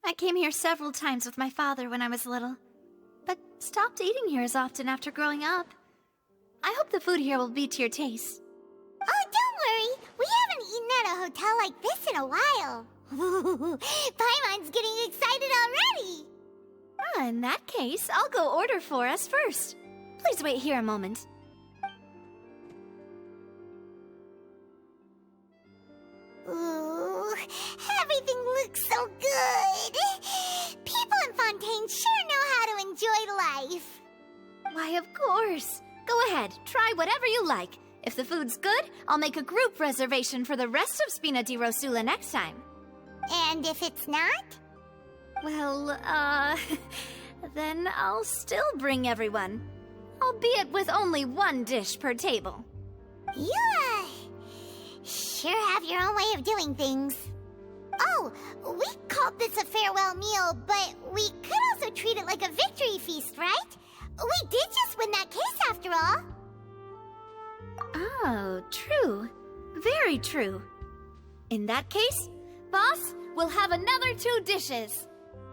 I came here several times with my father when I was little, but stopped eating here as often after growing up. I hope the food here will be to your taste. Oh, don't worry. We haven't eaten at a hotel like this in a while. Paimon's getting excited already. In that case, I'll go order for us first. Please wait here a moment. Ooh, everything looks so good. People in Fontaine sure know how to enjoy life. Why, of course. Go ahead, try whatever you like. If the food's good, I'll make a group reservation for the rest of Spina di Rosula next time. And if it's not? Well, then I'll still bring everyone. Albeit with only one dish per table. You, sure have your own way of doing things. Oh, we called this a farewell meal, but we could also treat it like a victory feast, right? We did just win that case after all. Oh, true. Very true. In that case, boss, we'll have another 2 dishes.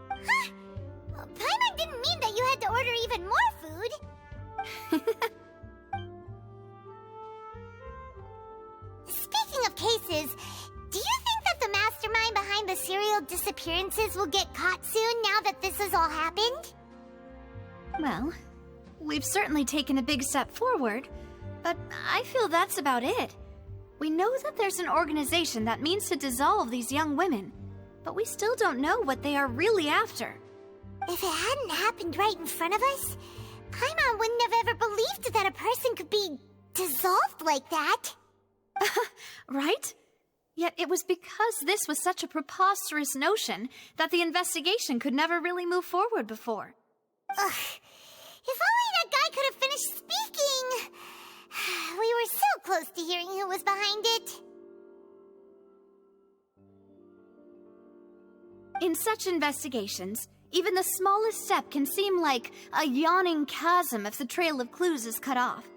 Huh? Paimon didn't mean that you had to order even more food. Speaking of cases, do you think that the mastermind behind the serial disappearances will get caught soon now that this has all happened? Well, we've certainly taken a big step forward, but I feel that's about it. We know that there's an organization that means to dissolve these young women, but we still don't know what they are really after. If it hadn't happened right in front of us, Paimon wouldn't have ever believed that a person could be dissolved like that. Right? Yet it was because this was such a preposterous notion that the investigation could never really move forward before. Ugh. If only that guy could have finished speaking! We were so close to hearing who was behind it. In such investigations, even the smallest step can seem like a yawning chasm if the trail of clues is cut off.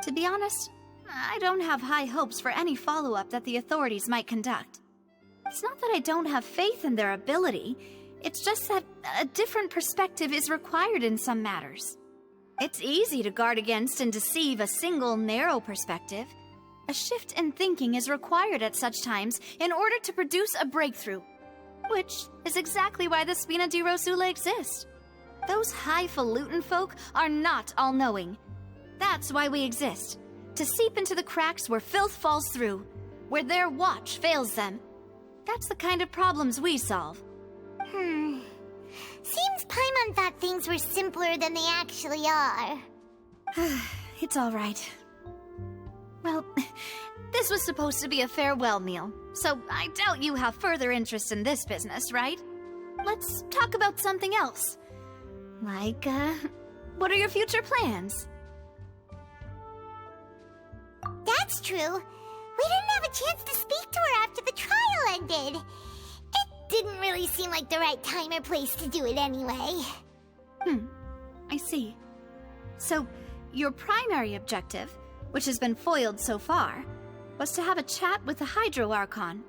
To be honest, I don't have high hopes for any follow-up that the authorities might conduct. It's not that I don't have faith in their ability, it's just that a different perspective is required in some matters. It's easy to guard against and deceive a single narrow perspective. A shift in thinking is required at such times in order to produce a breakthrough, which is exactly why the Spina di Rosula exist. Those highfalutin folk are not all-knowing. That's why we exist, to seep into the cracks where filth falls through, where their watch fails them. That's the kind of problems we solve. Seems Paimon thought things were simpler than they actually are. It's all right. Well, this was supposed to be a farewell meal, so I doubt you have further interest in this business, right? Let's talk about something else. Like, what are your future plans? That's true. We didn't have a chance to speak to her after the trial ended. It didn't really seem like the right time or place to do it anyway. I see. So, your primary objective, which has been foiled so far, was to have a chat with the Hydro Archon.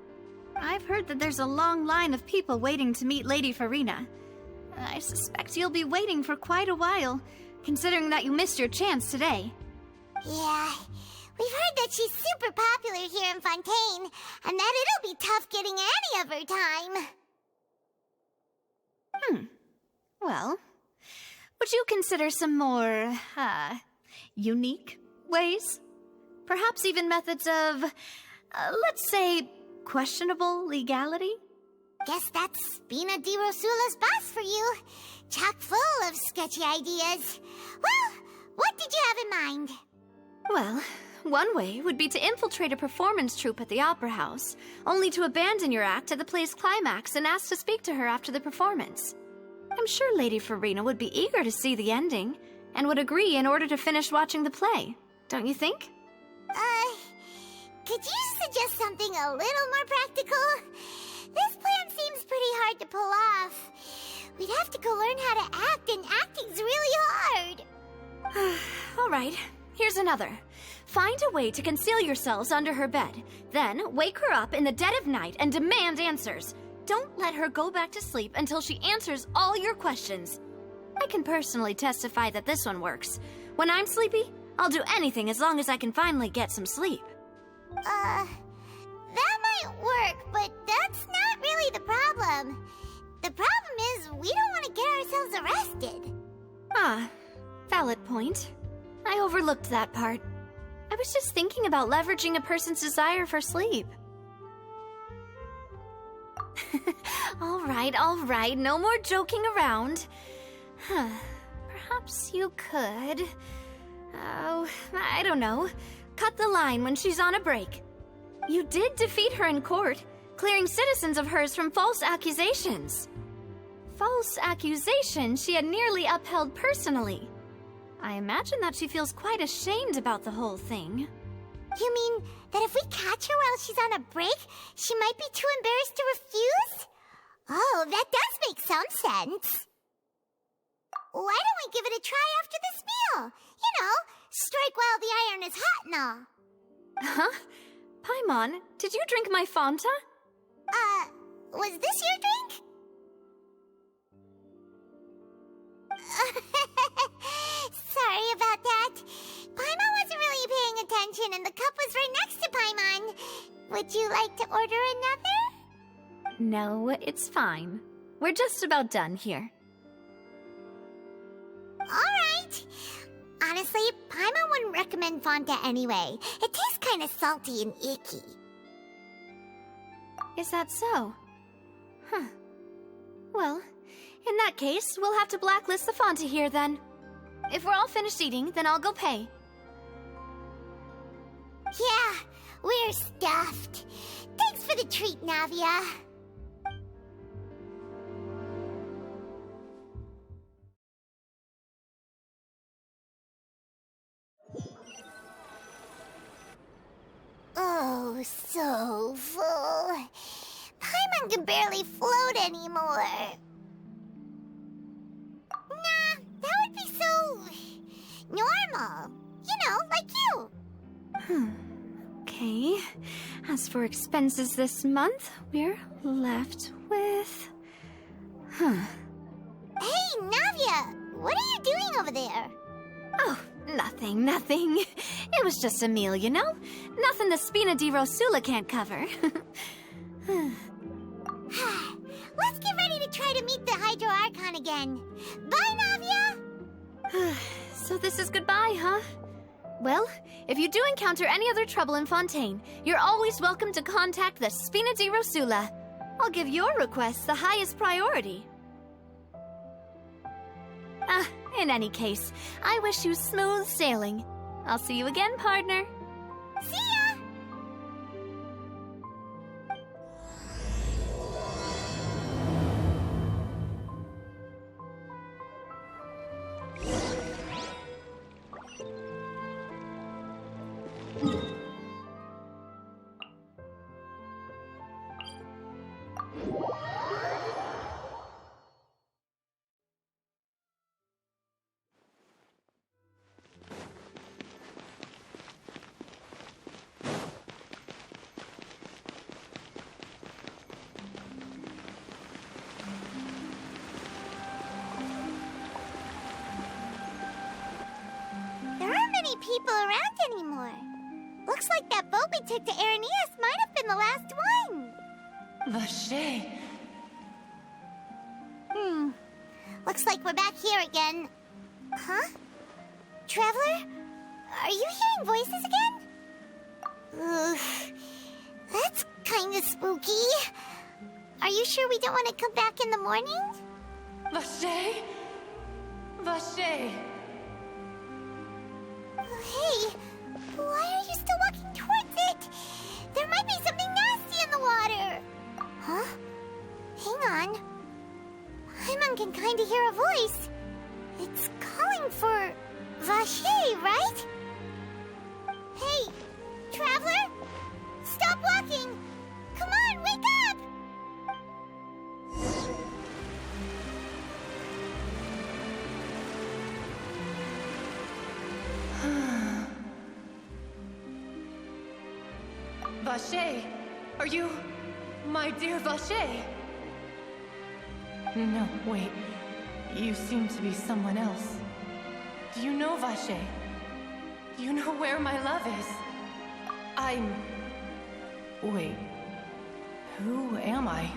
I've heard that there's a long line of people waiting to meet Lady Farina. I suspect you'll be waiting for quite a while, considering that you missed your chance today. Yeah, we've heard that she's super popular here in Fontaine, and that it'll be tough getting any of her time. Well, would you consider some more, unique ways? Perhaps even methods of, let's say, questionable legality? Guess that's Spina di Rosula's boss for you. Chock full of sketchy ideas. Well, what did you have in mind? Well, one way would be to infiltrate a performance troupe at the Opera House, only to abandon your act at the play's climax and ask to speak to her after the performance. I'm sure Lady Farina would be eager to see the ending, and would agree in order to finish watching the play, don't you think? Could you suggest something a little more practical? This plan seems pretty hard to pull off. We'd have to go learn how to act, and acting's really hard. All right, here's another. Find a way to conceal yourselves under her bed, then wake her up in the dead of night and demand answers. don't let her go back to sleep until she answers all your questions. I can personally testify that this one works. When I'm sleepy, I'll do anything as long as I can finally get some sleep. That might work, but that's not really the problem. The problem is we don't want to get ourselves arrested. Ah, valid point. I overlooked that part. I was just thinking about leveraging a person's desire for sleep. All right, no more joking around. Perhaps you could... Oh, I don't know. Cut the line when she's on a break. You did defeat her in court, clearing citizens of hers from false accusations. False accusations she had nearly upheld personally. I imagine that she feels quite ashamed about the whole thing. You mean that if we catch her while she's on a break, she might be too embarrassed to refuse? Oh, that does make some sense. Why don't we give it a try after this meal? You know, strike while the iron is hot and all. Huh? Paimon, did you drink my Fanta? Was this your drink? Sorry about that. Paimon wasn't really paying attention and the cup was right next to Paimon. Would you like to order another? No, it's fine. We're just about done here. Alright. Honestly, Paimon wouldn't recommend Fanta anyway. It tastes kind of salty and icky. Is that so? Huh. Well, in that case, we'll have to blacklist the Fanta here then. If we're all finished eating, then I'll go pay. Yeah, we're stuffed. Thanks for the treat, Navia. Oh, so full. Paimon can barely float anymore. Nah, that would be so... normal. You know, like you. Okay. As for expenses this month, we're left with... Hey, Navia! What are you doing over there? Oh, nothing. It was just a meal, you know? Nothing the Spina di Rosula can't cover. Let's get ready to try to meet the Hydro Archon again. Bye, Navia! So this is goodbye, huh? Well, if you do encounter any other trouble in Fontaine, you're always welcome to contact the Spina di Rosula. I'll give your requests the highest priority. In any case, I wish you smooth sailing. I'll see you again, partner. See ya! People around anymore. Looks like that boat we took to Araneus might have been the last one. Vache. Looks like we're back here again. Huh? Traveler? Are you hearing voices again? Ugh. That's kind of spooky. Are you sure we don't want to come back in the morning? Vache? Vache. Hey, why are you still walking towards it? There might be something nasty in the water. Huh? Hang on. Paimon can kind of hear a voice. It's calling for Vache, right? Hey, Traveler? Stop walking! Come on, wake up! Vache, are you... my dear Vache? No, wait. You seem to be someone else. Do you know Vache? Do you know where my love is? Wait. Who am I?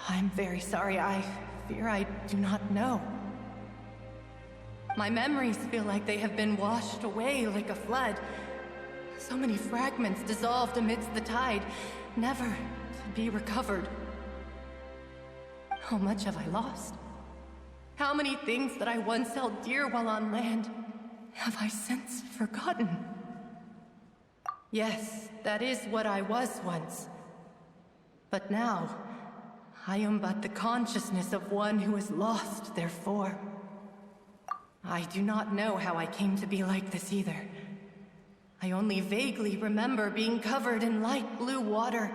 I'm very sorry. I fear I do not know. My memories feel like they have been washed away like a flood. So many fragments dissolved amidst the tide, never to be recovered. How much have I lost? How many things that I once held dear while on land have I since forgotten? Yes, that is what I was once. But now, I am but the consciousness of one who is lost, therefore. I do not know how I came to be like this either. I only vaguely remember being covered in light blue water,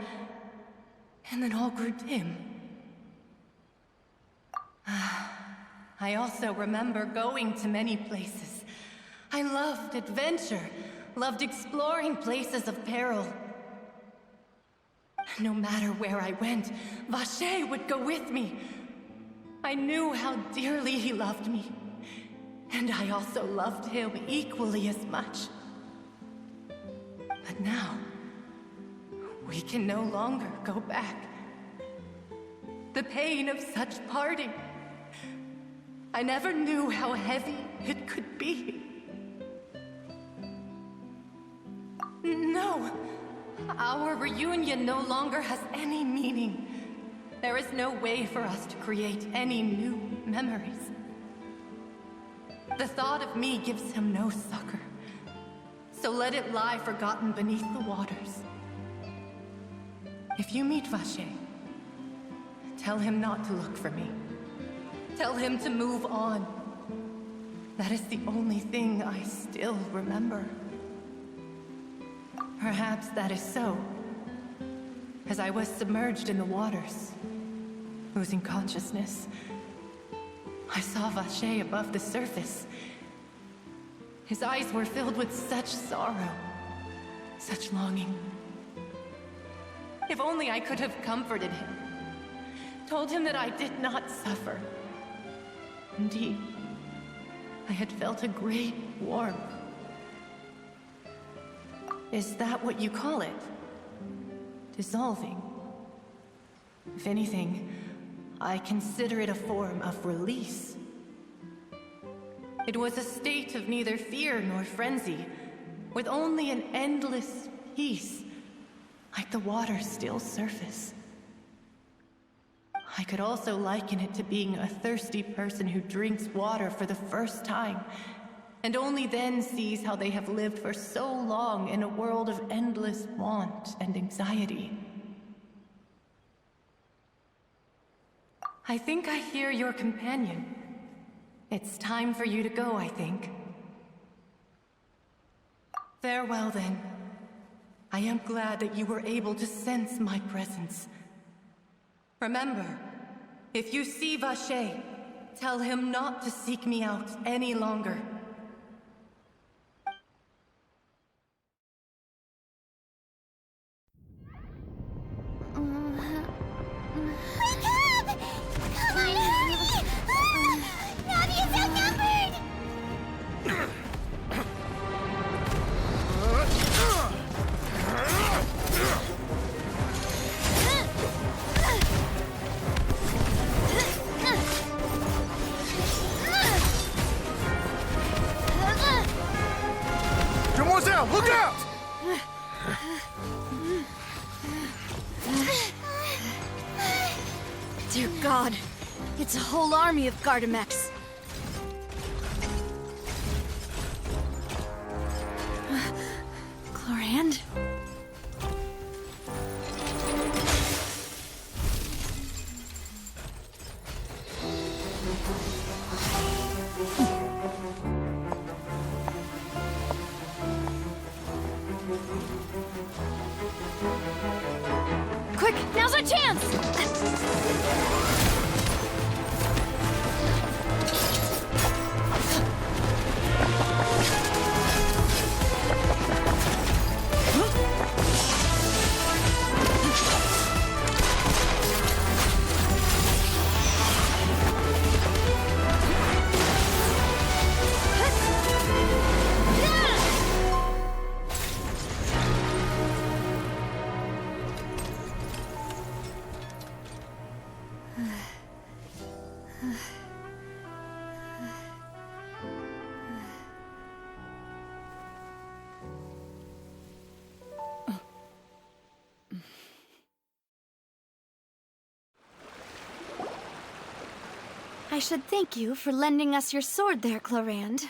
and then all grew dim. I also remember going to many places. I loved adventure, loved exploring places of peril. No matter where I went, Vache would go with me. I knew how dearly he loved me, and I also loved him equally as much. But now, we can no longer go back. The pain of such parting, I never knew how heavy it could be. No, our reunion no longer has any meaning. There is no way for us to create any new memories. The thought of me gives him no succor, so let it lie forgotten beneath the waters. If you meet Vache, tell him not to look for me. Tell him to move on. That is the only thing I still remember. Perhaps that is so. As I was submerged in the waters, losing consciousness, I saw Vache above the surface. His eyes were filled with such sorrow, such longing. If only I could have comforted him, told him that I did not suffer. Indeed, I had felt a great warmth. Is that what you call it? Dissolving? If anything, I consider it a form of release. It was a state of neither fear nor frenzy, with only an endless peace, like the water's still surface. I could also liken it to being a thirsty person who drinks water for the first time, and only then sees how they have lived for so long in a world of endless want and anxiety. I think I hear your companion. It's time for you to go, I think. Farewell, then. I am glad that you were able to sense my presence. Remember, if you see Vache, tell him not to seek me out any longer. Look out! Dear God, it's a whole army of Gardamex. Chlorand? Quick, now's our chance! I should thank you for lending us your sword there, Clorand.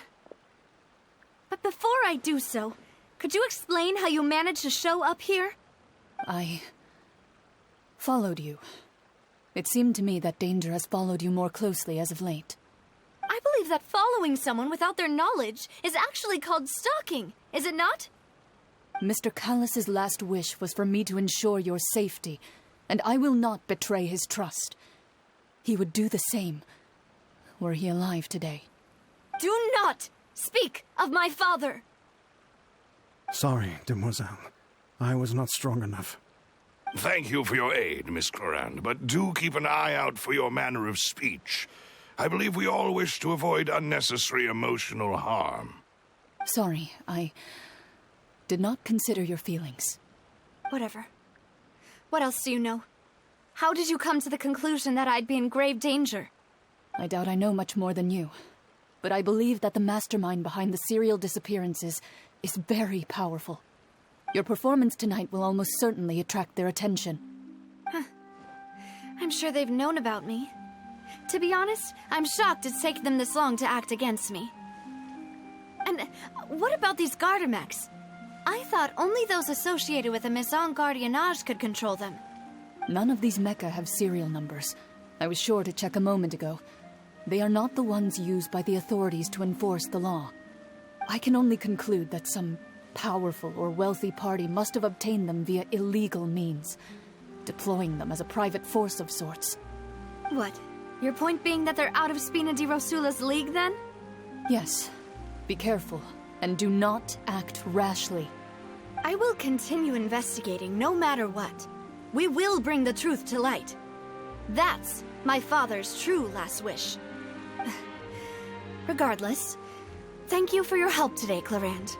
But before I do so, could you explain how you managed to show up here? I followed you. It seemed to me that danger has followed you more closely as of late. I believe that following someone without their knowledge is actually called stalking, is it not? Mr. Callus's last wish was for me to ensure your safety, and I will not betray his trust. He would do the same, were he alive today. Do not speak of my father! Sorry, demoiselle. I was not strong enough. Thank you for your aid, Miss Clorand, but do keep an eye out for your manner of speech. I believe we all wish to avoid unnecessary emotional harm. Sorry, I did not consider your feelings. Whatever. What else do you know? How did you come to the conclusion that I'd be in grave danger? I doubt I know much more than you, but I believe that the mastermind behind the serial disappearances is very powerful. Your performance tonight will almost certainly attract their attention. I'm sure they've known about me. To be honest, I'm shocked it's taken them this long to act against me. And what about these Gardamex? I thought only those associated with the Maison Gardiennage could control them. None of these mecha have serial numbers. I was sure to check a moment ago. They are not the ones used by the authorities to enforce the law. I can only conclude that some powerful or wealthy party must have obtained them via illegal means, deploying them as a private force of sorts. What? Your point being that they're out of Spina di Rosula's league, then? Yes. Be careful, and do not act rashly. I will continue investigating no matter what. We will bring the truth to light. That's my father's true last wish. Regardless, thank you for your help today, Clorand.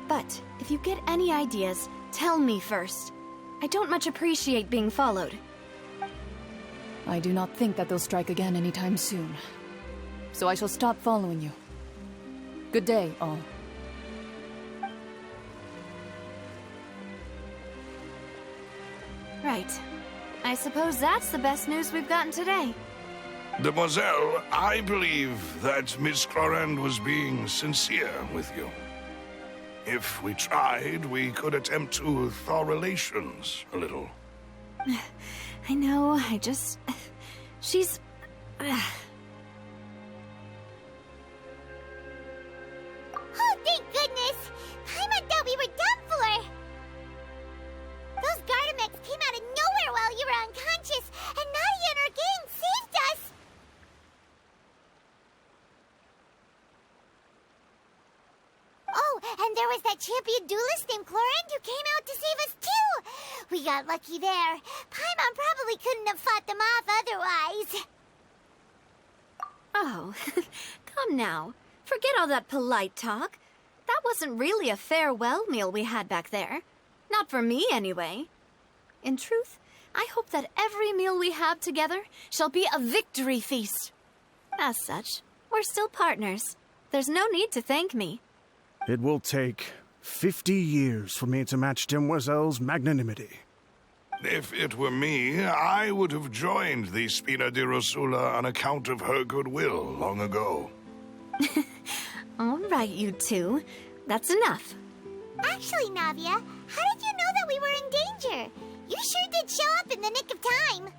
But if you get any ideas, tell me first. I don't much appreciate being followed. I do not think that they'll strike again anytime soon. So I shall stop following you. Good day, all. Right. I suppose that's the best news we've gotten today. Demoiselle, I believe that Miss Clorand was being sincere with you. If we tried, we could attempt to thaw relations a little. I know, she's... Oh, thank goodness! Paimon thought we were done for! Those Gardamex came out of nowhere while you were unconscious, and Nadia and her gang saved us! Oh, and there was that champion duelist named Clorand who came out to save us too! We got lucky there. Paimon probably couldn't have fought them off otherwise. Oh, come now. Forget all that polite talk. That wasn't really a farewell meal we had back there. Not for me, anyway. In truth, I hope that every meal we have together shall be a victory feast. As such, we're still partners. There's no need to thank me. It will take 50 years for me to match Demoiselle's magnanimity. If it were me, I would have joined the Spina di Rosula on account of her goodwill long ago. All right, you two. That's enough. Actually, Navia, how did you know that we were in danger? You sure did show up in the nick of time.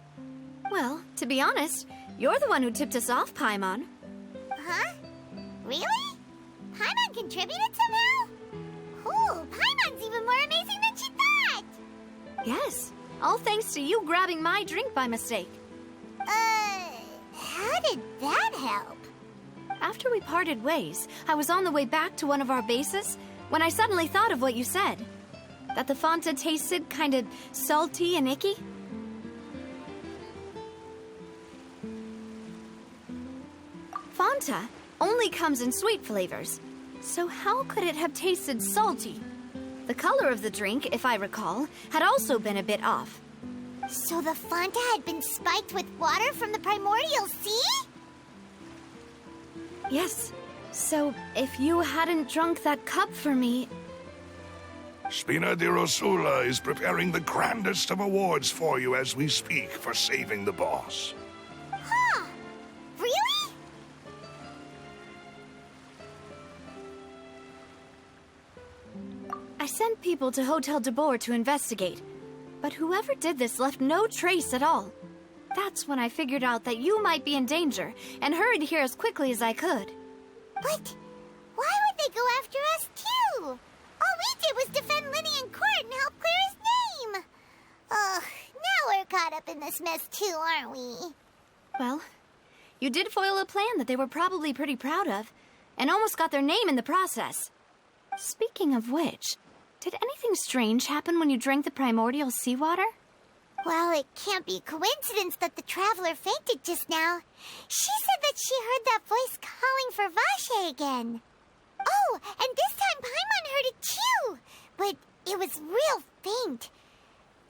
Well, to be honest, you're the one who tipped us off, Paimon. Huh? Really? Paimon contributed somehow? Cool, Paimon's even more amazing than she thought! Yes, all thanks to you grabbing my drink by mistake. How did that help? After we parted ways, I was on the way back to one of our bases when I suddenly thought of what you said. That the Fanta tasted kind of salty and icky. Fanta only comes in sweet flavors, so how could it have tasted salty? The color of the drink, if I recall, had also been a bit off. So the Fanta had been spiked with water from the primordial sea? Yes. So, if you hadn't drunk that cup for me... Spina di Rosula is preparing the grandest of awards for you as we speak for saving the boss. Huh. Really? I sent people to Hotel de Boer to investigate, but whoever did this left no trace at all. That's when I figured out that you might be in danger, and hurried here as quickly as I could. But why would they go after us, too? All we did was defend Linny in court and help clear his name. Ugh, now we're caught up in this mess, too, aren't we? Well, you did foil a plan that they were probably pretty proud of, and almost got their name in the process. Speaking of which, did anything strange happen when you drank the primordial seawater? Well, it can't be coincidence that the traveler fainted just now. She said that she heard that voice calling for Vache again. Oh, and this time Paimon heard it too, but it was real faint.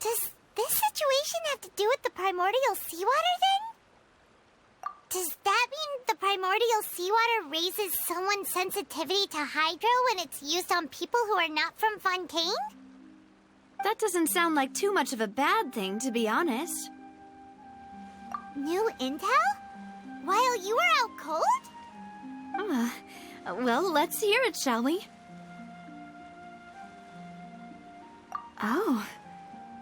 Does this situation have to do with the primordial seawater then? Does that mean the primordial seawater raises someone's sensitivity to hydro when it's used on people who are not from Fontaine? That doesn't sound like too much of a bad thing, to be honest. New intel? While you were out cold? Well, let's hear it, shall we? Oh,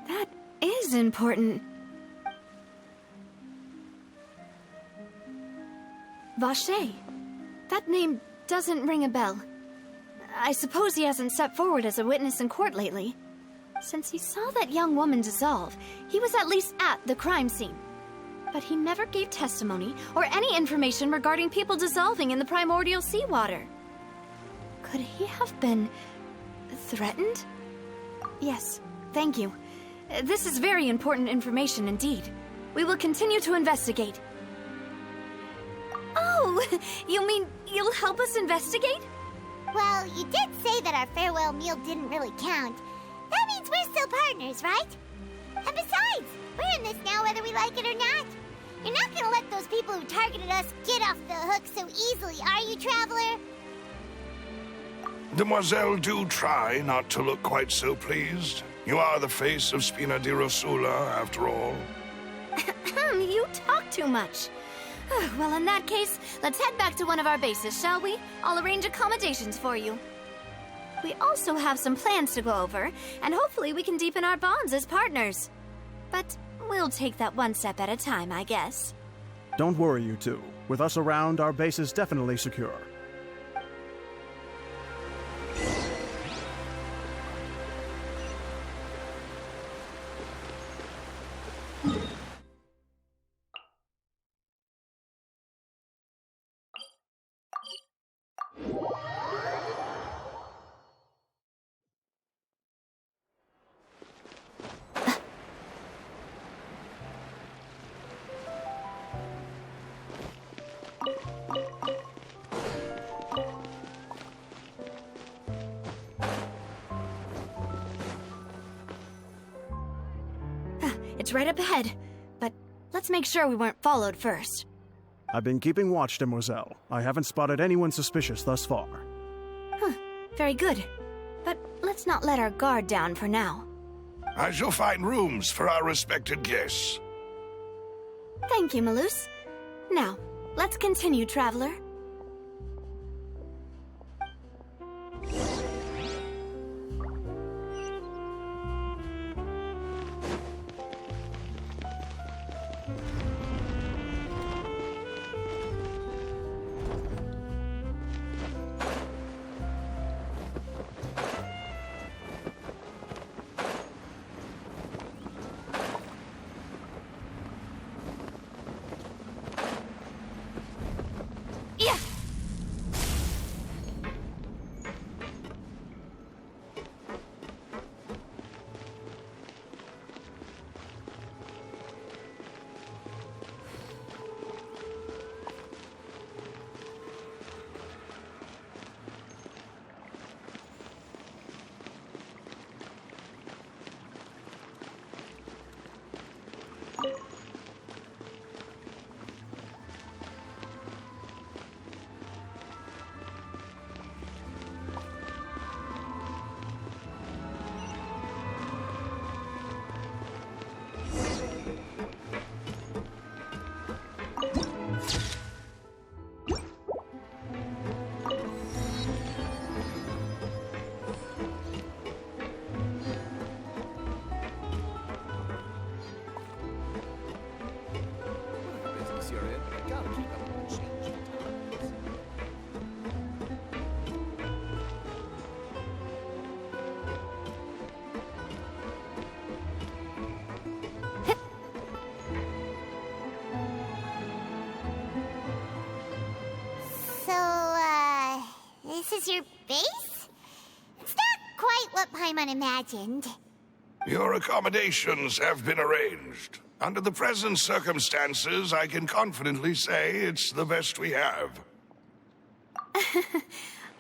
that is important. Vache. That name doesn't ring a bell. I suppose he hasn't stepped forward as a witness in court lately. Since he saw that young woman dissolve, he was at least at the crime scene. But he never gave testimony or any information regarding people dissolving in the primordial seawater. Could he have been threatened? Yes, thank you. This is very important information indeed. We will continue to investigate. Oh, you mean you'll help us investigate? Well, you did say that our farewell meal didn't really count. That means we're still partners, right? And besides, we're in this now whether we like it or not. You're not gonna let those people who targeted us get off the hook so easily, are you, Traveler? Demoiselle, do try not to look quite so pleased. You are the face of Spina di Rosula, after all. You talk too much. Well, in that case, let's head back to one of our bases, shall we? I'll arrange accommodations for you. We also have some plans to go over, and hopefully we can deepen our bonds as partners. But we'll take that one step at a time, I guess. Don't worry, you two. With us around, our base is definitely secure. It's right up ahead, but let's make sure we weren't followed first. I've been keeping watch, Demoiselle. I haven't spotted anyone suspicious thus far. Very good. But let's not let our guard down for now. I shall find rooms for our respected guests. Thank you, Malus. Now, let's continue, Traveler. is your base? It's not quite what Paimon imagined. Your accommodations have been arranged. Under the present circumstances, I can confidently say it's the best we have.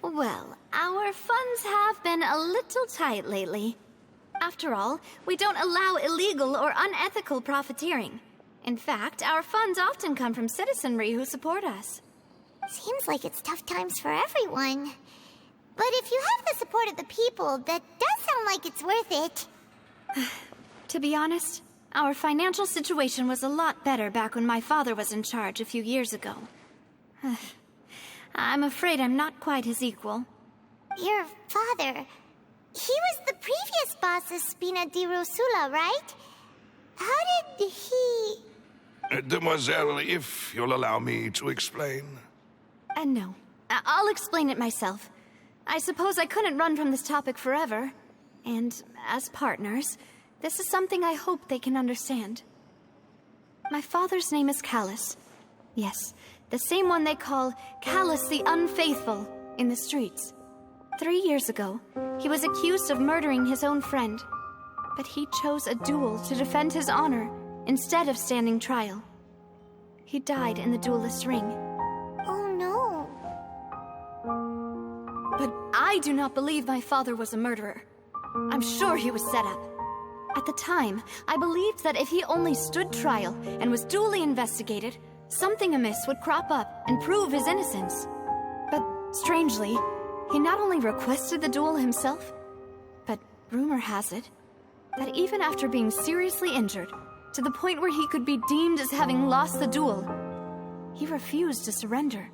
Well, our funds have been a little tight lately. After all, we don't allow illegal or unethical profiteering. In fact, our funds often come from citizenry who support us. Seems like it's tough times for everyone. But if you have the support of the people, that does sound like it's worth it. To be honest, our financial situation was a lot better back when my father was in charge a few years ago. I'm afraid I'm not quite his equal. Your father... He was the previous boss of Spina di Rosula, right? How did he... Demoiselle, if you'll allow me to explain. No. I'll explain it myself. I suppose I couldn't run from this topic forever. And as partners, this is something I hope they can understand. My father's name is Callus. Yes, the same one they call Callus the Unfaithful in the streets. 3 years ago, he was accused of murdering his own friend. But he chose a duel to defend his honor instead of standing trial. He died in the duelist's ring. Oh no. But I do not believe my father was a murderer. I'm sure he was set up. At the time, I believed that if he only stood trial and was duly investigated, something amiss would crop up and prove his innocence. But strangely, he not only requested the duel himself, but rumor has it that even after being seriously injured, to the point where he could be deemed as having lost the duel, he refused to surrender,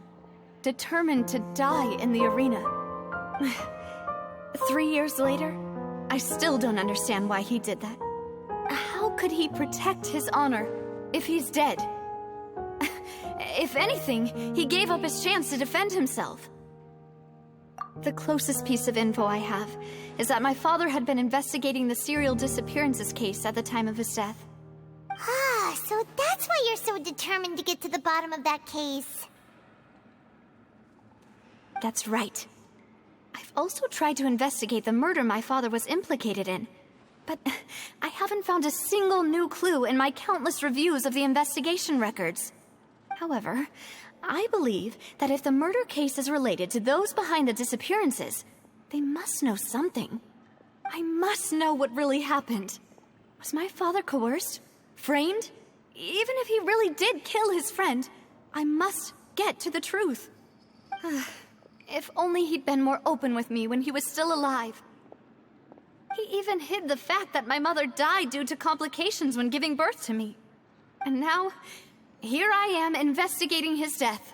determined to die in the arena. 3 years later, I still don't understand why he did that. How could he protect his honor if he's dead? If anything, he gave up his chance to defend himself. The closest piece of info I have is that my father had been investigating the serial disappearances case at the time of his death. Ah, so that's why you're so determined to get to the bottom of that case. That's right. I've also tried to investigate the murder my father was implicated in, but I haven't found a single new clue in my countless reviews of the investigation records. However, I believe that if the murder case is related to those behind the disappearances, they must know something. I must know what really happened. Was my father coerced? Framed? Even if he really did kill his friend, I must get to the truth. If only he'd been more open with me when he was still alive. He even hid the fact that my mother died due to complications when giving birth to me. And now, here I am investigating his death.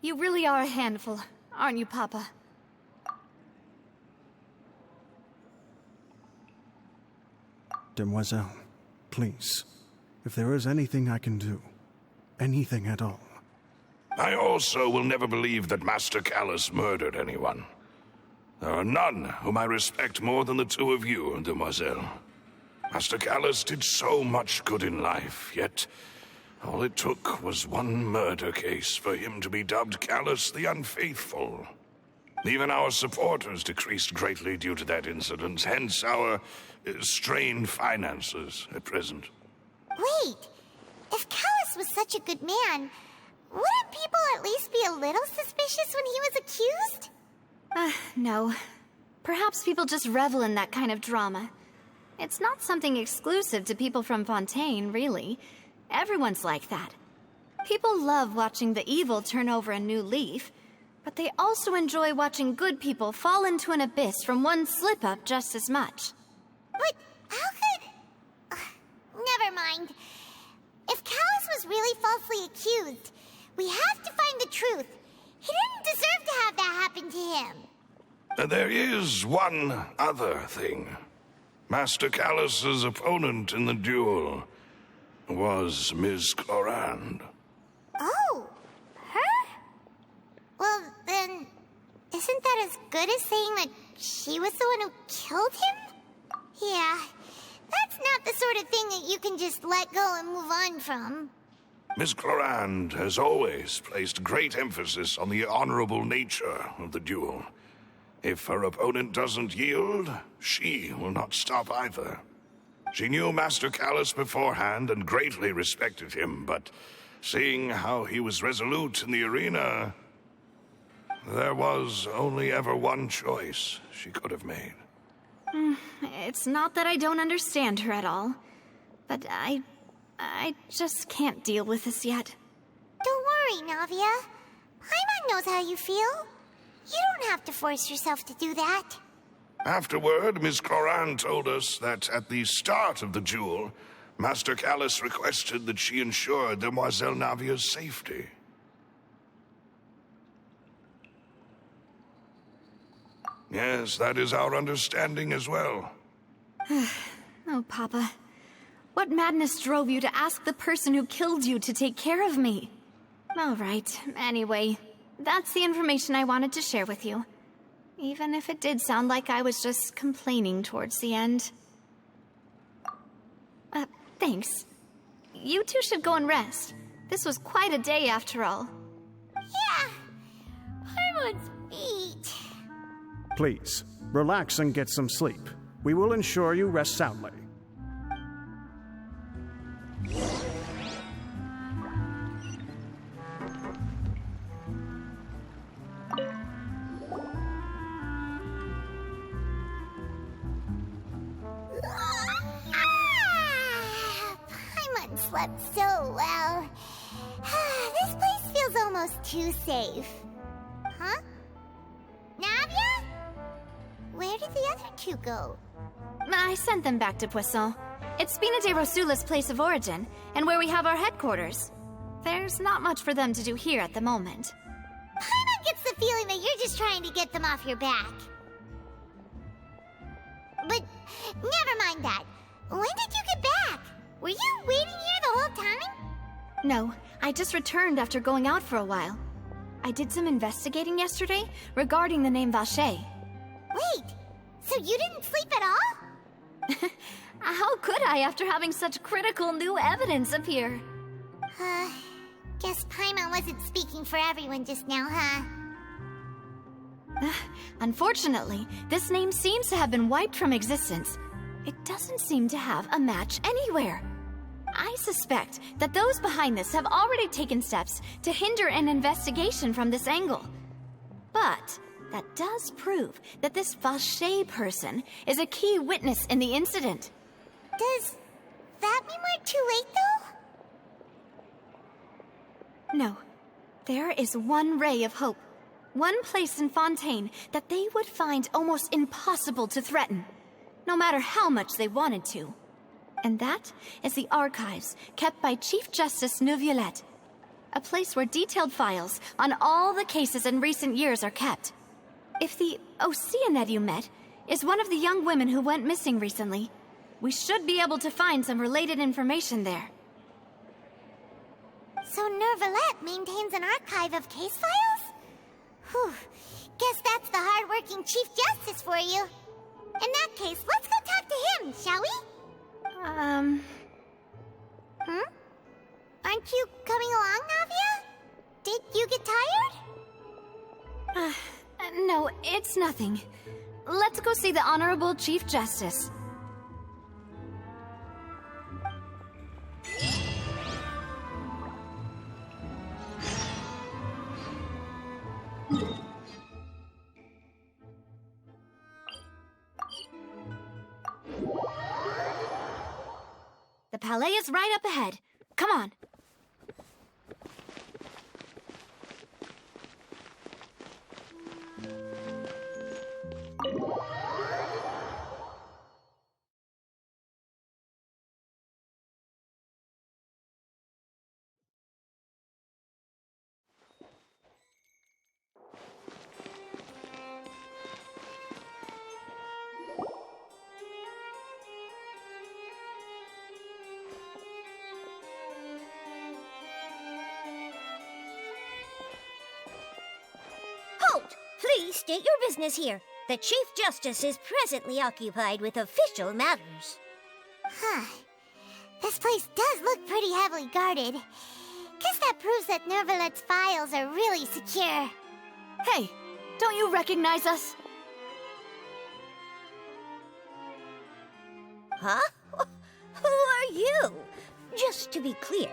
You really are a handful, aren't you, Papa? Demoiselle, please, if there is anything I can do, anything at all. I also will never believe that Master Callus murdered anyone. There are none whom I respect more than the two of you, Demoiselle. Master Callus did so much good in life, yet all it took was one murder case for him to be dubbed Callus the Unfaithful. Even our supporters decreased greatly due to that incident, hence our strained finances at present. Wait, if Callus was such a good man, wouldn't people at least be a little suspicious when he was accused? No. Perhaps people just revel in that kind of drama. It's not something exclusive to people from Fontaine, really. Everyone's like that. People love watching the evil turn over a new leaf, but they also enjoy watching good people fall into an abyss from one slip-up just as much. But how could... never mind. If Callus was really falsely accused, we have to find the truth. He didn't deserve to have that happen to him. There is one other thing. Master Callus's opponent in the duel was Ms. Clorand. Oh, her? Well, then, isn't that as good as saying that she was the one who killed him? Yeah, that's not the sort of thing that you can just let go and move on from. Miss Clorand has always placed great emphasis on the honorable nature of the duel. If her opponent doesn't yield, she will not stop either. She knew Master Callus beforehand and greatly respected him, but seeing how he was resolute in the arena, there was only ever one choice she could have made. It's not that I don't understand her at all, but I just can't deal with this yet. Don't worry, Navia. Paimon knows how you feel. You don't have to force yourself to do that. Afterward, Miss Clorand told us that at the start of the duel, Master Callus requested that she ensure Demoiselle Navia's safety. Yes, that is our understanding as well. Oh, Papa. What madness drove you to ask the person who killed you to take care of me? All right, anyway, that's the information I wanted to share with you. Even if it did sound like I was just complaining towards the end. Thanks. You two should go and rest. This was quite a day after all. Yeah. Paimon's feet. Please, relax and get some sleep. We will ensure you rest soundly. Paimon slept so well. This place feels almost too safe. Huh? Navia? Where did the other two go? I sent them back to Poisson. It's Spina de Rosula's place of origin, and where we have our headquarters. There's not much for them to do here at the moment. Paimon gets the feeling that you're just trying to get them off your back. But never mind that. When did you get back? Were you waiting here the whole time? No, I just returned after going out for a while. I did some investigating yesterday regarding the name Vacher. Wait, so you didn't sleep at all? How could I after having such critical new evidence appear? Guess Paimon wasn't speaking for everyone just now, huh? Unfortunately, this name seems to have been wiped from existence. It doesn't seem to have a match anywhere. I suspect that those behind this have already taken steps to hinder an investigation from this angle. But that does prove that this Vacher person is a key witness in the incident. Does that mean we're too late, though? No. There is one ray of hope. One place in Fontaine that they would find almost impossible to threaten, no matter how much they wanted to. And that is the archives kept by Chief Justice Neuvillette, a place where detailed files on all the cases in recent years are kept. If the Oceanid you met is one of the young women who went missing recently, we should be able to find some related information there. So Neuvillette maintains an archive of case files? Whew. Guess that's the hard-working Chief Justice for you. In that case, let's go talk to him, shall we? Aren't you coming along, Navia? Did you get tired? No, it's nothing. Let's go see the Honorable Chief Justice. The Palais is right up ahead. Come on. Please state your business here. The Chief Justice is presently occupied with official matters. Huh. This place does look pretty heavily guarded. proves that Nervalet's files are really secure. Hey, don't you recognize us? Huh? Who are you? Just to be clear,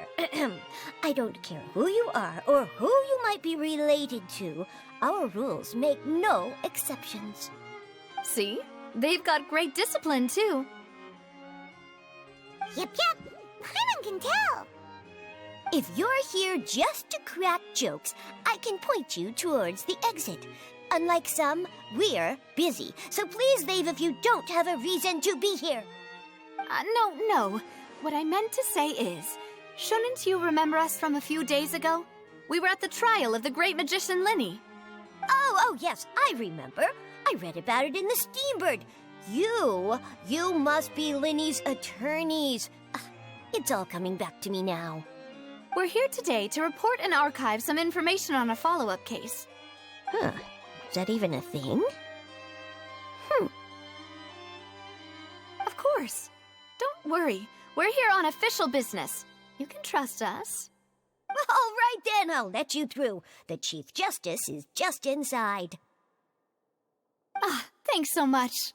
I don't care who you are or who you might be related to. Our rules make no exceptions. See? They've got great discipline, too. Yep. Paimon can tell. If you're here just to crack jokes, I can point you towards the exit. Unlike some, we're busy, so please leave if you don't have a reason to be here. No. What I meant to say is, shouldn't you remember us from a few days ago? We were at the trial of the great magician Linny. Oh, yes, I remember. I read about it in the Steambird. You must be Linny's attorneys. It's all coming back to me now. We're here today to report and archive some information on a follow-up case. Huh. Is that even a thing? Of course. Don't worry. We're here on official business. You can trust us. All right then, I'll let you through. The Chief Justice is just inside. Thanks so much.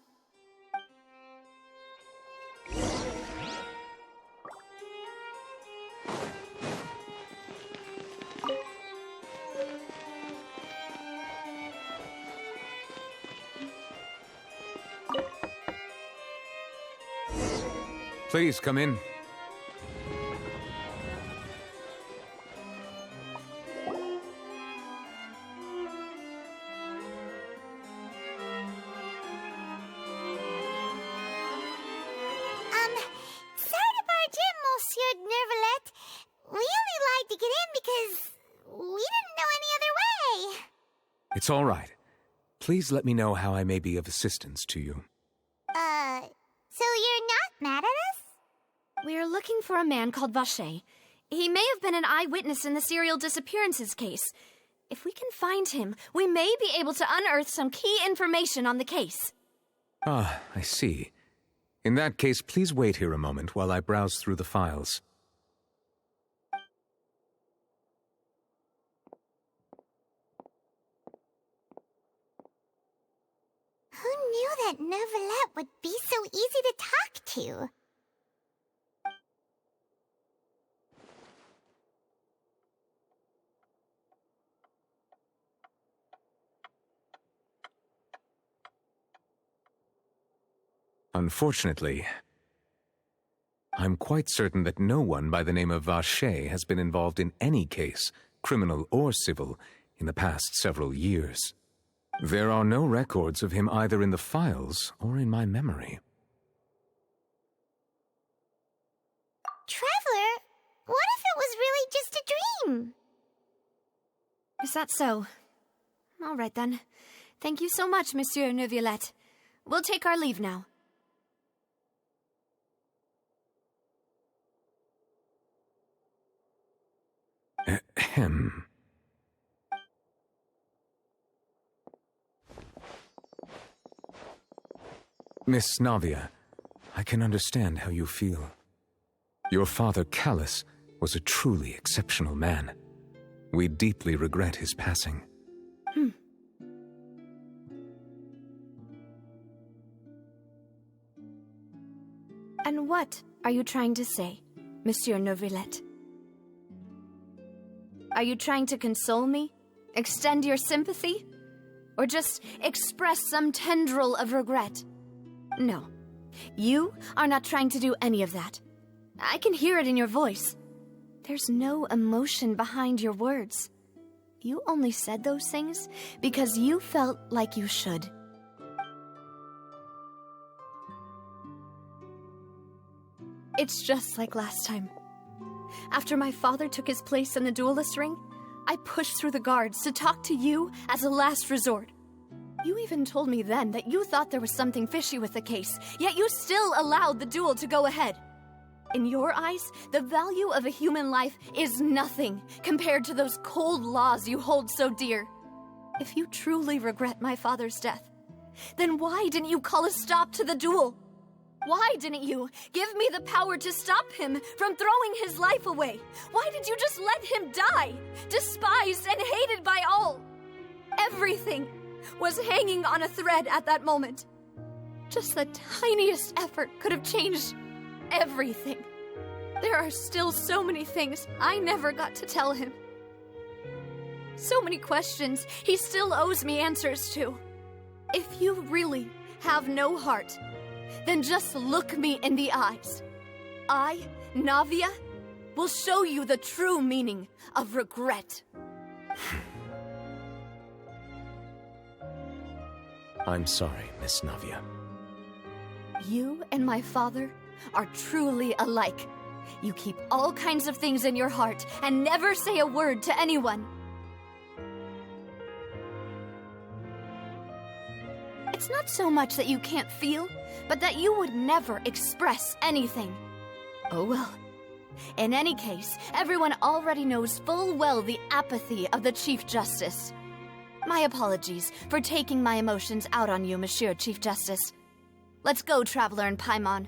Please come in. Sorry to barge in, Monsieur Nervalet. We only lied to get in because we didn't know any other way. It's all right. Please let me know how I may be of assistance to you. So you're not mad at us? We're looking for a man called Vacher. He may have been an eyewitness in the serial disappearances case. If we can find him, we may be able to unearth some key information on the case. Ah, I see. In that case, please wait here a moment while I browse through the files. Who knew that Nervalet would be so easy to talk to? Unfortunately, I'm quite certain that no one by the name of Vacher has been involved in any case, criminal or civil, in the past several years. There are no records of him either in the files or in my memory. Traveler, what if it was really just a dream? Is that so? All right, then. Thank you so much, Monsieur Neuvillette. We'll take our leave now. Ahem. Miss Navia, I can understand how you feel. Your father, Callus, was a truly exceptional man. We deeply regret his passing. And what are you trying to say, Monsieur Neuvillette? Are you trying to console me? Extend your sympathy? Or just express some tendril of regret? No. You are not trying to do any of that. I can hear it in your voice. There's no emotion behind your words. You only said those things because you felt like you should. It's just like last time. After my father took his place in the duelist ring, I pushed through the guards to talk to you as a last resort. You even told me then that you thought there was something fishy with the case, yet you still allowed the duel to go ahead. In your eyes, the value of a human life is nothing compared to those cold laws you hold so dear. If you truly regret my father's death, then why didn't you call a stop to the duel? Why didn't you give me the power to stop him from throwing his life away? Why did you just let him die, despised and hated by all? Everything was hanging on a thread at that moment. Just the tiniest effort could have changed everything. There are still so many things I never got to tell him. So many questions he still owes me answers to. If you really have no heart, then just look me in the eyes. I, Navia, will show you the true meaning of regret. I'm sorry, Miss Navia. You and my father are truly alike. You keep all kinds of things in your heart and never say a word to anyone. It's not so much that you can't feel, but that you would never express anything. Oh well. In any case, everyone already knows full well the apathy of the Chief Justice. My apologies for taking my emotions out on you, Monsieur Chief Justice. Let's go, Traveler and Paimon.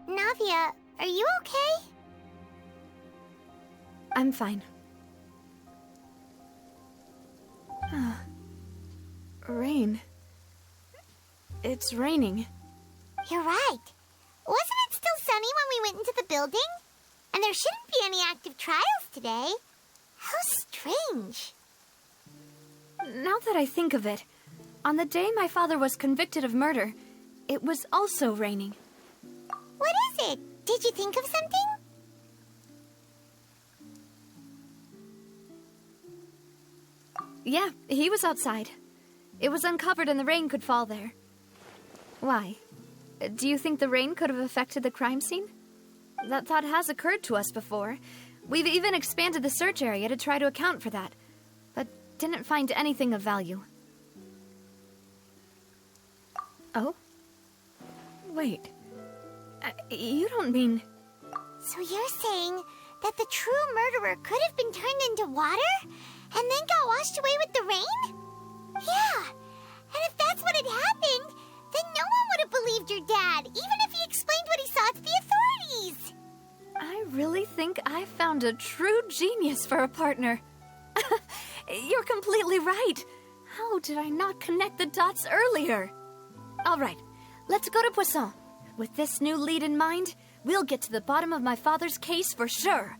Navia, are you okay? I'm fine. Rain. It's raining. You're right. Wasn't it still sunny when we went into the building? And there shouldn't be any active trials today. How strange. Now that I think of it, on the day my father was convicted of murder, it was also raining. What is it? Did you think of something? Yeah, he was outside. It was uncovered and the rain could fall there. Why? Do you think the rain could have affected the crime scene? That thought has occurred to us before. We've even expanded the search area to try to account for that, but didn't find anything of value. Oh? Wait. You don't mean... So you're saying that the true murderer could have been turned into water and then got washed away with the rain? Yeah, and if that's what had happened, then no one would have believed your dad, even if he explained what he saw to the authorities. I really think I found a true genius for a partner. You're completely right. How did I not connect the dots earlier? All right, let's go to Poisson. With this new lead in mind, we'll get to the bottom of my father's case for sure.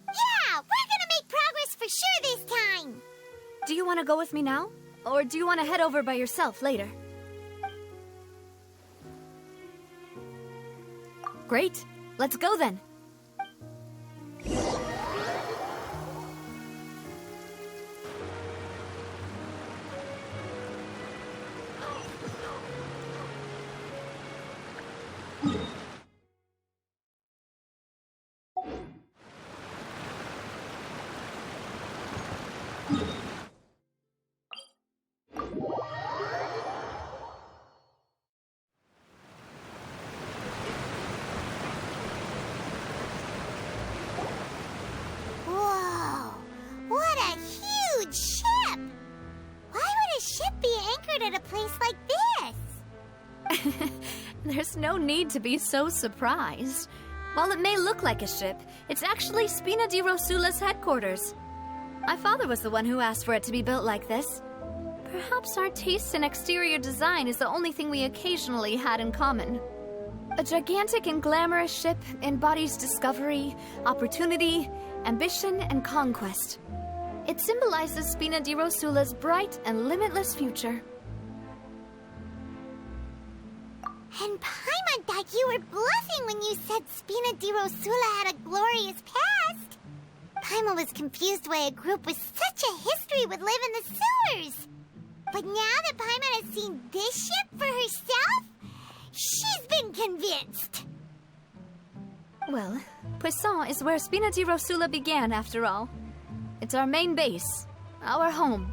Yeah, we're gonna make progress for sure this time. Do you want to go with me now? Or do you want to head over by yourself later? Great. Let's go then. Whoa, what a huge ship! Why would a ship be anchored at a place like this? There's no need to be so surprised. While it may look like a ship, it's actually Spina di Rosula's headquarters. My father was the one who asked for it to be built like this. Perhaps our taste in exterior design is the only thing we occasionally had in common. A gigantic and glamorous ship embodies discovery, opportunity, ambition, and conquest. It symbolizes Spina di Rosula's bright and limitless future. And Paimon thought you were bluffing when you said Spina di Rosula had a glorious past. Paimon was confused why a group with such a history would live in the sewers. But now that Paimon has seen this ship for herself, she's been convinced. Well, Poisson is where Spina di Rosula began, after all. It's our main base, our home.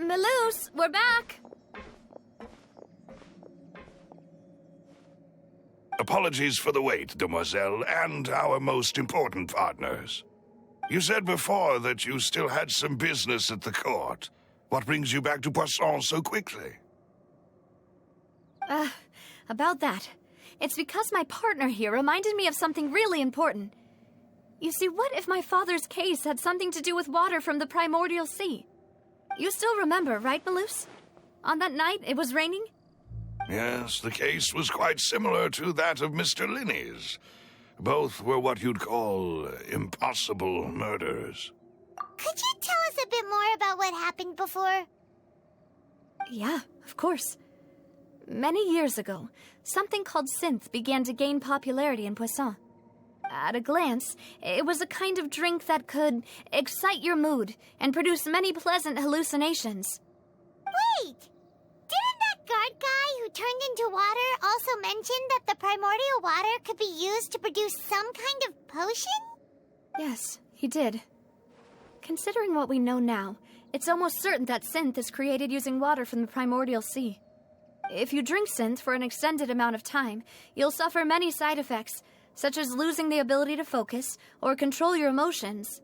Melus, we're back! Apologies for the wait, demoiselle, and our most important partners. You said before that you still had some business at the court. What brings you back to Poisson so quickly? About that. It's because my partner here reminded me of something really important. You see, what if my father's case had something to do with water from the primordial sea? You still remember, right, Melus? On that night, it was raining? Yes, the case was quite similar to that of Mr. Linney's. Both were what you'd call impossible murders. Could you tell us a bit more about what happened before? Yeah, of course. Many years ago, something called synth began to gain popularity in Poisson. At a glance, it was a kind of drink that could excite your mood and produce many pleasant hallucinations. Wait! Didn't that guard guy who turned into water also mention that the primordial water could be used to produce some kind of potion? Yes, he did. Considering what we know now, it's almost certain that synth is created using water from the primordial sea. If you drink synth for an extended amount of time, you'll suffer many side effects, such as losing the ability to focus or control your emotions.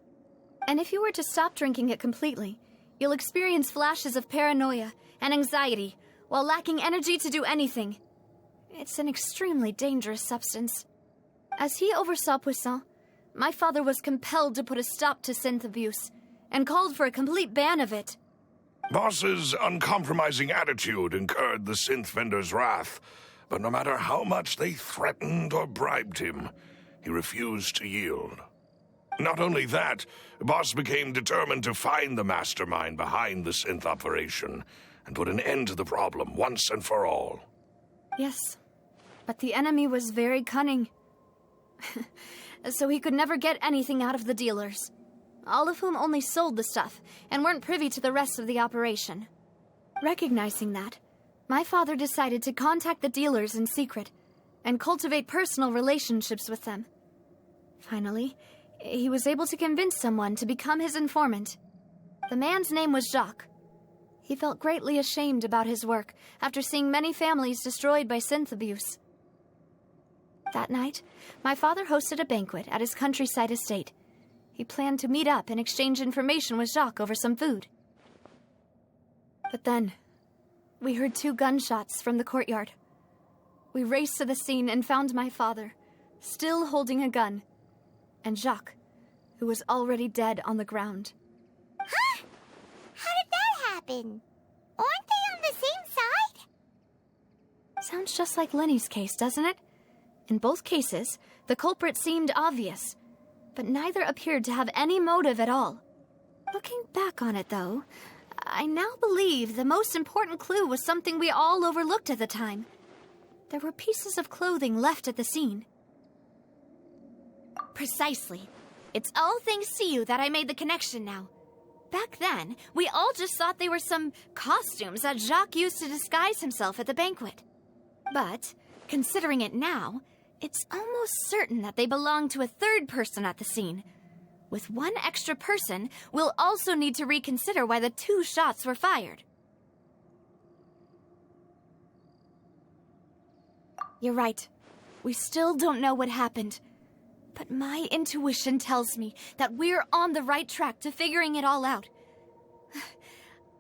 And if you were to stop drinking it completely, you'll experience flashes of paranoia and anxiety while lacking energy to do anything. It's an extremely dangerous substance. As he oversaw Poisson, my father was compelled to put a stop to synth abuse and called for a complete ban of it. Boss's uncompromising attitude incurred the synth vendor's wrath, but no matter how much they threatened or bribed him, he refused to yield. Not only that, Boss became determined to find the mastermind behind the synth operation and put an end to the problem once and for all. Yes, but the enemy was very cunning. So he could never get anything out of the dealers, all of whom only sold the stuff and weren't privy to the rest of the operation. Recognizing that, my father decided to contact the dealers in secret and cultivate personal relationships with them. Finally, he was able to convince someone to become his informant. The man's name was Jacques. He felt greatly ashamed about his work after seeing many families destroyed by synth abuse. That night, my father hosted a banquet at his countryside estate. He planned to meet up and exchange information with Jacques over some food. But then, we heard 2 gunshots from the courtyard. We raced to the scene and found my father, still holding a gun, and Jacques, who was already dead on the ground. Huh? How did that happen? Aren't they on the same side? Sounds just like Lenny's case, doesn't it? In both cases, the culprit seemed obvious, but neither appeared to have any motive at all. Looking back on it, though, I now believe the most important clue was something we all overlooked at the time. There were pieces of clothing left at the scene. Precisely. It's all thanks to you that I made the connection now. Back then, we all just thought they were some costumes that Jacques used to disguise himself at the banquet. But, considering it now, it's almost certain that they belong to a third person at the scene. With one extra person, we'll also need to reconsider why the 2 shots were fired. You're right. We still don't know what happened. But my intuition tells me that we're on the right track to figuring it all out.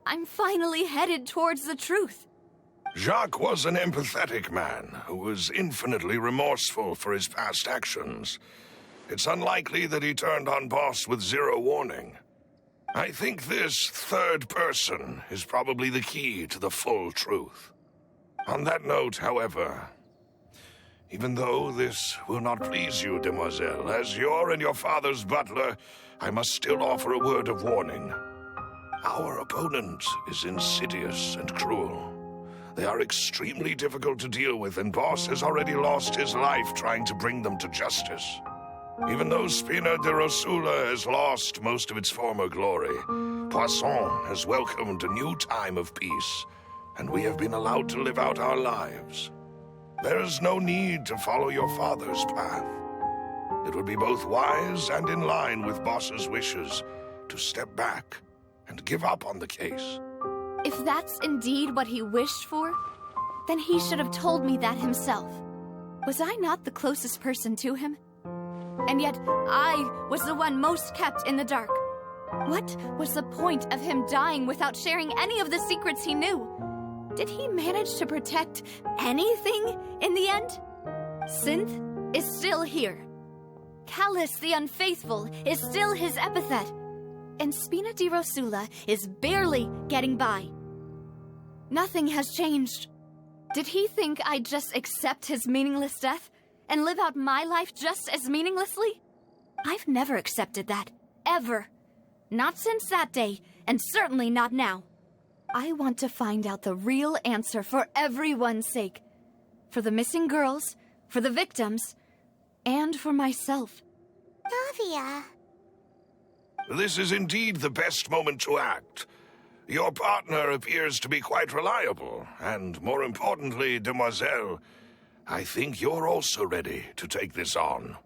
I'm finally headed towards the truth. Jacques was an empathetic man who was infinitely remorseful for his past actions. It's unlikely that he turned on Boss with zero warning. I think this third person is probably the key to the full truth. On that note, however, even though this will not please you, demoiselle, as your and your father's butler, I must still offer a word of warning. Our opponent is insidious and cruel. They are extremely difficult to deal with, and Boss has already lost his life trying to bring them to justice. Even though Spina de Rosula has lost most of its former glory, Poisson has welcomed a new time of peace, and we have been allowed to live out our lives. There is no need to follow your father's path. It would be both wise and in line with Boss's wishes to step back and give up on the case. If that's indeed what he wished for, then he should have told me that himself. Was I not the closest person to him? And yet, I was the one most kept in the dark. What was the point of him dying without sharing any of the secrets he knew? Did he manage to protect anything in the end? Synth is still here. Callus the Unfaithful is still his epithet. And Spina di Rosula is barely getting by. Nothing has changed. Did he think I'd just accept his meaningless death and live out my life just as meaninglessly? I've never accepted that. Ever. Not since that day, and certainly not now. I want to find out the real answer for everyone's sake. For the missing girls, for the victims, and for myself. Navia. This is indeed the best moment to act. Your partner appears to be quite reliable, and more importantly, demoiselle, I think you're also ready to take this on.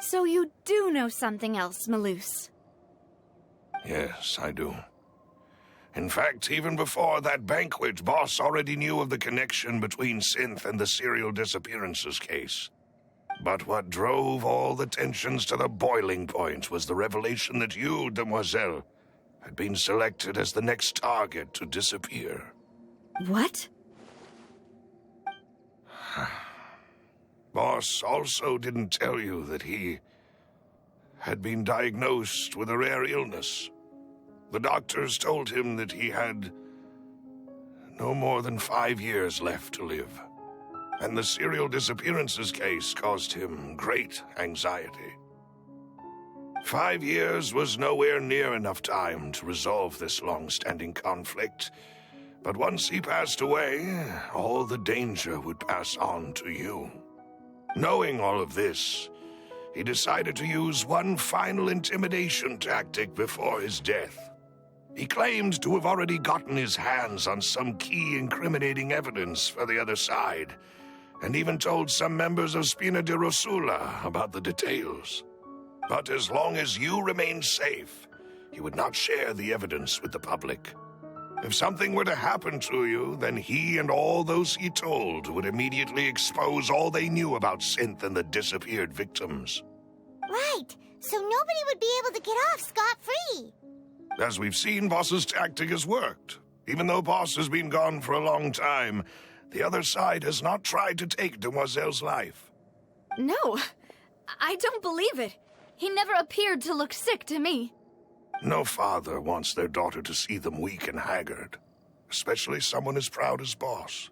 So you do know something else, Malus? Yes, I do. In fact, even before that banquet, Boss already knew of the connection between Synth and the serial disappearances case. But what drove all the tensions to the boiling point was the revelation that you, demoiselle, had been selected as the next target to disappear. What? Boss also didn't tell you that he had been diagnosed with a rare illness. The doctors told him that he had no more than 5 years left to live. And the serial disappearances case caused him great anxiety. 5 years was nowhere near enough time to resolve this long-standing conflict. But once he passed away, all the danger would pass on to you. Knowing all of this, he decided to use one final intimidation tactic before his death. He claimed to have already gotten his hands on some key incriminating evidence for the other side, and even told some members of Spina di Rosula about the details. But as long as you remained safe, he would not share the evidence with the public. If something were to happen to you, then he and all those he told would immediately expose all they knew about Synth and the disappeared victims. Right, so nobody would be able to get off scot-free. As we've seen, Boss's tactic has worked. Even though Boss has been gone for a long time, the other side has not tried to take Demoiselle's life. No, I don't believe it. He never appeared to look sick to me. No father wants their daughter to see them weak and haggard, especially someone as proud as Boss.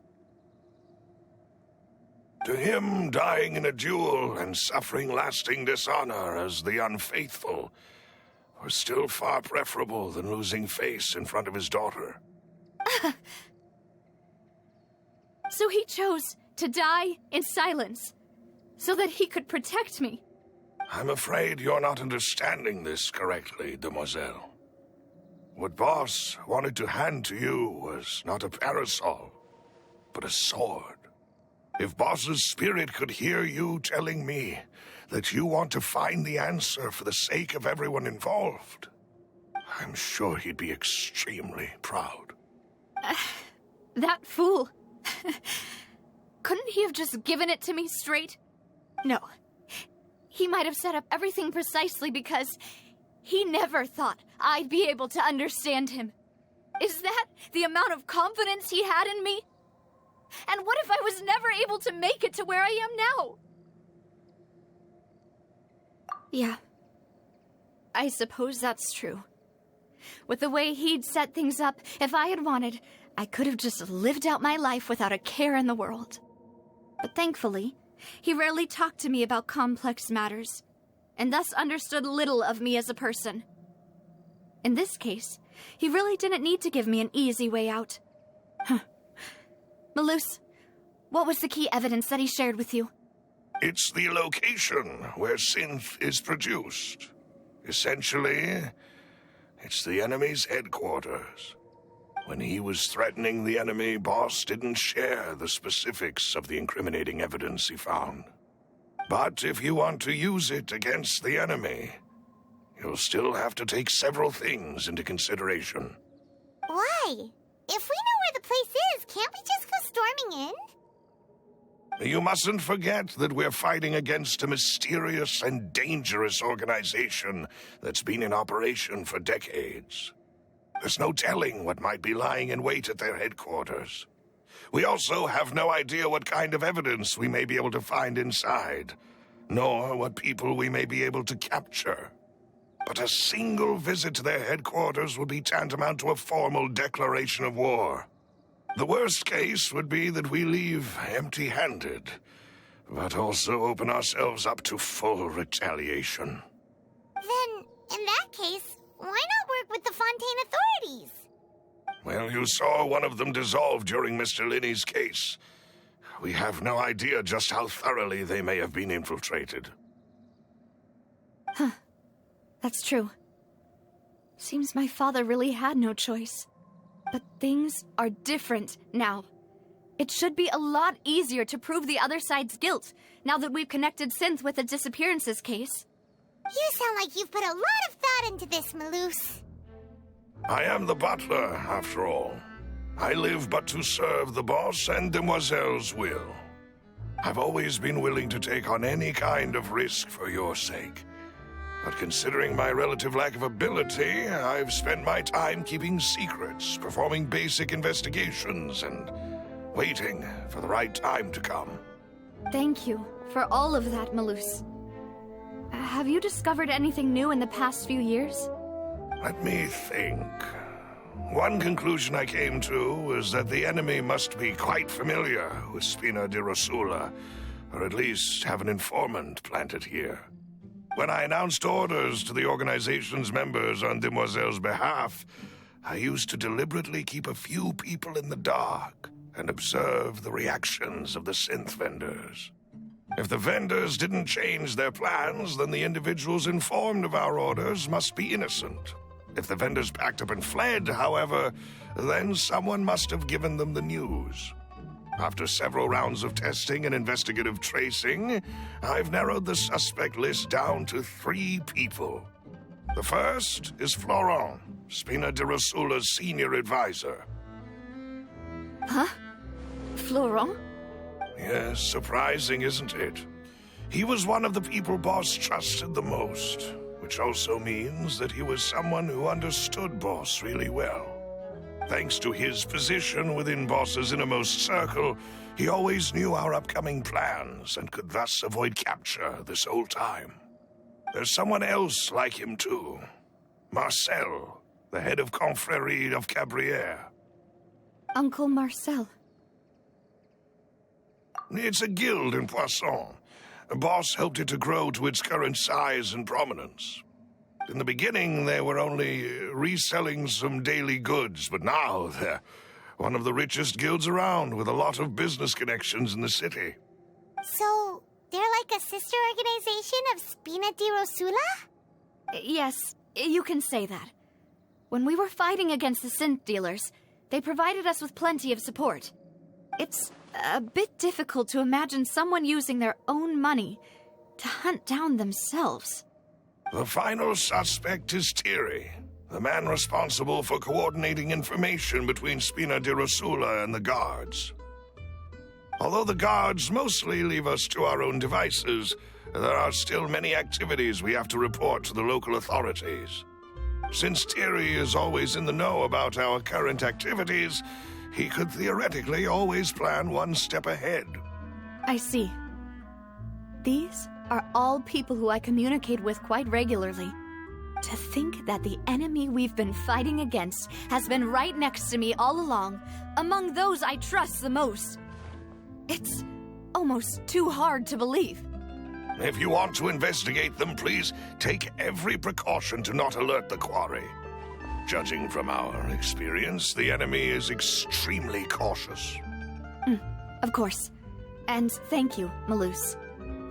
To him, dying in a duel and suffering lasting dishonor as the unfaithful was still far preferable than losing face in front of his daughter. So he chose to die in silence, so that he could protect me. I'm afraid you're not understanding this correctly, demoiselle. What Boss wanted to hand to you was not a parasol, but a sword. If Boss's spirit could hear you telling me that you want to find the answer for the sake of everyone involved, I'm sure he'd be extremely proud. That fool. Couldn't he have just given it to me straight? No. He might have set up everything precisely because he never thought I'd be able to understand him. Is that the amount of confidence he had in me? And what if I was never able to make it to where I am now? Yeah. I suppose that's true. With the way he'd set things up, if I had wanted, I could have just lived out my life without a care in the world. But thankfully, he rarely talked to me about complex matters, and thus understood little of me as a person. In this case, he really didn't need to give me an easy way out. Malus, what was the key evidence that he shared with you? It's the location where synth is produced. Essentially, it's the enemy's headquarters. When he was threatening the enemy, Boss didn't share the specifics of the incriminating evidence he found. But if you want to use it against the enemy, you'll still have to take several things into consideration. Why? If we know where the place is, can't we just go storming in? You mustn't forget that we're fighting against a mysterious and dangerous organization that's been in operation for decades. There's no telling what might be lying in wait at their headquarters. We also have no idea what kind of evidence we may be able to find inside, nor what people we may be able to capture. But a single visit to their headquarters would be tantamount to a formal declaration of war. The worst case would be that we leave empty-handed, but also open ourselves up to full retaliation. Then, in that case, why not work with the Fontaine authorities? Well, you saw one of them dissolve during Mr. Linney's case. We have no idea just how thoroughly they may have been infiltrated. Huh. That's true. Seems my father really had no choice. But things are different now. It should be a lot easier to prove the other side's guilt, now that we've connected Synth with the disappearances case. You sound like you've put a lot of thought into this, Malus. I am the butler, after all. I live but to serve the boss and Demoiselle's will. I've always been willing to take on any kind of risk for your sake. But considering my relative lack of ability, I've spent my time keeping secrets, performing basic investigations, and waiting for the right time to come. Thank you for all of that, Malus. Have you discovered anything new in the past few years? Let me think. One conclusion I came to was that the enemy must be quite familiar with Spina di Rosula, or at least have an informant planted here. When I announced orders to the organization's members on Demoiselle's behalf, I used to deliberately keep a few people in the dark and observe the reactions of the synth vendors. If the vendors didn't change their plans, then the individuals informed of our orders must be innocent. If the vendors packed up and fled, however, then someone must have given them the news. After several rounds of testing and investigative tracing, I've narrowed the suspect list down to 3 people. The first is Florent, Spina di Rosula's senior advisor. Huh? Florent? Yes, surprising, isn't it? He was one of the people Boss trusted the most, which also means that he was someone who understood Boss really well. Thanks to his position within Boss's innermost circle, he always knew our upcoming plans and could thus avoid capture this whole time. There's someone else like him too. Marcel, the head of Confrérie of Cabrières. Uncle Marcel. It's a guild in Poisson. Boss helped it to grow to its current size and prominence. In the beginning, they were only reselling some daily goods, but now they're one of the richest guilds around with a lot of business connections in the city. So, they're like a sister organization of Spina di Rosula? Yes, you can say that. When we were fighting against the synth dealers, they provided us with plenty of support. It's a bit difficult to imagine someone using their own money to hunt down themselves. The final suspect is Thierry, the man responsible for coordinating information between Spina di Rosula and the guards. Although the guards mostly leave us to our own devices, there are still many activities we have to report to the local authorities. Since Thierry is always in the know about our current activities, he could theoretically always plan one step ahead. I see. These are all people who I communicate with quite regularly. To think that the enemy we've been fighting against has been right next to me all along, among those I trust the most. It's almost too hard to believe. If you want to investigate them, please take every precaution to not alert the quarry. Judging from our experience, the enemy is extremely cautious. Of course. And thank you, Malus.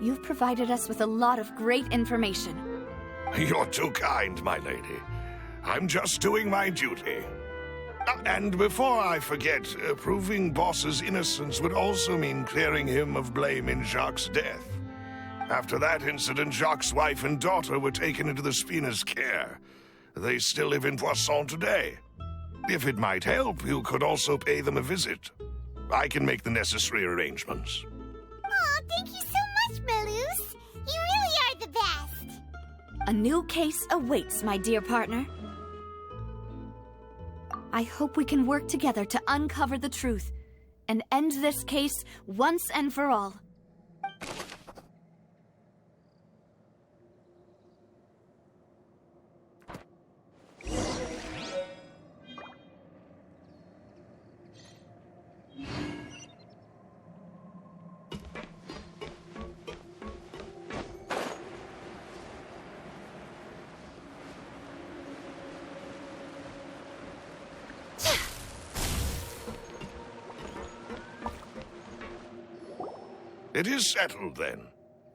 You've provided us with a lot of great information. You're too kind, my lady. I'm just doing my duty. And before I forget, proving Boss's innocence would also mean clearing him of blame in Jacques' death. After that incident, Jacques' wife and daughter were taken into the Spina's care. They still live in Poisson today. If it might help, you could also pay them a visit. I can make the necessary arrangements. Oh, thank you so much, Malus. You really are the best. A new case awaits, my dear partner. I hope we can work together to uncover the truth and end this case once and for all. It is settled, then.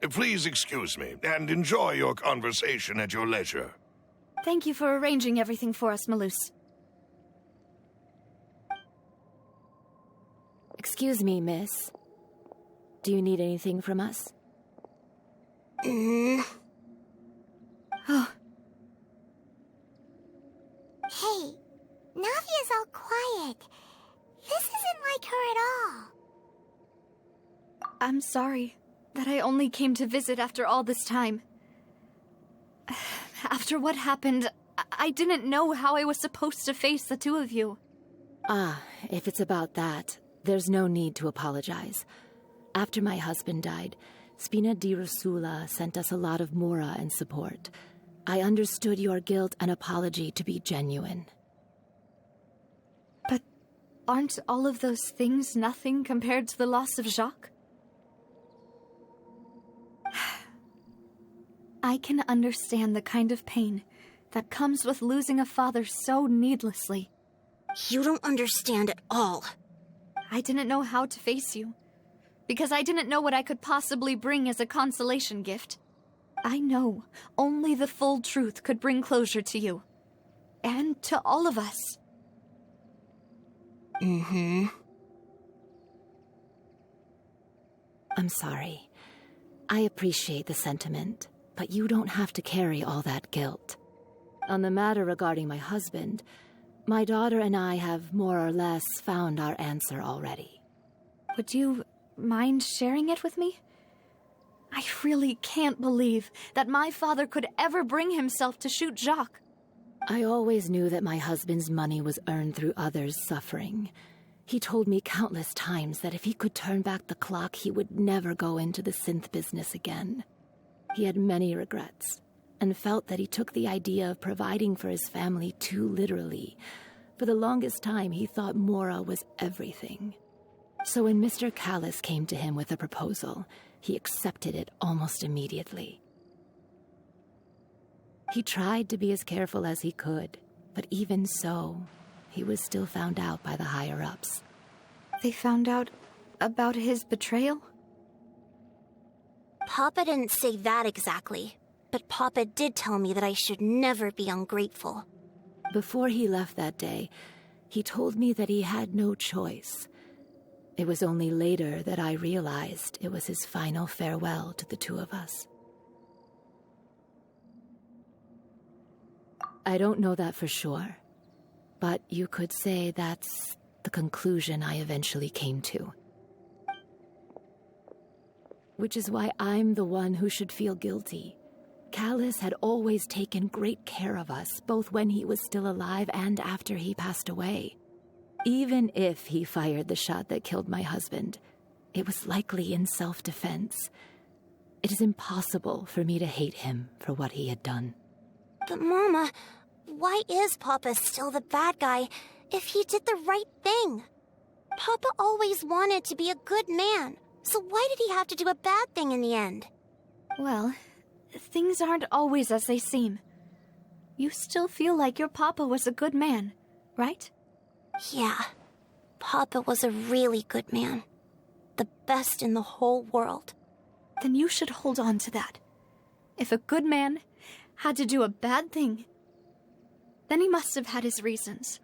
Please excuse me, and enjoy your conversation at your leisure. Thank you for arranging everything for us, Malus. Excuse me, miss. Do you need anything from us? Oh, Hey, Navia's all quiet. This isn't like her at all. I'm sorry that I only came to visit after all this time. After what happened, I didn't know how I was supposed to face the two of you. Ah, if it's about that, there's no need to apologize. After my husband died, Spina di Rosula sent us a lot of mora and support. I understood your guilt and apology to be genuine. But aren't all of those things nothing compared to the loss of Jacques? I can understand the kind of pain that comes with losing a father so needlessly. You don't understand at all. I didn't know how to face you, because I didn't know what I could possibly bring as a consolation gift. I know only the full truth could bring closure to you, and to all of us. I'm sorry. I appreciate the sentiment, but you don't have to carry all that guilt. On the matter regarding my husband, my daughter and I have more or less found our answer already. Would you mind sharing it with me? I really can't believe that my father could ever bring himself to shoot Jacques. I always knew that my husband's money was earned through others' suffering. He told me countless times that if he could turn back the clock, he would never go into the synth business again. He had many regrets, and felt that he took the idea of providing for his family too literally. For the longest time, he thought Mora was everything. So when Mr. Callis came to him with a proposal, he accepted it almost immediately. He tried to be as careful as he could, but even so, he was still found out by the higher-ups. They found out about his betrayal? Papa didn't say that exactly, but Papa did tell me that I should never be ungrateful. Before he left that day, he told me that he had no choice. It was only later that I realized it was his final farewell to the two of us. I don't know that for sure, but you could say that's the conclusion I eventually came to. Which is why I'm the one who should feel guilty. Callis had always taken great care of us, both when he was still alive and after he passed away. Even if he fired the shot that killed my husband, it was likely in self-defense. It is impossible for me to hate him for what he had done. But Mama, why is Papa still the bad guy if he did the right thing? Papa always wanted to be a good man, so why did he have to do a bad thing in the end? Well, things aren't always as they seem. You still feel like your Papa was a good man, right? Yeah, Papa was a really good man. The best in the whole world. Then you should hold on to that. If a good man had to do a bad thing, then he must have had his reasons.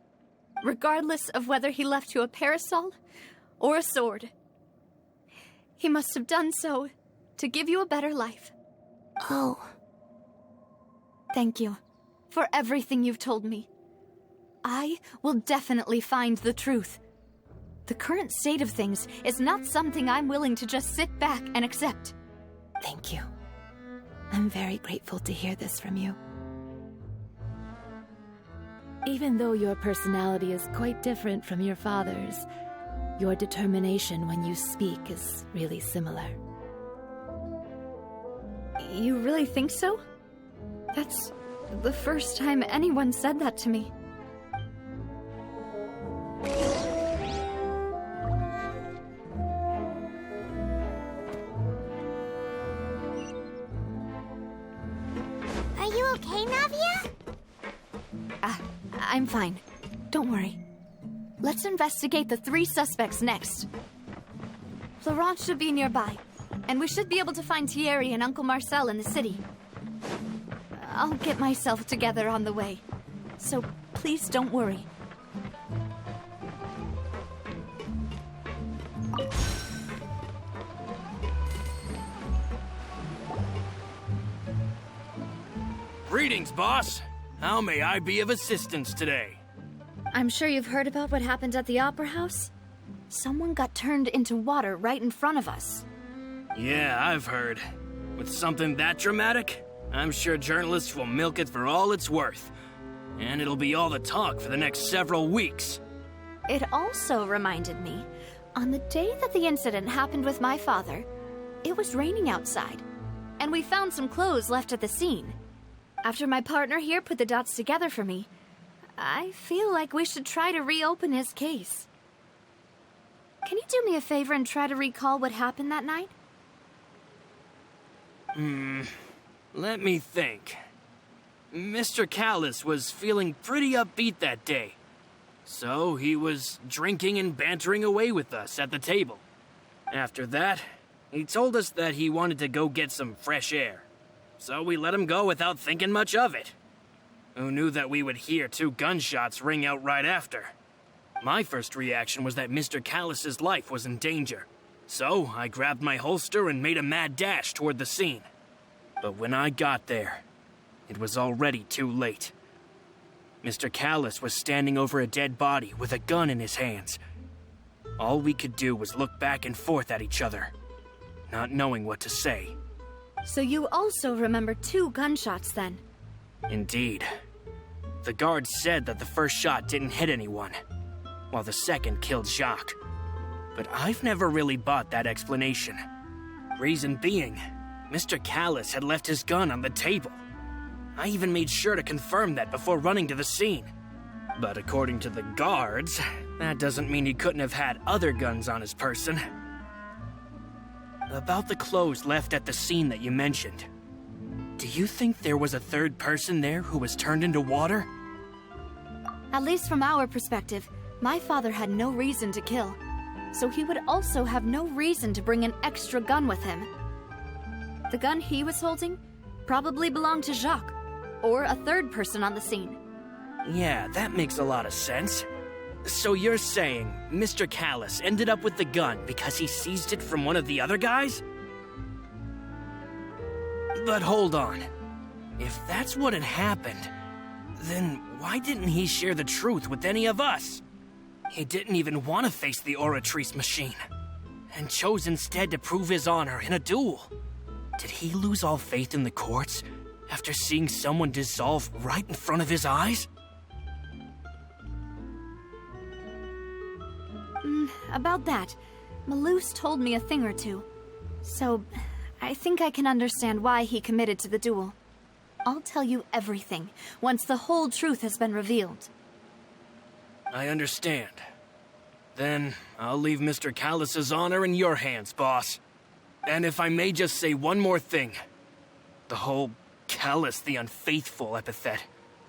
Regardless of whether he left you a parasol or a sword. He must have done so to give you a better life. Oh. Thank you for everything you've told me. I will definitely find the truth. The current state of things is not something I'm willing to just sit back and accept. Thank you. I'm very grateful to hear this from you. Even though your personality is quite different from your father's, your determination when you speak is really similar. You really think so? That's the first time anyone said that to me. Are you okay, Navia? I'm fine. Don't worry. Let's investigate the 3 suspects next. Florence should be nearby, and we should be able to find Thierry and Uncle Marcel in the city. I'll get myself together on the way, so please don't worry. Greetings, boss. How may I be of assistance today? I'm sure you've heard about what happened at the Opera House. Someone got turned into water right in front of us. Yeah, I've heard. With something that dramatic, I'm sure journalists will milk it for all it's worth. And it'll be all the talk for the next several weeks. It also reminded me, on the day that the incident happened with my father, it was raining outside, and we found some clothes left at the scene. After my partner here put the dots together for me, I feel like we should try to reopen his case. Can you do me a favor and try to recall what happened that night? Let me think. Mr. Callis was feeling pretty upbeat that day. So he was drinking and bantering away with us at the table. After that, he told us that he wanted to go get some fresh air. So we let him go without thinking much of it. Who knew that we would hear 2 gunshots ring out right after? My first reaction was that Mr. Callis's life was in danger. So I grabbed my holster and made a mad dash toward the scene. But when I got there, it was already too late. Mr. Callis was standing over a dead body with a gun in his hands. All we could do was look back and forth at each other, not knowing what to say. So you also remember 2 gunshots then? Indeed. The guard said that the first shot didn't hit anyone, while the second killed Jacques. But I've never really bought that explanation. Reason being, Mr. Callis had left his gun on the table. I even made sure to confirm that before running to the scene. But according to the guards, that doesn't mean he couldn't have had other guns on his person. About the clothes left at the scene that you mentioned, do you think there was a 3rd person there who was turned into water? At least from our perspective, my father had no reason to kill, so he would also have no reason to bring an extra gun with him. The gun he was holding probably belonged to Jacques, or a 3rd person on the scene. Yeah, that makes a lot of sense. So you're saying Mr. Callis ended up with the gun because he seized it from one of the other guys? But hold on. If that's what had happened, then why didn't he share the truth with any of us? He didn't even want to face the Oratrice machine, and chose instead to prove his honor in a duel. Did he lose all faith in the courts after seeing someone dissolve right in front of his eyes? About that, Malus told me a thing or two. So, I think I can understand why he committed to the duel. I'll tell you everything, once the whole truth has been revealed. I understand. Then, I'll leave Mr. Callus's honor in your hands, boss. And if I may just say one more thing. The whole Callus the Unfaithful epithet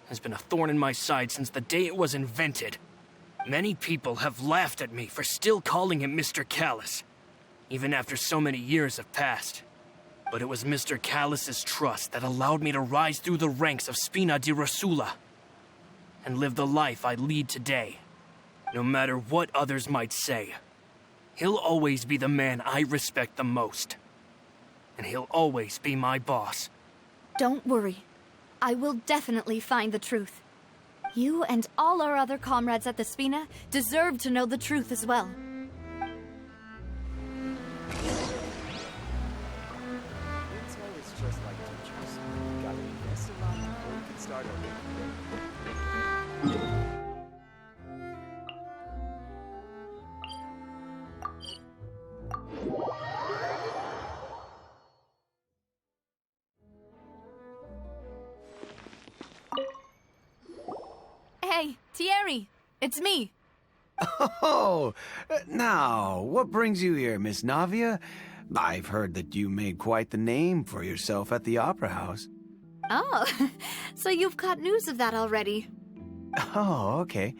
has been a thorn in my side since the day it was invented. Many people have laughed at me for still calling him Mr. Callus, even after so many years have passed. But it was Mr. Callus's trust that allowed me to rise through the ranks of Spina di Rosula and live the life I lead today. No matter what others might say, he'll always be the man I respect the most. And he'll always be my boss. Don't worry. I will definitely find the truth. You and all our other comrades at the Spina deserve to know the truth as well. It's just like teachers. You gotta invest a lot before you can start over. Hey, Thierry, it's me. Oh, now, what brings you here, Miss Navia? I've heard that you made quite the name for yourself at the Opera House. Oh, so you've caught news of that already. Oh, okay.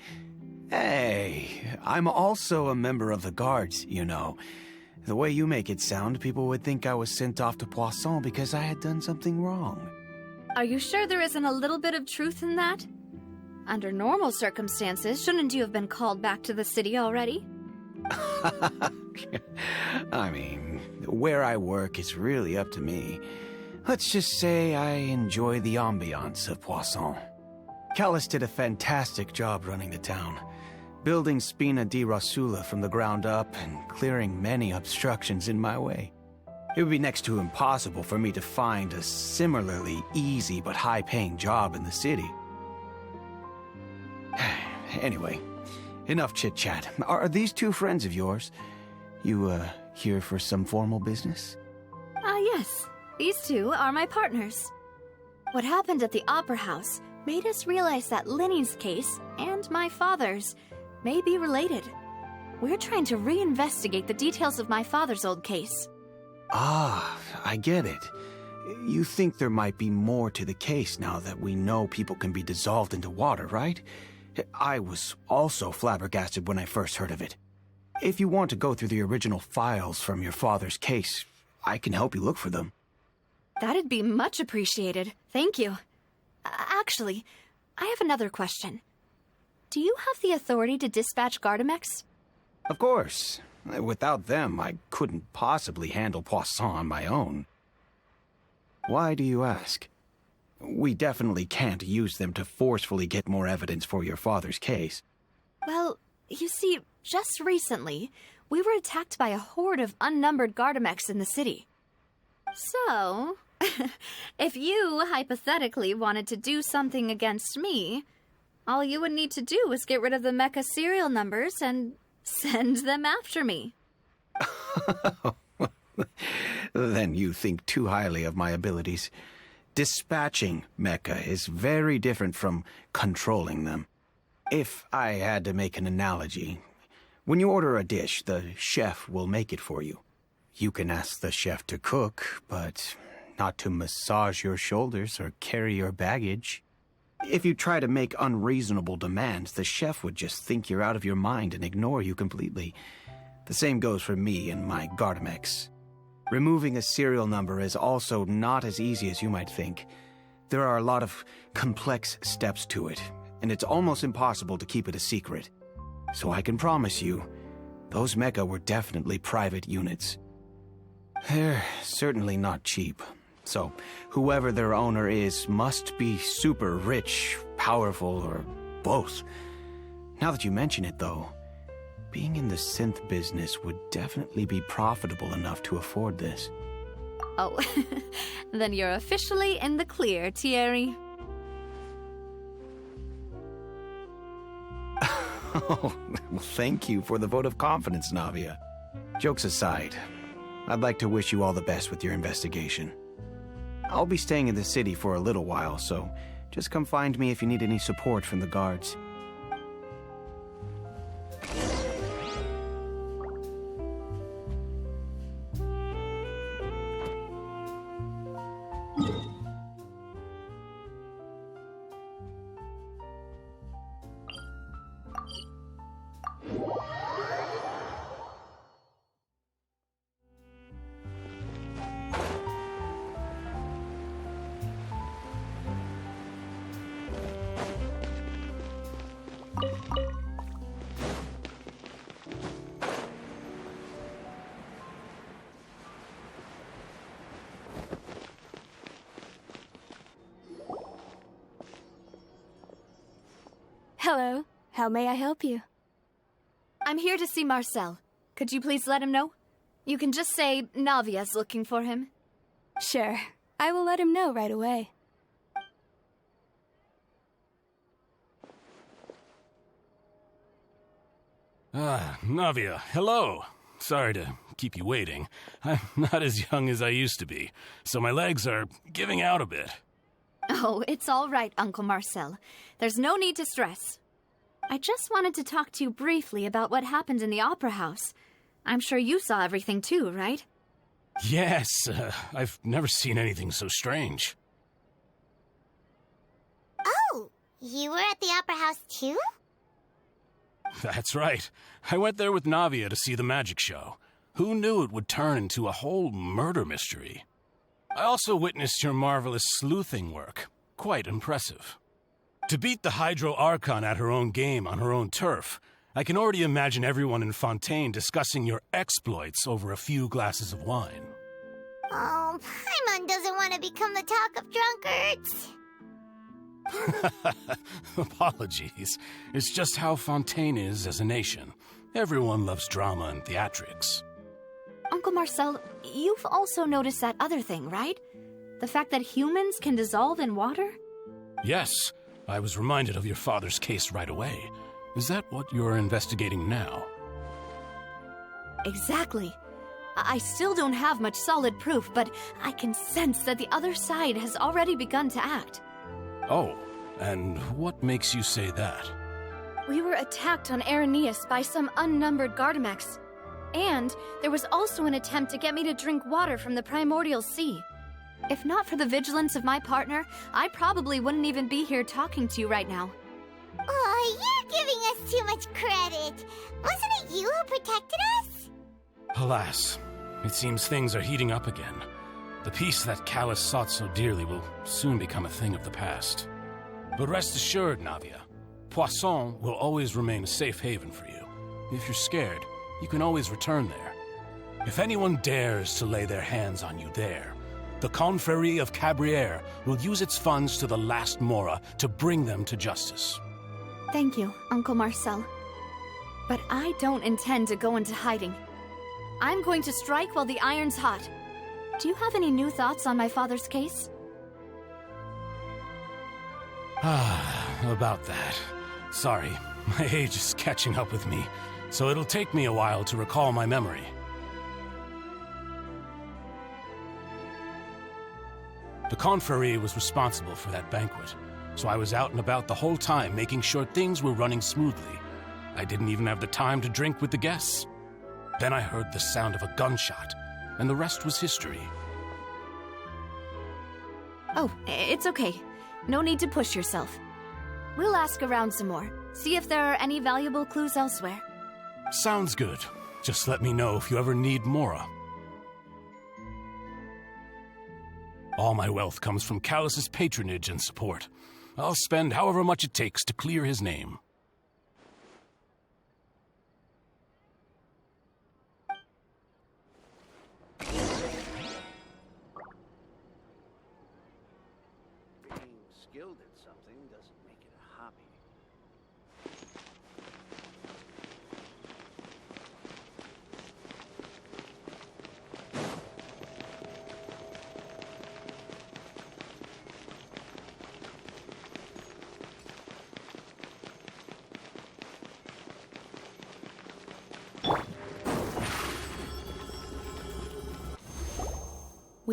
Hey, I'm also a member of the Guards, you know. The way you make it sound, people would think I was sent off to Poisson because I had done something wrong. Are you sure there isn't a little bit of truth in that? Under normal circumstances, shouldn't you have been called back to the city already? I mean, where I work is really up to me. Let's just say I enjoy the ambiance of Poisson. Callus did a fantastic job running the town, building Spina di Rosula from the ground up and clearing many obstructions in my way. It would be next to impossible for me to find a similarly easy but high-paying job in the city. Anyway, enough chit-chat. Are these two friends of yours? You, here for some formal business? Yes. These two are my partners. What happened at the Opera House made us realize that Linny's case and my father's may be related. We're trying to reinvestigate the details of my father's old case. Ah, I get it. You think there might be more to the case now that we know people can be dissolved into water, right? I was also flabbergasted when I first heard of it. If you want to go through the original files from your father's case, I can help you look for them. That'd be much appreciated. Thank you. Actually, I have another question. Do you have the authority to dispatch Gardamex? Of course. Without them, I couldn't possibly handle Poisson on my own. Why do you ask? We definitely can't use them to forcefully get more evidence for your father's case. Well, you see, just recently, we were attacked by a horde of unnumbered Gardamex in the city. So, if you hypothetically wanted to do something against me, all you would need to do is get rid of the mecha serial numbers and send them after me. Then you think too highly of my abilities. Dispatching mecha is very different from controlling them. If I had to make an analogy, when you order a dish, the chef will make it for you. You can ask the chef to cook, but not to massage your shoulders or carry your baggage. If you try to make unreasonable demands, the chef would just think you're out of your mind and ignore you completely. The same goes for me and my Gardamex. Removing a serial number is also not as easy as you might think. There are a lot of complex steps to it, and it's almost impossible to keep it a secret. So I can promise you, those mecha were definitely private units. They're certainly not cheap. So whoever their owner is must be super rich, powerful, or both. Now that you mention it, though, being in the synth business would definitely be profitable enough to afford this. Oh, then you're officially in the clear, Thierry. Oh, well, thank you for the vote of confidence, Navia. Jokes aside, I'd like to wish you all the best with your investigation. I'll be staying in the city for a little while, so just come find me if you need any support from the guards. Hello. How may I help you? I'm here to see Marcel. Could you please let him know? You can just say Navia's looking for him. Sure. I will let him know right away. Navia, hello. Sorry to keep you waiting. I'm not as young as I used to be, so my legs are giving out a bit. Oh, it's all right, Uncle Marcel. There's no need to stress. I just wanted to talk to you briefly about what happened in the Opera House. I'm sure you saw everything too, right? Yes, I've never seen anything so strange. Oh, you were at the Opera House too? That's right. I went there with Navia to see the magic show. Who knew it would turn into a whole murder mystery? I also witnessed your marvelous sleuthing work. Quite impressive. To beat the Hydro Archon at her own game on her own turf, I can already imagine everyone in Fontaine discussing your exploits over a few glasses of wine. Oh, Paimon doesn't want to become the talk of drunkards. Apologies. It's just how Fontaine is as a nation. Everyone loves drama and theatrics. Uncle Marcel, you've also noticed that other thing, right? The fact that humans can dissolve in water? Yes, I was reminded of your father's case right away. Is that what you're investigating now? Exactly. I still don't have much solid proof, but I can sense that the other side has already begun to act. Oh, and what makes you say that? We were attacked on Araneus by some unnumbered Gardamex. And there was also an attempt to get me to drink water from the primordial sea. If not for the vigilance of my partner, I probably wouldn't even be here talking to you right now. Oh, you're giving us too much credit. Wasn't it you who protected us? Alas, it seems things are heating up again. The peace that Callus sought so dearly will soon become a thing of the past. But rest assured, Navia, Poisson will always remain a safe haven for you. If you're scared, you can always return there. If anyone dares to lay their hands on you there, the Confrérie of Cabrières will use its funds to the last Mora to bring them to justice. Thank you, Uncle Marcel. But I don't intend to go into hiding. I'm going to strike while the iron's hot. Do you have any new thoughts on my father's case? About that. Sorry, my age is catching up with me, so it'll take me a while to recall my memory. The Confrérie was responsible for that banquet, so I was out and about the whole time making sure things were running smoothly. I didn't even have the time to drink with the guests. Then I heard the sound of a gunshot, and the rest was history. Oh, it's okay. No need to push yourself. We'll ask around some more, see if there are any valuable clues elsewhere. Sounds good. Just let me know if you ever need Mora. All my wealth comes from Callus's patronage and support. I'll spend however much it takes to clear his name. Being skilled at something doesn't make it a hobby.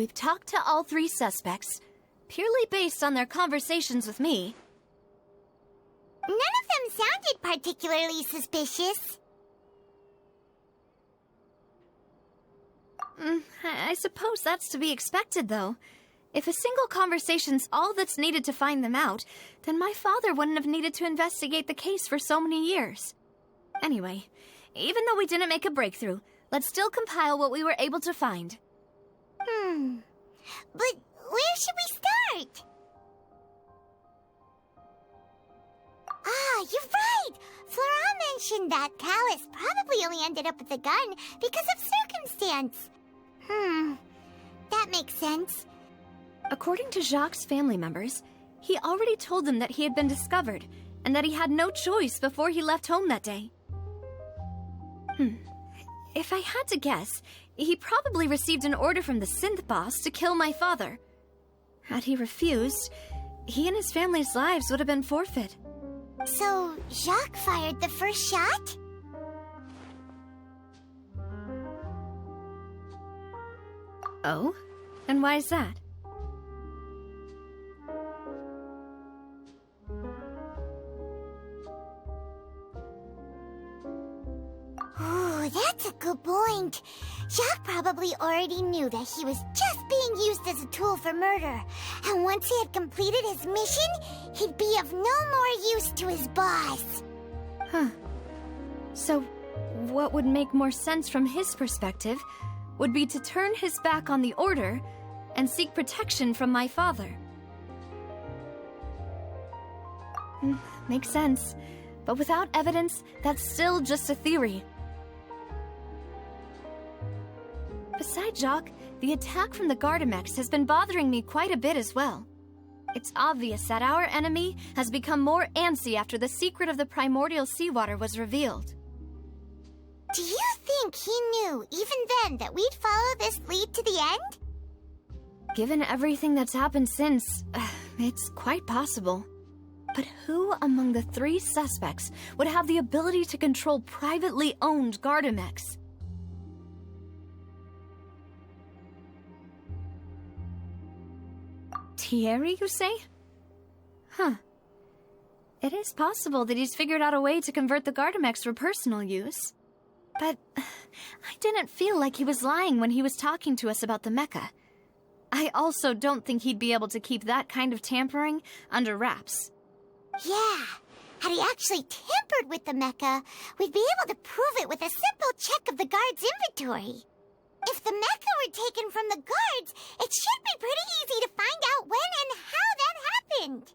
we've talked to all 3 suspects, purely based on their conversations with me. None of them sounded particularly suspicious. I suppose that's to be expected, though. If a single conversation's all that's needed to find them out, then my father wouldn't have needed to investigate the case for so many years. Anyway, even though we didn't make a breakthrough, let's still compile what we were able to find. But where should we start? Ah, you're right! Flora mentioned that Callus probably only ended up with the gun because of circumstance. That makes sense. According to Jacques' family members, he already told them that he had been discovered, and that he had no choice before he left home that day. If I had to guess, he probably received an order from the synth boss to kill my father. Had he refused, he and his family's lives would have been forfeit. So, Jacques fired the first shot? Oh? And why is that? Ooh, that's a good point. Jacques probably already knew that he was just being used as a tool for murder. And once he had completed his mission, he'd be of no more use to his boss. So, what would make more sense from his perspective would be to turn his back on the Order and seek protection from my father. Makes sense. But without evidence, that's still just a theory. Besides Jacques, the attack from the Gardamex has been bothering me quite a bit as well. It's obvious that our enemy has become more antsy after the secret of the primordial seawater was revealed. Do you think he knew, even then, that we'd follow this lead to the end? Given everything that's happened since, it's quite possible. But who among the 3 suspects would have the ability to control privately owned Gardamex? Thierry, you say? It is possible that he's figured out a way to convert the Gardamex for personal use. But I didn't feel like he was lying when he was talking to us about the mecha. I also don't think he'd be able to keep that kind of tampering under wraps. Yeah, had he actually tampered with the mecha, we'd be able to prove it with a simple check of the guard's inventory. If the mecha were taken from the guards, it should be pretty easy to find out when and how that happened.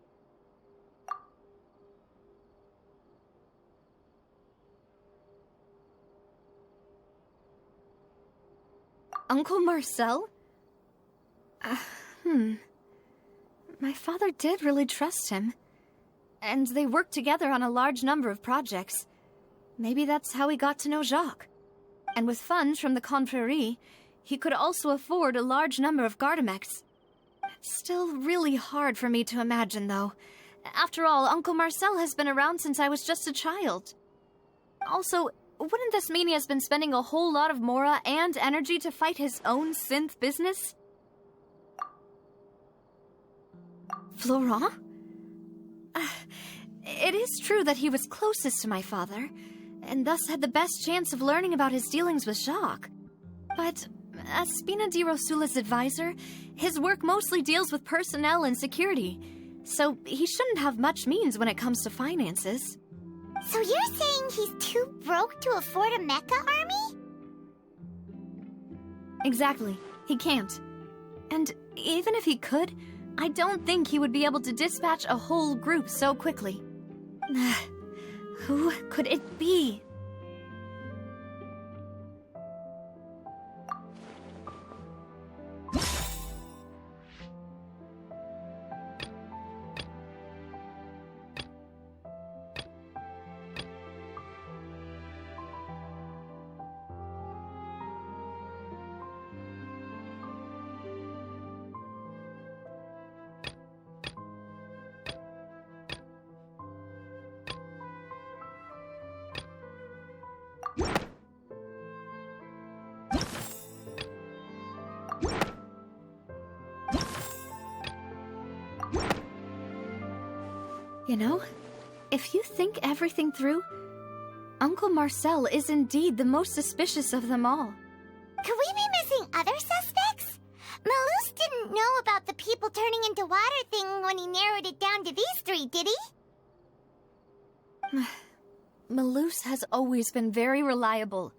Uncle Marcel? My father did really trust him. And they worked together on a large number of projects. Maybe that's how he got to know Jacques. And with funds from the Confrérie, he could also afford a large number of Gardamex. It's still really hard for me to imagine, though. After all, Uncle Marcel has been around since I was just a child. Also, wouldn't this mean he has been spending a whole lot of mora and energy to fight his own synth business? Florent? It is true that he was closest to my father, and thus had the best chance of learning about his dealings with Jacques. But as Spina di Rosula's advisor, his work mostly deals with personnel and security, so he shouldn't have much means when it comes to finances. So you're saying he's too broke to afford a mecha army? Exactly. He can't. And even if he could, I don't think he would be able to dispatch a whole group so quickly. Who could it be? You know, if you think everything through, Uncle Marcel is indeed the most suspicious of them all. Could we be missing other suspects? Malus didn't know about the people turning into water thing when he narrowed it down to these three, did he? Malus has always been very reliable,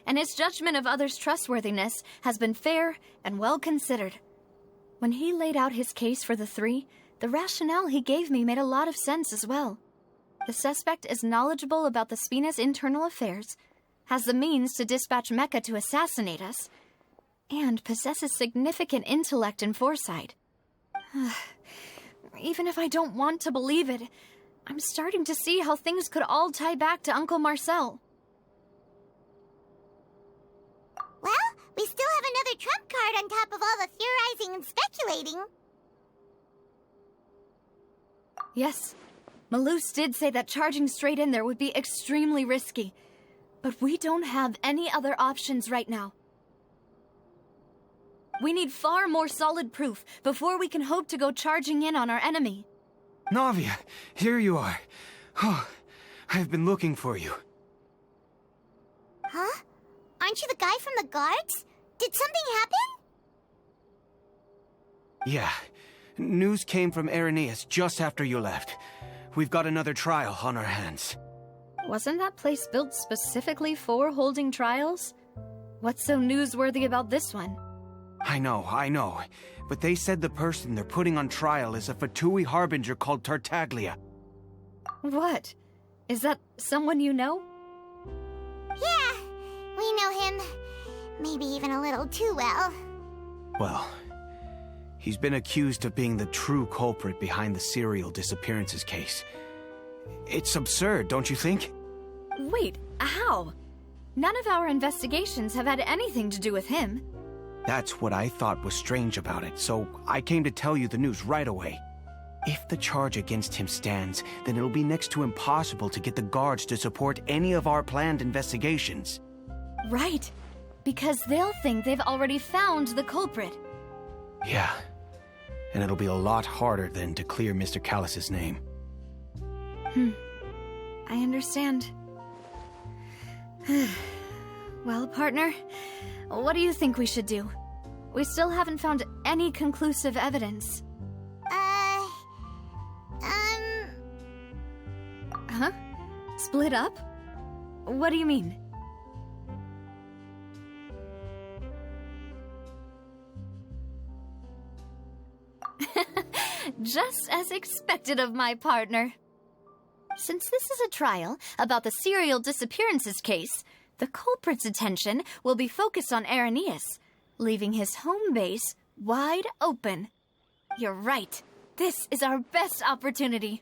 and his judgment of others' trustworthiness has been fair and well considered. When he laid out his case for the three, the rationale he gave me made a lot of sense as well. The suspect is knowledgeable about the Spina's internal affairs, has the means to dispatch Mecha to assassinate us, and possesses significant intellect and foresight. Even if I don't want to believe it, I'm starting to see how things could all tie back to Uncle Marcel. Well, we still have another trump card on top of all the theorizing and speculating. Yes, Malus did say that charging straight in there would be extremely risky, but we don't have any other options right now. We need far more solid proof before we can hope to go charging in on our enemy. Navia, here you are. Oh, I've been looking for you. Huh? Aren't you the guy from the guards? Did something happen? Yeah. News came from Irenaeus just after you left. We've got another trial on our hands. Wasn't that place built specifically for holding trials? What's so newsworthy about this one? I know. But they said the person they're putting on trial is a Fatui harbinger called Tartaglia. What? Is that someone you know? Yeah, we know him. Maybe even a little too well. Well, he's been accused of being the true culprit behind the serial disappearances case. It's absurd, don't you think? Wait, how? None of our investigations have had anything to do with him. That's what I thought was strange about it, so I came to tell you the news right away. If the charge against him stands, then it'll be next to impossible to get the guards to support any of our planned investigations. Right, because they'll think they've already found the culprit. Yeah, and it'll be a lot harder then to clear Mr. Callus's name. I understand. Well, partner, what do you think we should do? We still haven't found any conclusive evidence. Huh? Split up? What do you mean? Just as expected of my partner. Since this is a trial about the serial disappearances case, the culprit's attention will be focused on Irenaeus, leaving his home base wide open. You're right. This is our best opportunity.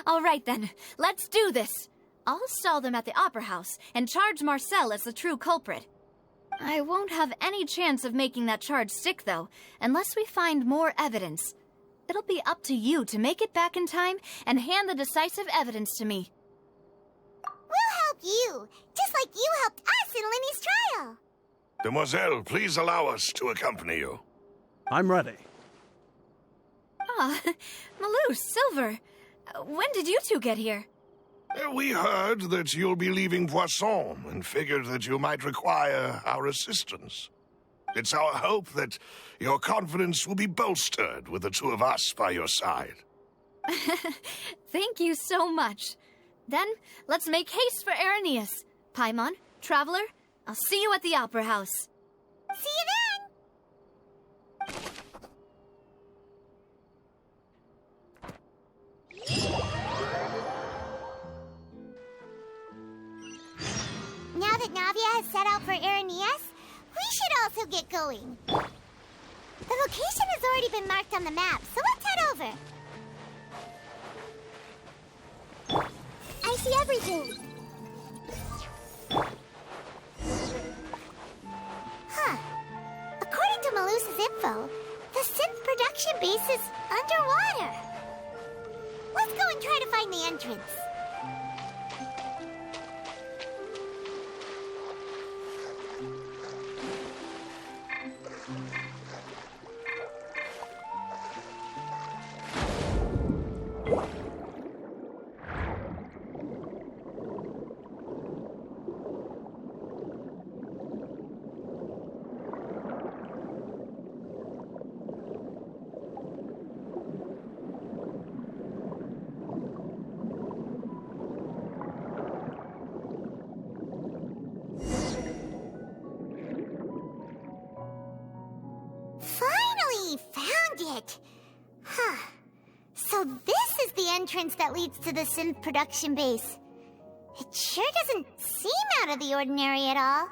All right then, let's do this. I'll stall them at the Opera House and charge Marcel as the true culprit. I won't have any chance of making that charge stick, though, unless we find more evidence. It'll be up to you to make it back in time and hand the decisive evidence to me. We'll help you, just like you helped us in Linny's trial. Demoiselle, please allow us to accompany you. I'm ready. Ah, Malus, Silver, when did you two get here? We heard that you'll be leaving Poisson and figured that you might require our assistance. It's our hope that your confidence will be bolstered with the two of us by your side. Thank you so much. Then, let's make haste for Irenaeus. Paimon, Traveler, I'll see you at the Opera House. See you then! Now that Navia has set out for Irenaeus, we should also get going. The location has already been marked on the map, so let's head over. I see everything. Huh. According to Malus's info, the synth production base is underwater. Let's go and try to find the entrance. it. Huh. So this is the entrance that leads to the synth production base. It sure doesn't seem out of the ordinary at all.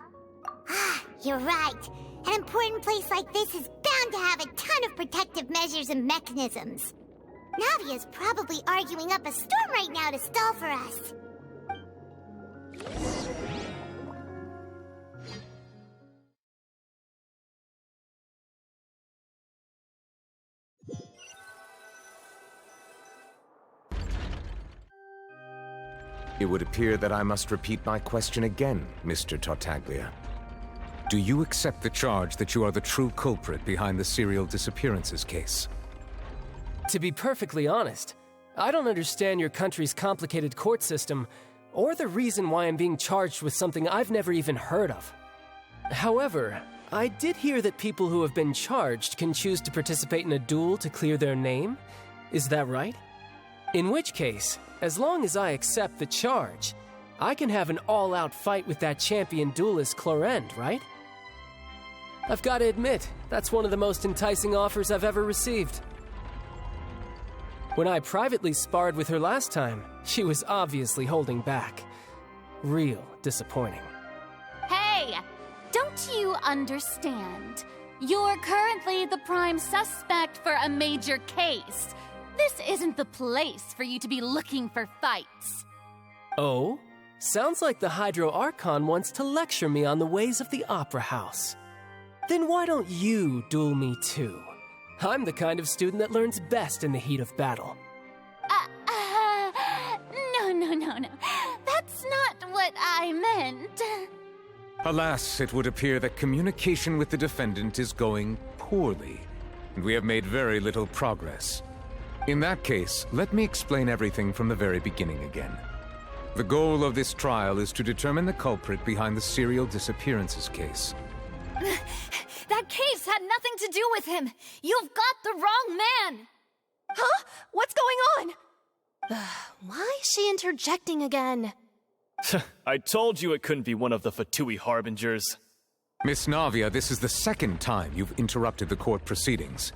Ah, you're right. An important place like this is bound to have a ton of protective measures and mechanisms. Navia's probably arguing up a storm right now to stall for us. It would appear that I must repeat my question again, Mr. Tartaglia. Do you accept the charge that you are the true culprit behind the serial disappearances case? To be perfectly honest, I don't understand your country's complicated court system, or the reason why I'm being charged with something I've never even heard of. However, I did hear that people who have been charged can choose to participate in a duel to clear their name. Is that right? In which case, as long as I accept the charge, I can have an all-out fight with that champion duelist Clorend, right? I've got to admit, that's one of the most enticing offers I've ever received. When I privately sparred with her last time, she was obviously holding back. Real disappointing. Hey! Don't you understand? You're currently the prime suspect for a major case. This isn't the place for you to be looking for fights. Oh? Sounds like the Hydro Archon wants to lecture me on the ways of the Opera House. Then why don't you duel me too? I'm the kind of student that learns best in the heat of battle. No. That's not what I meant. Alas, it would appear that communication with the defendant is going poorly, and we have made very little progress. In that case, let me explain everything from the very beginning again. The goal of this trial is to determine the culprit behind the serial disappearances case. That case had nothing to do with him! You've got the wrong man! Huh? What's going on? Why is she interjecting again? I told you it couldn't be one of the Fatui Harbingers. Miss Navia, this is the second time you've interrupted the court proceedings.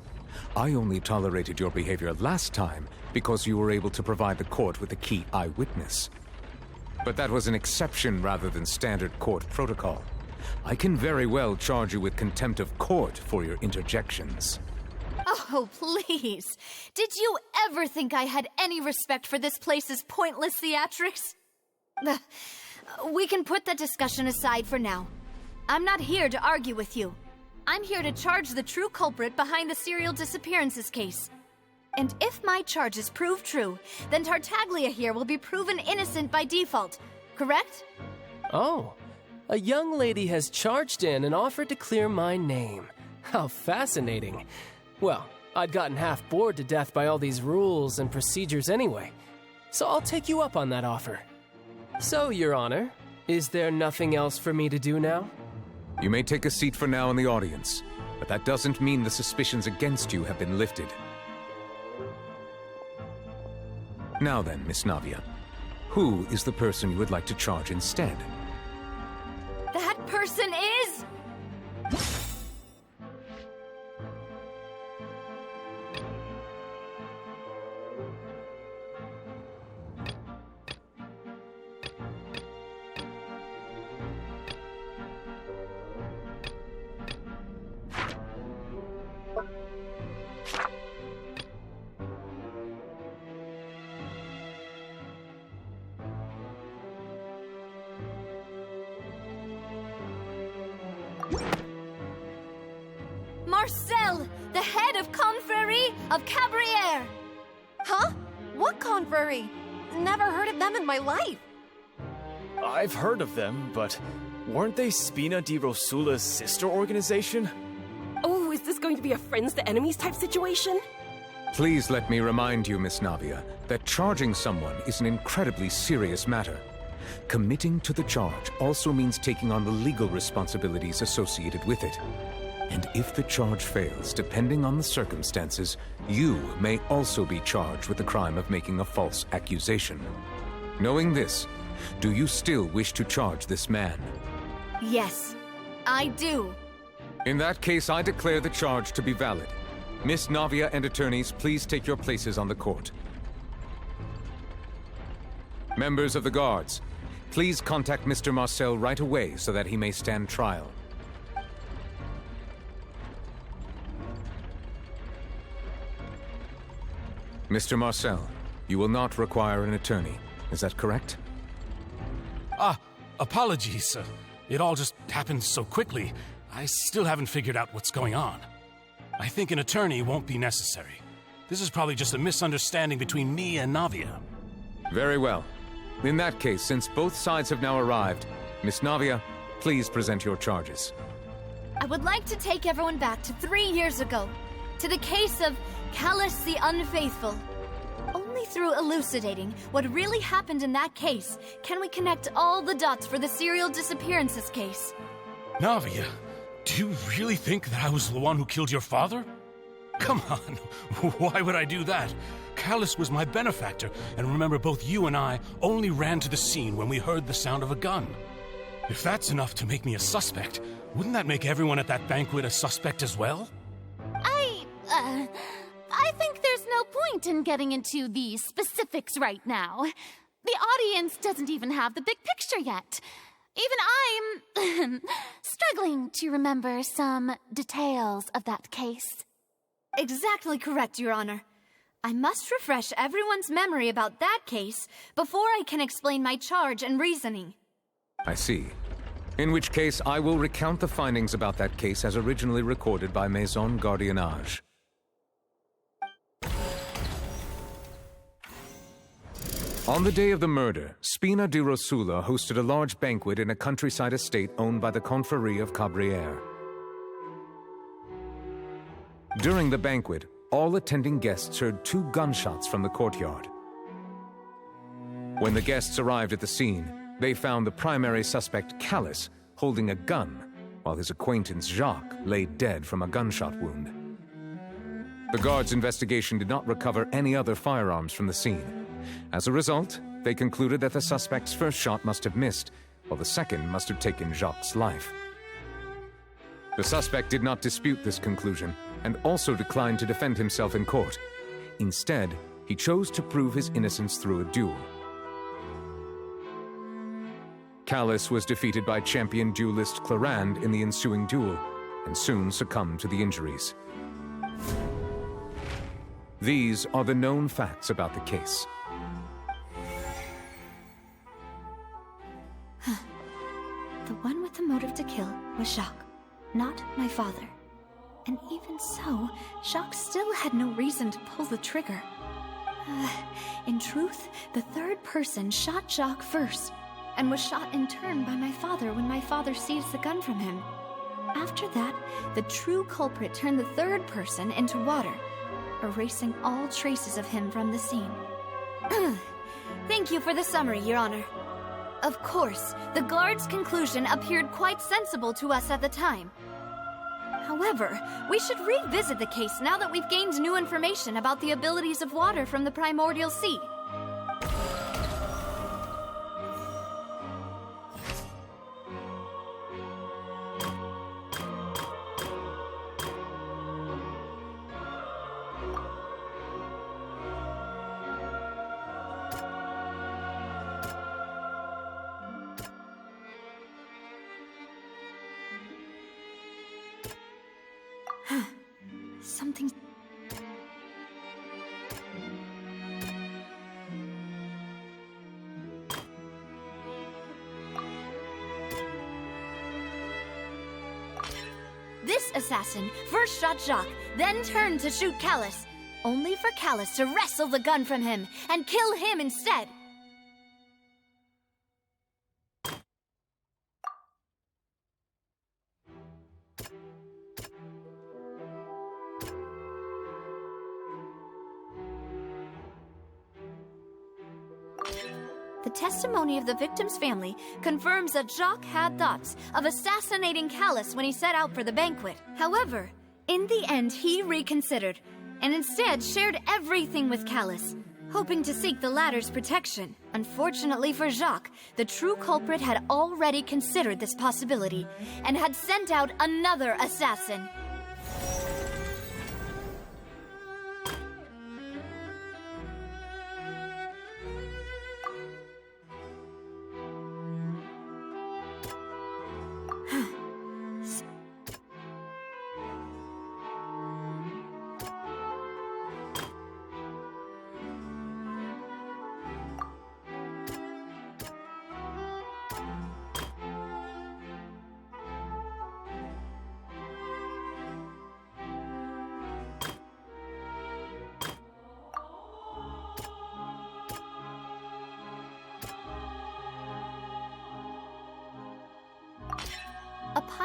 I only tolerated your behavior last time because you were able to provide the court with a key eyewitness. But that was an exception rather than standard court protocol. I can very well charge you with contempt of court for your interjections. Oh, please. Did you ever think I had any respect for this place's pointless theatrics? We can put that discussion aside for now. I'm not here to argue with you. I'm here to charge the true culprit behind the serial disappearances case. And if my charges prove true, then Tartaglia here will be proven innocent by default, correct? Oh, a young lady has charged in and offered to clear my name. How fascinating. Well, I'd gotten half bored to death by all these rules and procedures anyway, so I'll take you up on that offer. So, Your Honor, is there nothing else for me to do now? You may take a seat for now in the audience, but that doesn't mean the suspicions against you have been lifted. Now then, Miss Navia, who is the person you would like to charge instead? That person is... Marcel, the head of Confrérie of Cabrières! Huh? What confrérie? Never heard of them in my life. I've heard of them, but weren't they Spina di Rosula's sister organization? Oh, is this going to be a friends to enemies type situation? Please let me remind you, Miss Navia, that charging someone is an incredibly serious matter. Committing to the charge also means taking on the legal responsibilities associated with it. And if the charge fails, depending on the circumstances, you may also be charged with the crime of making a false accusation. Knowing this, do you still wish to charge this man? Yes, I do. In that case, I declare the charge to be valid. Miss Navia and attorneys, please take your places on the court. Members of the guards, please contact Mr. Marcel right away so that he may stand trial. Mr. Marcel, you will not require an attorney. Is that correct? Apologies. It all just happened so quickly. I still haven't figured out what's going on. I think an attorney won't be necessary. This is probably just a misunderstanding between me and Navia. Very well. In that case, since both sides have now arrived, Miss Navia, please present your charges. I would like to take everyone back to 3 years ago, to the case of Callus the Unfaithful. Only through elucidating what really happened in that case can we connect all the dots for the serial disappearances case. Navia, do you really think that I was the one who killed your father? Come on, why would I do that? Callus was my benefactor, and remember, both you and I only ran to the scene when we heard the sound of a gun. If that's enough to make me a suspect, wouldn't that make everyone at that banquet a suspect as well? I think there's no point in getting into the specifics right now. The audience doesn't even have the big picture yet. Even I'm struggling to remember some details of that case. Exactly correct, Your Honor. I must refresh everyone's memory about that case before I can explain my charge and reasoning. I see. In which case, I will recount the findings about that case as originally recorded by Maison Gardiennage. On the day of the murder, Spina di Rosula hosted a large banquet in a countryside estate owned by the Confrérie of Cabrières. During the banquet, all attending guests heard 2 gunshots from the courtyard. When the guests arrived at the scene, they found the primary suspect, Callus, holding a gun, while his acquaintance, Jacques, lay dead from a gunshot wound. The guards' investigation did not recover any other firearms from the scene. As a result, they concluded that the suspect's first shot must have missed, while the second must have taken Jacques' life. The suspect did not dispute this conclusion, and also declined to defend himself in court. Instead, he chose to prove his innocence through a duel. Callus was defeated by champion duelist Clarand in the ensuing duel, and soon succumbed to the injuries. These are the known facts about the case. The one with the motive to kill was Jacques, not my father. And even so, Jacques still had no reason to pull the trigger. In truth, the third person shot Jacques first, and was shot in turn by my father when my father seized the gun from him. After that, the true culprit turned the third person into water, erasing all traces of him from the scene. Thank you for the summary, Your Honor. Of course, the guard's conclusion appeared quite sensible to us at the time. However, we should revisit the case now that we've gained new information about the abilities of water from the primordial sea. Something... This assassin first shot Jacques, then turned to shoot Callus, only for Callus to wrestle the gun from him and kill him instead. The testimony of the victim's family confirms that Jacques had thoughts of assassinating Callus when he set out for the banquet. However, in the end, he reconsidered, and instead shared everything with Callus, hoping to seek the latter's protection. Unfortunately for Jacques, the true culprit had already considered this possibility, and had sent out another assassin.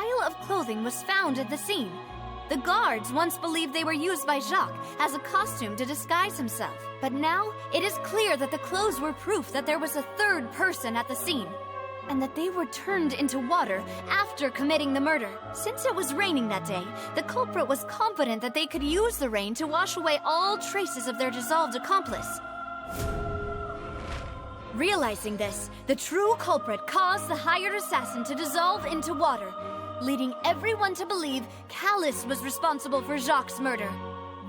pile of clothing was found at the scene. The guards once believed they were used by Jacques as a costume to disguise himself. But now, it is clear that the clothes were proof that there was a third person at the scene, and that they were turned into water after committing the murder. Since it was raining that day, the culprit was confident that they could use the rain to wash away all traces of their dissolved accomplice. Realizing this, the true culprit caused the hired assassin to dissolve into water, leading everyone to believe Callus was responsible for Jacques' murder.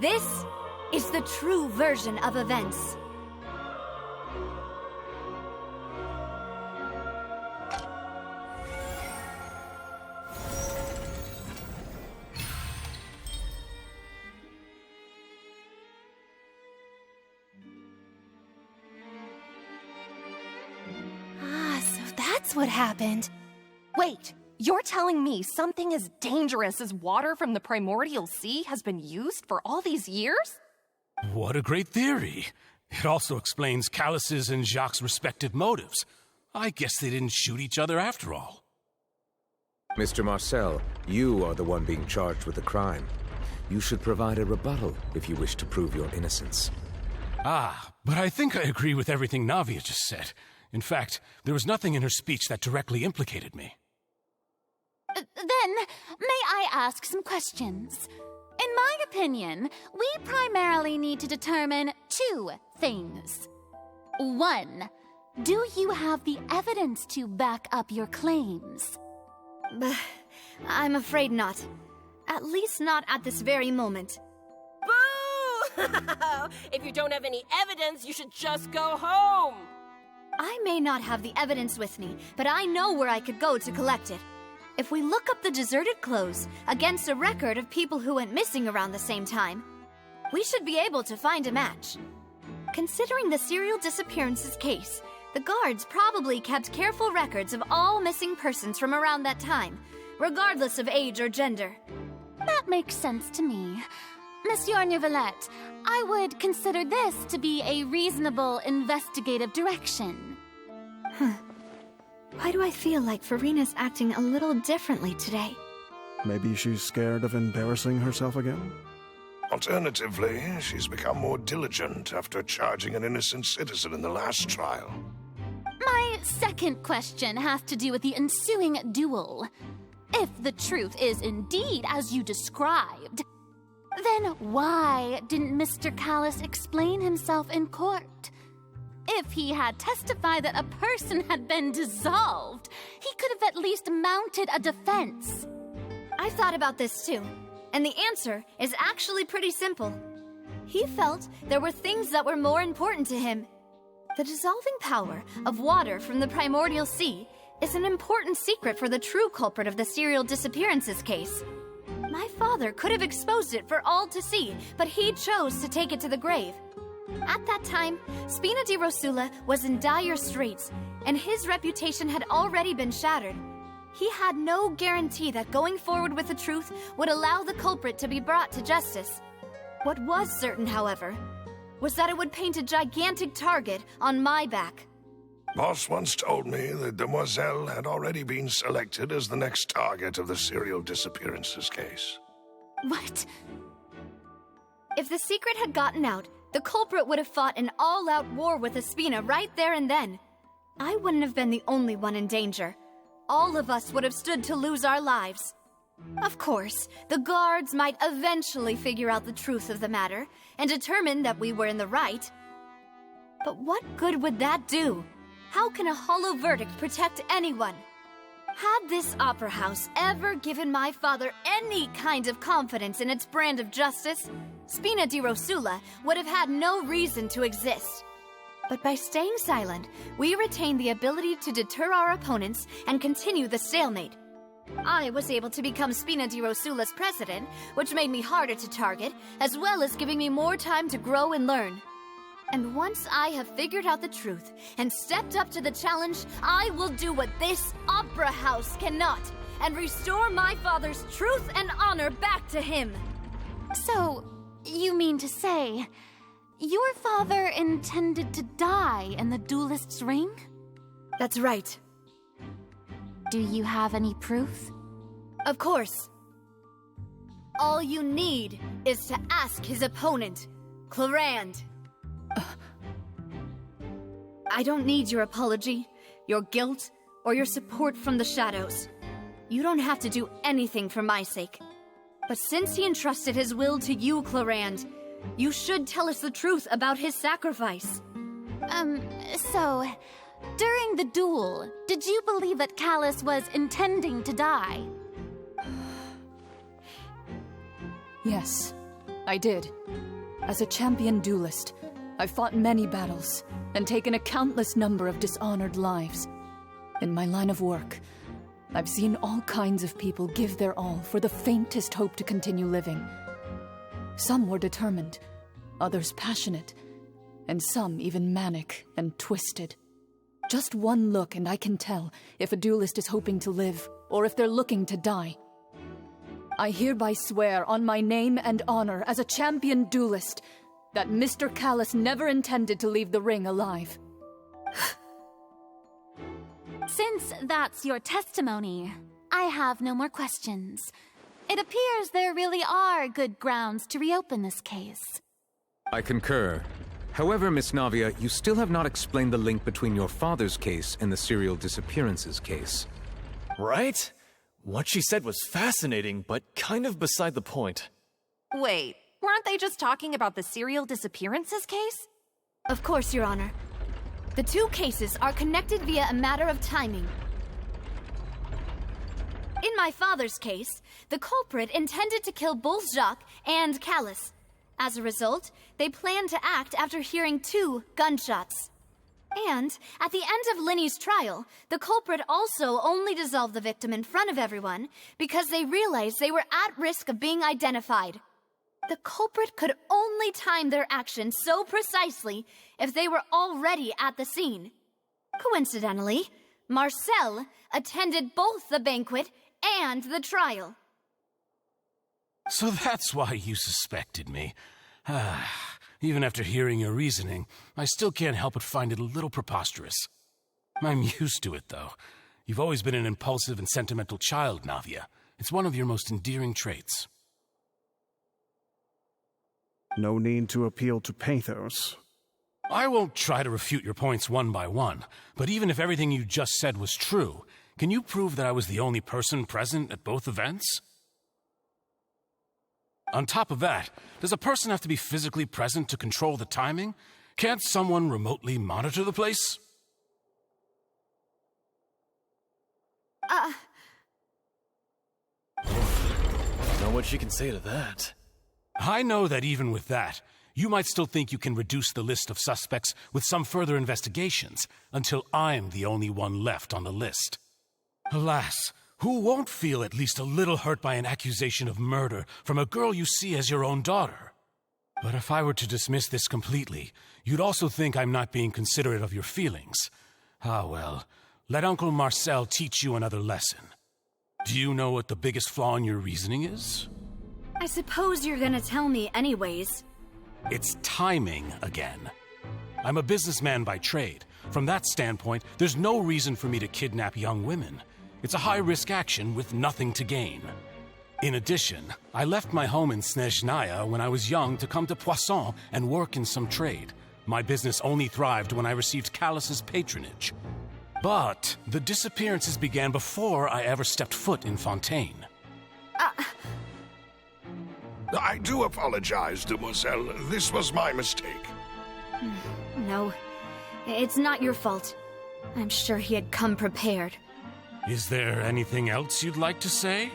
This is the true version of events. So that's what happened. Wait, you're telling me something as dangerous as water from the primordial sea has been used for all these years? What a great theory. It also explains Callus's and Jacques' respective motives. I guess they didn't shoot each other after all. Mr. Marcel, you are the one being charged with the crime. You should provide a rebuttal if you wish to prove your innocence. Ah, but I think I agree with everything Navia just said. In fact, there was nothing in her speech that directly implicated me. Then, may I ask some questions? In my opinion, we primarily need to determine two things. One, do you have the evidence to back up your claims? I'm afraid not. At least not at this very moment. Boo! If you don't have any evidence, you should just go home! I may not have the evidence with me, but I know where I could go to collect it. If we look up the deserted clothes against a record of people who went missing around the same time, we should be able to find a match. Considering the serial disappearances case, the guards probably kept careful records of all missing persons from around that time, regardless of age or gender. That makes sense to me. Monsieur Neuvillette, I would consider this to be a reasonable investigative direction. Why do I feel like Farina's acting a little differently today? Maybe she's scared of embarrassing herself again? Alternatively, she's become more diligent after charging an innocent citizen in the last trial. My second question has to do with the ensuing duel. If the truth is indeed as you described, then why didn't Mr. Callus explain himself in court? If he had testified that a person had been dissolved, he could have at least mounted a defense. I've thought about this too, and the answer is actually pretty simple. He felt there were things that were more important to him. The dissolving power of water from the primordial sea is an important secret for the true culprit of the serial disappearances case. My father could have exposed it for all to see, but he chose to take it to the grave. At that time, Spina di Rosula was in dire straits, and his reputation had already been shattered. He had no guarantee that going forward with the truth would allow the culprit to be brought to justice. What was certain, however, was that it would paint a gigantic target on my back. Boss once told me that Demoiselle had already been selected as the next target of the serial disappearances case. What? If the secret had gotten out, the culprit would have fought an all-out war with Espina right there and then. I wouldn't have been the only one in danger. All of us would have stood to lose our lives. Of course, the guards might eventually figure out the truth of the matter and determine that we were in the right. But what good would that do? How can a hollow verdict protect anyone? Had this opera house ever given my father any kind of confidence in its brand of justice, Spina di Rosula would have had no reason to exist. But by staying silent, we retained the ability to deter our opponents and continue the stalemate. I was able to become Spina di Rosula's president, which made me harder to target, as well as giving me more time to grow and learn. And once I have figured out the truth and stepped up to the challenge, I will do what this opera house cannot and restore my father's truth and honor back to him. So, you mean to say, your father intended to die in the duelist's ring? That's right. Do you have any proof? Of course. All you need is to ask his opponent, Clorand. I don't need your apology, your guilt, or your support from the shadows. You don't have to do anything for my sake. But since he entrusted his will to you, Clorand, you should tell us the truth about his sacrifice. So, during the duel, did you believe that Callus was intending to die? Yes, I did. As a champion duelist, I've fought many battles and taken a countless number of dishonored lives. In my line of work, I've seen all kinds of people give their all for the faintest hope to continue living. Some were determined, others passionate, and some even manic and twisted. Just one look and I can tell if a duelist is hoping to live or if they're looking to die. I hereby swear on my name and honor as a champion duelist that Mr. Callus never intended to leave the ring alive. Since that's your testimony, I have no more questions. It appears there really are good grounds to reopen this case. I concur. However, Miss Navia, you still have not explained the link between your father's case and the serial disappearances case. Right? What she said was fascinating, but kind of beside the point. Wait, weren't they just talking about the serial disappearances case? Of course, Your Honor. The two cases are connected via a matter of timing. In my father's case, the culprit intended to kill both Jacques and Callus. As a result, they planned to act after hearing 2 gunshots. And, at the end of Linny's trial, the culprit also only dissolved the victim in front of everyone because they realized they were at risk of being identified. The culprit could only time their actions so precisely if they were already at the scene. Coincidentally, Marcel attended both the banquet and the trial. So that's why you suspected me. Even after hearing your reasoning, I still can't help but find it a little preposterous. I'm used to it, though. You've always been an impulsive and sentimental child, Navia. It's one of your most endearing traits. No need to appeal to pathos. I won't try to refute your points one by one, but even if everything you just said was true, can you prove that I was the only person present at both events? On top of that, does a person have to be physically present to control the timing? Can't someone remotely monitor the place? Don't know what she can say to that. I know that even with that, you might still think you can reduce the list of suspects with some further investigations until I'm the only one left on the list. Alas, who won't feel at least a little hurt by an accusation of murder from a girl you see as your own daughter? But if I were to dismiss this completely, you'd also think I'm not being considerate of your feelings. Ah well, let Uncle Marcel teach you another lesson. Do you know what the biggest flaw in your reasoning is? I suppose you're gonna tell me anyways. It's timing again. I'm a businessman by trade. From that standpoint, there's no reason for me to kidnap young women. It's a high-risk action with nothing to gain. In addition, I left my home in Snezhnaya when I was young to come to Poisson and work in some trade. My business only thrived when I received Callus's patronage. But the disappearances began before I ever stepped foot in Fontaine. I do apologize, demoiselle. This was my mistake. No, it's not your fault. I'm sure he had come prepared. Is there anything else you'd like to say?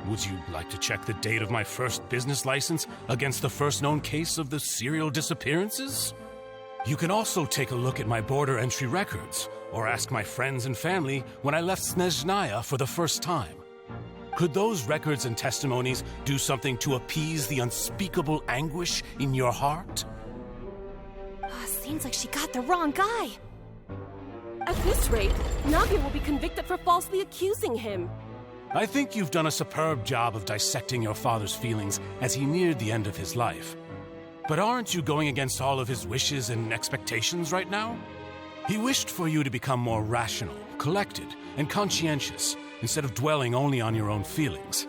Would you like to check the date of my first business license against the first known case of the serial disappearances? You can also take a look at my border entry records, or ask my friends and family when I left Snezhnaya for the first time. Could those records and testimonies do something to appease the unspeakable anguish in your heart? Seems like she got the wrong guy. At this rate, Navia will be convicted for falsely accusing him. I think you've done a superb job of dissecting your father's feelings as he neared the end of his life. But aren't you going against all of his wishes and expectations right now? He wished for you to become more rational, collected, and conscientious, instead of dwelling only on your own feelings.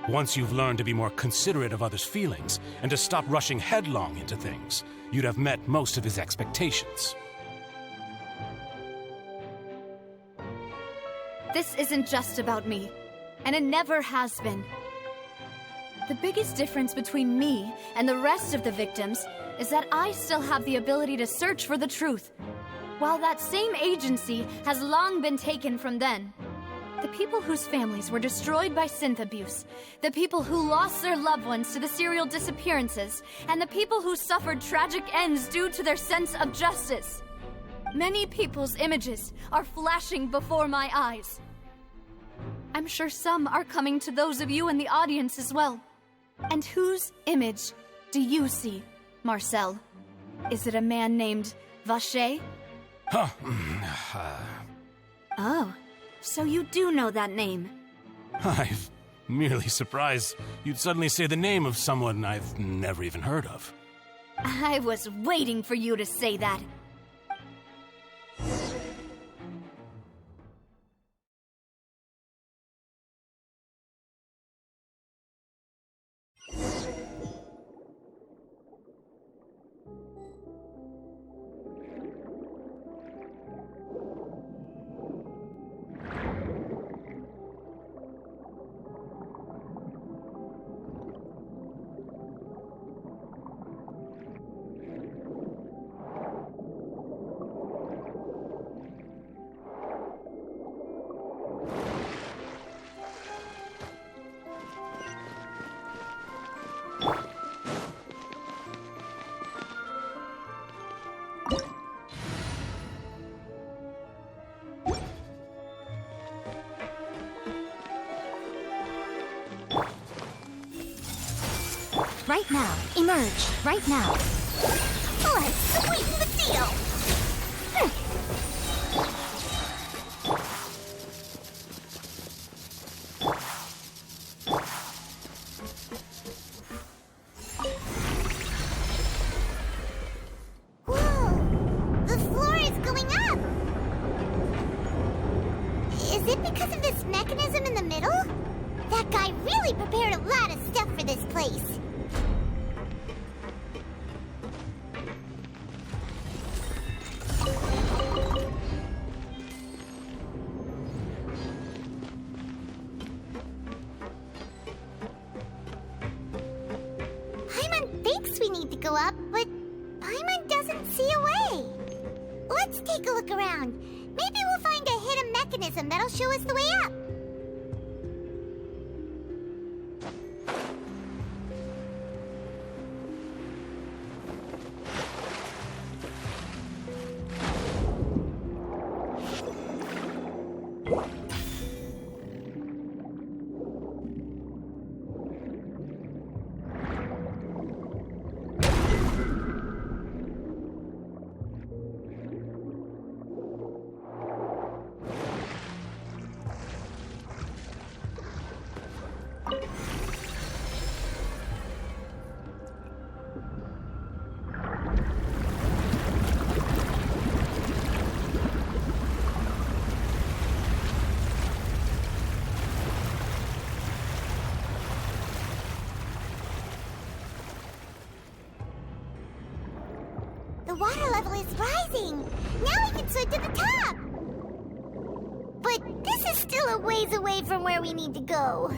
Once you've learned to be more considerate of others' feelings and to stop rushing headlong into things, you'd have met most of his expectations. This isn't just about me, and it never has been. The biggest difference between me and the rest of the victims is that I still have the ability to search for the truth, while that same agency has long been taken from them. The people whose families were destroyed by synth abuse, the people who lost their loved ones to the serial disappearances, and the people who suffered tragic ends due to their sense of justice. Many people's images are flashing before my eyes. I'm sure some are coming to those of you in the audience as well. And whose image do you see, Marcel? Is it a man named Vacher? Huh. Oh, so you do know that name. I'm merely surprised you'd suddenly say the name of someone I've never even heard of. I was waiting for you to say that. Right now. Emerge. Right now. Let's sweeten the deal! Whoa! The floor is going up! Is it because of this mechanism in the middle? That guy really prepared a lot of stuff for this place. Go up, but Paimon doesn't see a way. Let's take a look around. Maybe we'll find a hidden mechanism that'll show us the way up. The water level is rising. Now we can swim to the top. But this is still a ways away from where we need to go.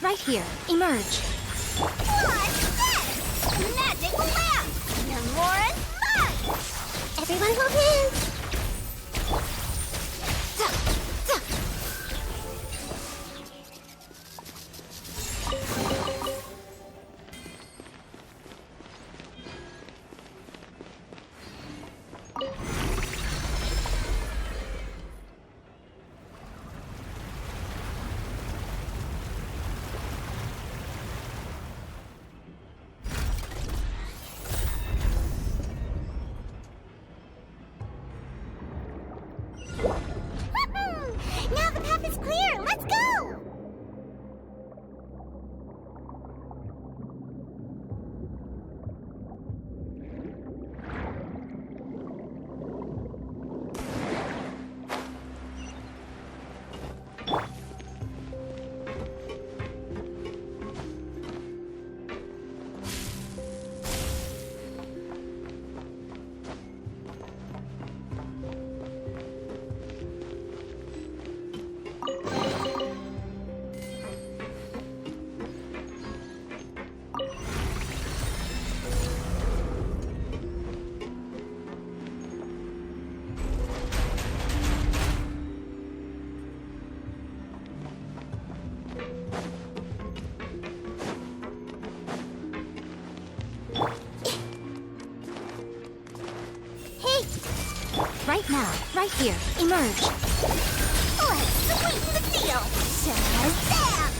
Right here. Emerge. What's this? Magic lamp! Nemora's mine! Everyone hold hands! Now, right here, emerge. Let's sweeten the deal. Shazam!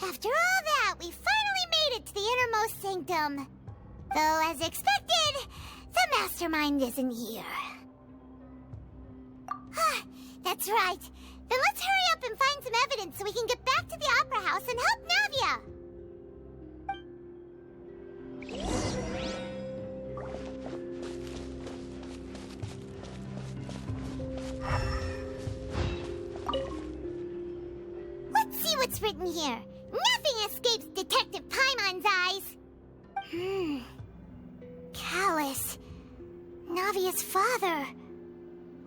After all that, we finally made it to the innermost sanctum. Though, as expected, the mastermind isn't here. That's right. Then let's hurry up and find some evidence so we can get back to the Opera House and help Navia. Let's see what's written here. Nothing escapes Detective Paimon's eyes. Callus. Navia's father.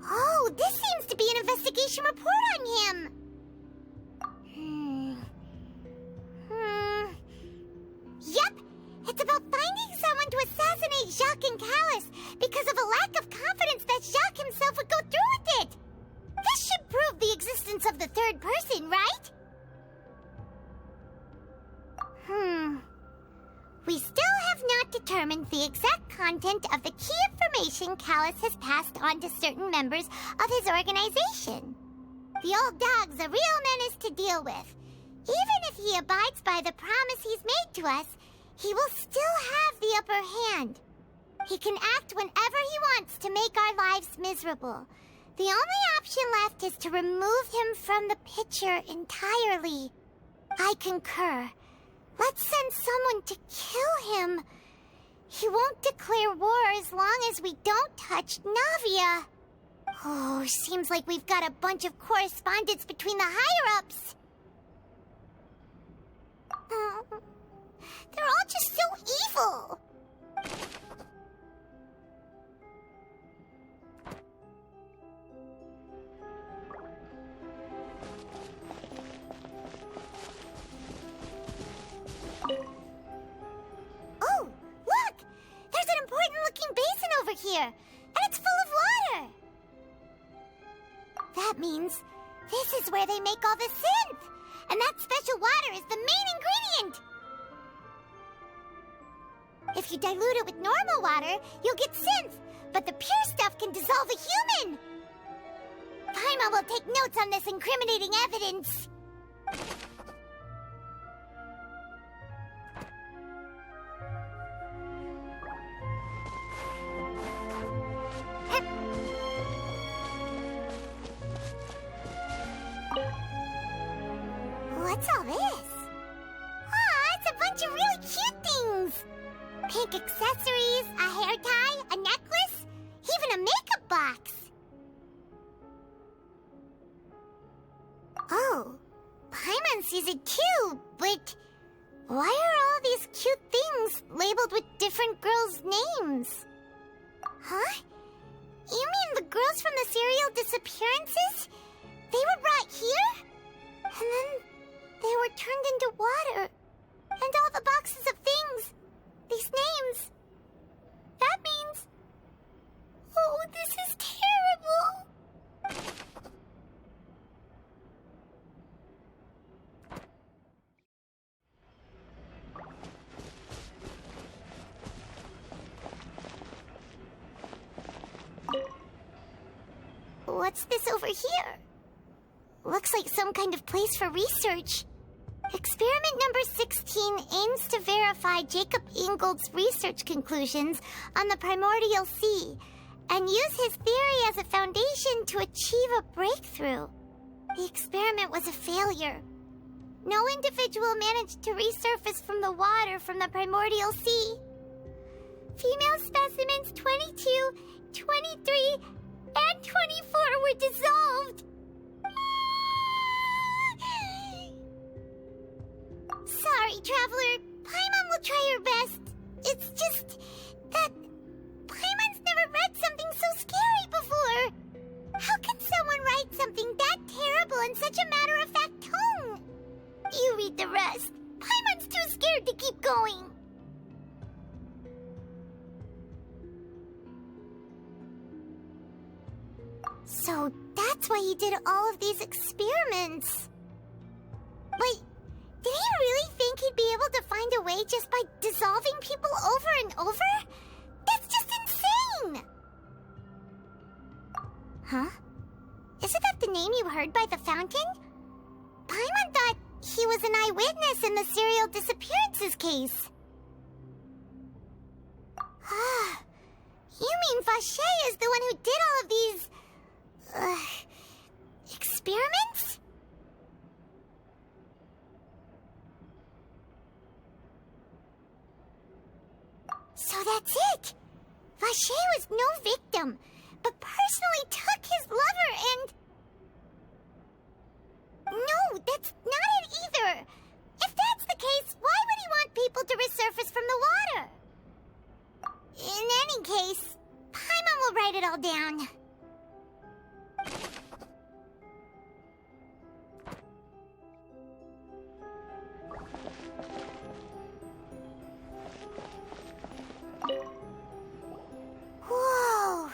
Oh, this seems to be an investigation report on him. Yep, it's about finding someone to assassinate Jacques and Callus because of a lack of confidence that Jacques himself would go through with it. This should prove the existence of the third person, right? We still have not determined the exact content of the key information Callus has passed on to certain members of his organization. The old dog's a real menace to deal with. Even if he abides by the promise he's made to us, he will still have the upper hand. He can act whenever he wants to make our lives miserable. The only option left is to remove him from the picture entirely. I concur. Let's send someone to kill him. He won't declare war as long as we don't touch Navia. Oh, seems like we've got a bunch of correspondence between the higher-ups. They're all just so evil. Oh, look! There's an important-looking basin over here, and it's full of water. That means this is where they make all the synth, and that special water is the main ingredient. If you dilute it with normal water, you'll get synth, but the pure stuff can dissolve a human. Paimon will take notes on this incriminating evidence. What's all this? It's a bunch of really cute things. Pink accessories, a hair tie, a necklace, even a makeup box. Oh, Paimon sees it too, but why are all these cute things labeled with different girls' names? Huh? You mean the girls from the serial disappearances? They were brought here? And then they were turned into water. And all the boxes of things. These names. That means... Oh, this is terrible. What's this over here? Looks like some kind of place for research. Experiment number 16 aims to verify Jacob Ingold's research conclusions on the primordial sea and use his theory as a foundation to achieve a breakthrough. The experiment was a failure. No individual managed to resurface from the water from the primordial sea. Female specimens 22, 23, and 24 were dissolved. Sorry, Traveler. Paimon will try her best. It's just that such a matter-of-fact tone. You read the rest. Paimon's too scared to keep going. So that's why he did all of these experiments. But did he really think he'd be able to find a way just by dissolving people over and over? That's just insane! Huh? Isn't that the name you heard by the fountain? Paimon thought he was an eyewitness in the serial disappearances case. You mean Vache is the one who did all of these... experiments? So that's it! Vache was no victim, but personally took his lover and... No, that's not it either! If that's the case, why would he want people to resurface from the water? In any case, Paimon will write it all down. Whoa!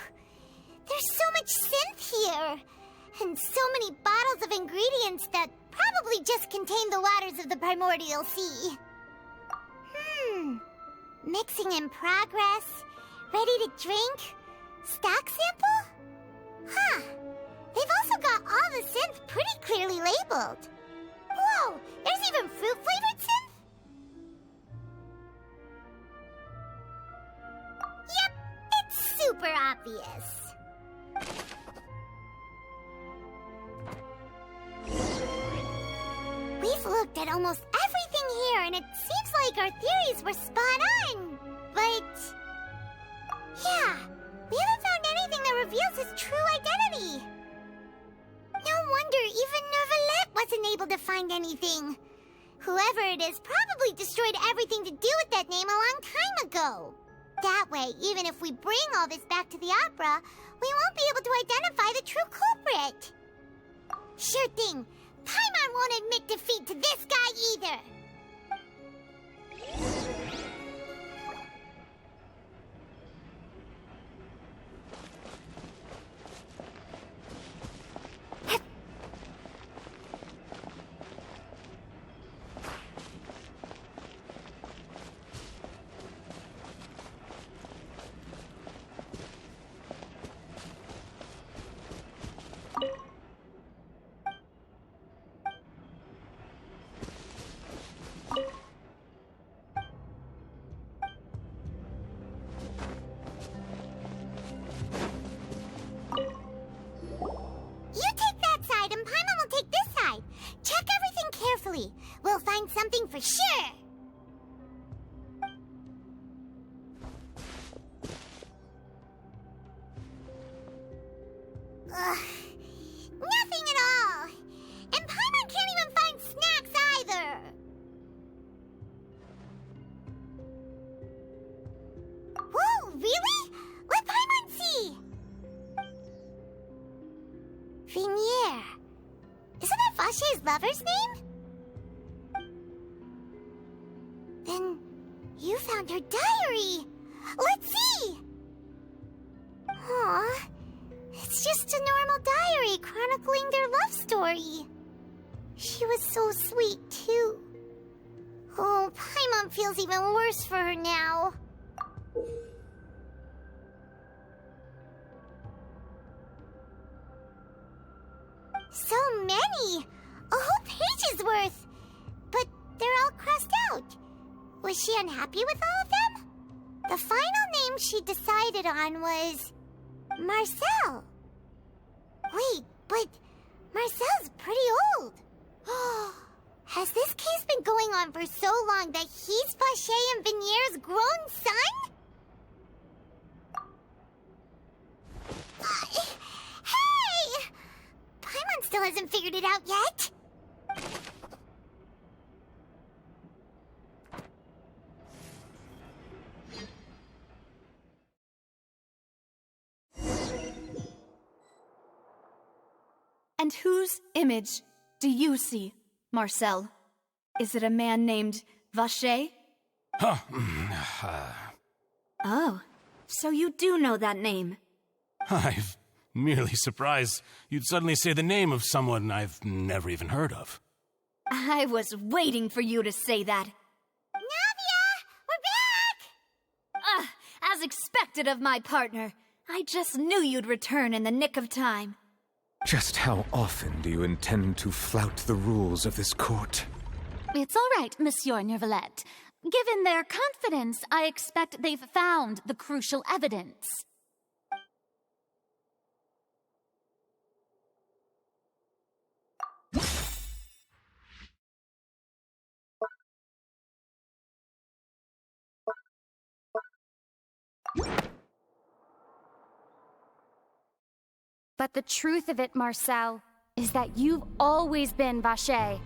There's so much synth here! And so many bottles of ingredients that probably just contain the waters of the primordial sea. Mixing in progress, ready to drink, stock sample? Huh. They've also got all the synth pretty clearly labeled. Whoa, there's even fruit-flavored synth? Yep, it's super obvious. We've looked at almost everything here, and it seems like our theories were spot on. But... yeah, we haven't found anything that reveals his true identity. No wonder even Nervalette wasn't able to find anything. Whoever it is probably destroyed everything to do with that name a long time ago. That way, even if we bring all this back to the opera, we won't be able to identify the true culprit. Sure thing. Paimon won't admit defeat to this guy either. We'll find something for sure. Ugh, nothing at all. And Paimon can't even find snacks either. Whoa, really? Let Paimon see. Vinier. Isn't that Vache's lover's name? Then you found her diary. Let's see. Aw, it's just a normal diary chronicling their love story. She was so sweet, too. Oh, Paimon feels even worse for her now. So many! A whole page's worth! But they're all crossed out. Was she unhappy with all of them? The final name she decided on was... Marcel. Wait, but Marcel's pretty old. Has this case been going on for so long that he's Vache and Vinier's grown son? Hey! Paimon still hasn't figured it out yet. And whose image do you see, Marcel? Is it a man named Vacher? Oh, so you do know that name. I'm merely surprised you'd suddenly say the name of someone I've never even heard of. I was waiting for you to say that. Navia! We're back! As expected of my partner. I just knew you'd return in the nick of time. Just how often do you intend to flout the rules of this court? It's all right, Monsieur Neuvillette. Given their confidence, I expect they've found the crucial evidence. But the truth of it, Marcel, is that you've always been Vacher.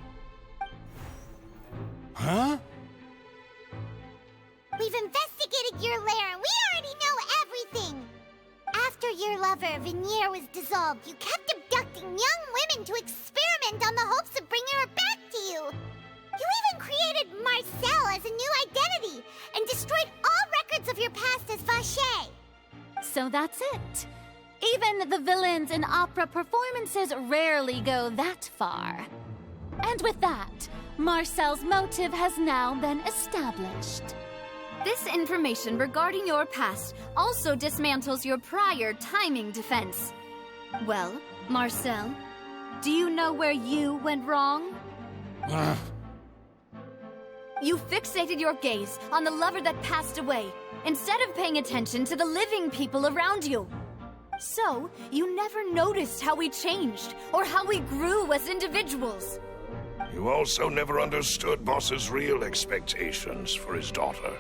Huh? We've investigated your lair and we already know everything! After your lover, Vignier, was dissolved, you kept abducting young women to experiment on the hopes of bringing her back to you! You even created Marcel as a new identity and destroyed all records of your past as Vacher! So that's it. Even the villains in opera performances rarely go that far. And with that, Marcel's motive has now been established. This information regarding your past also dismantles your prior timing defense. Well, Marcel, do you know where you went wrong? You fixated your gaze on the lover that passed away, instead of paying attention to the living people around you. So, you never noticed how we changed, or how we grew as individuals. You also never understood Boss's real expectations for his daughter.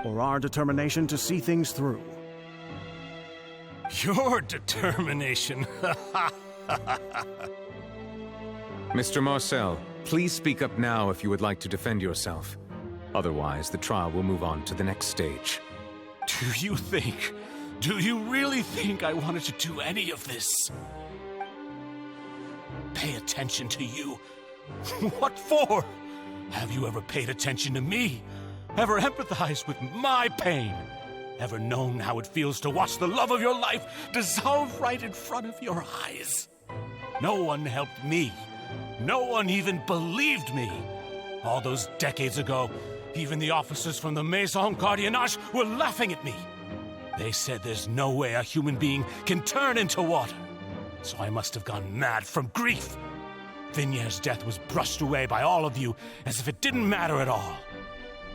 Or our determination to see things through. Your determination. Mr. Marcel, please speak up now if you would like to defend yourself. Otherwise, the trial will move on to the next stage. Do you really think I wanted to do any of this? Pay attention to you? What for? Have you ever paid attention to me? Ever empathized with my pain? Ever known how it feels to watch the love of your life dissolve right in front of your eyes? No one helped me. No one even believed me. All those decades ago, even the officers from the Maison Gardiennage were laughing at me. They said there's no way a human being can turn into water. So I must have gone mad from grief. Vignier's death was brushed away by all of you as if it didn't matter at all.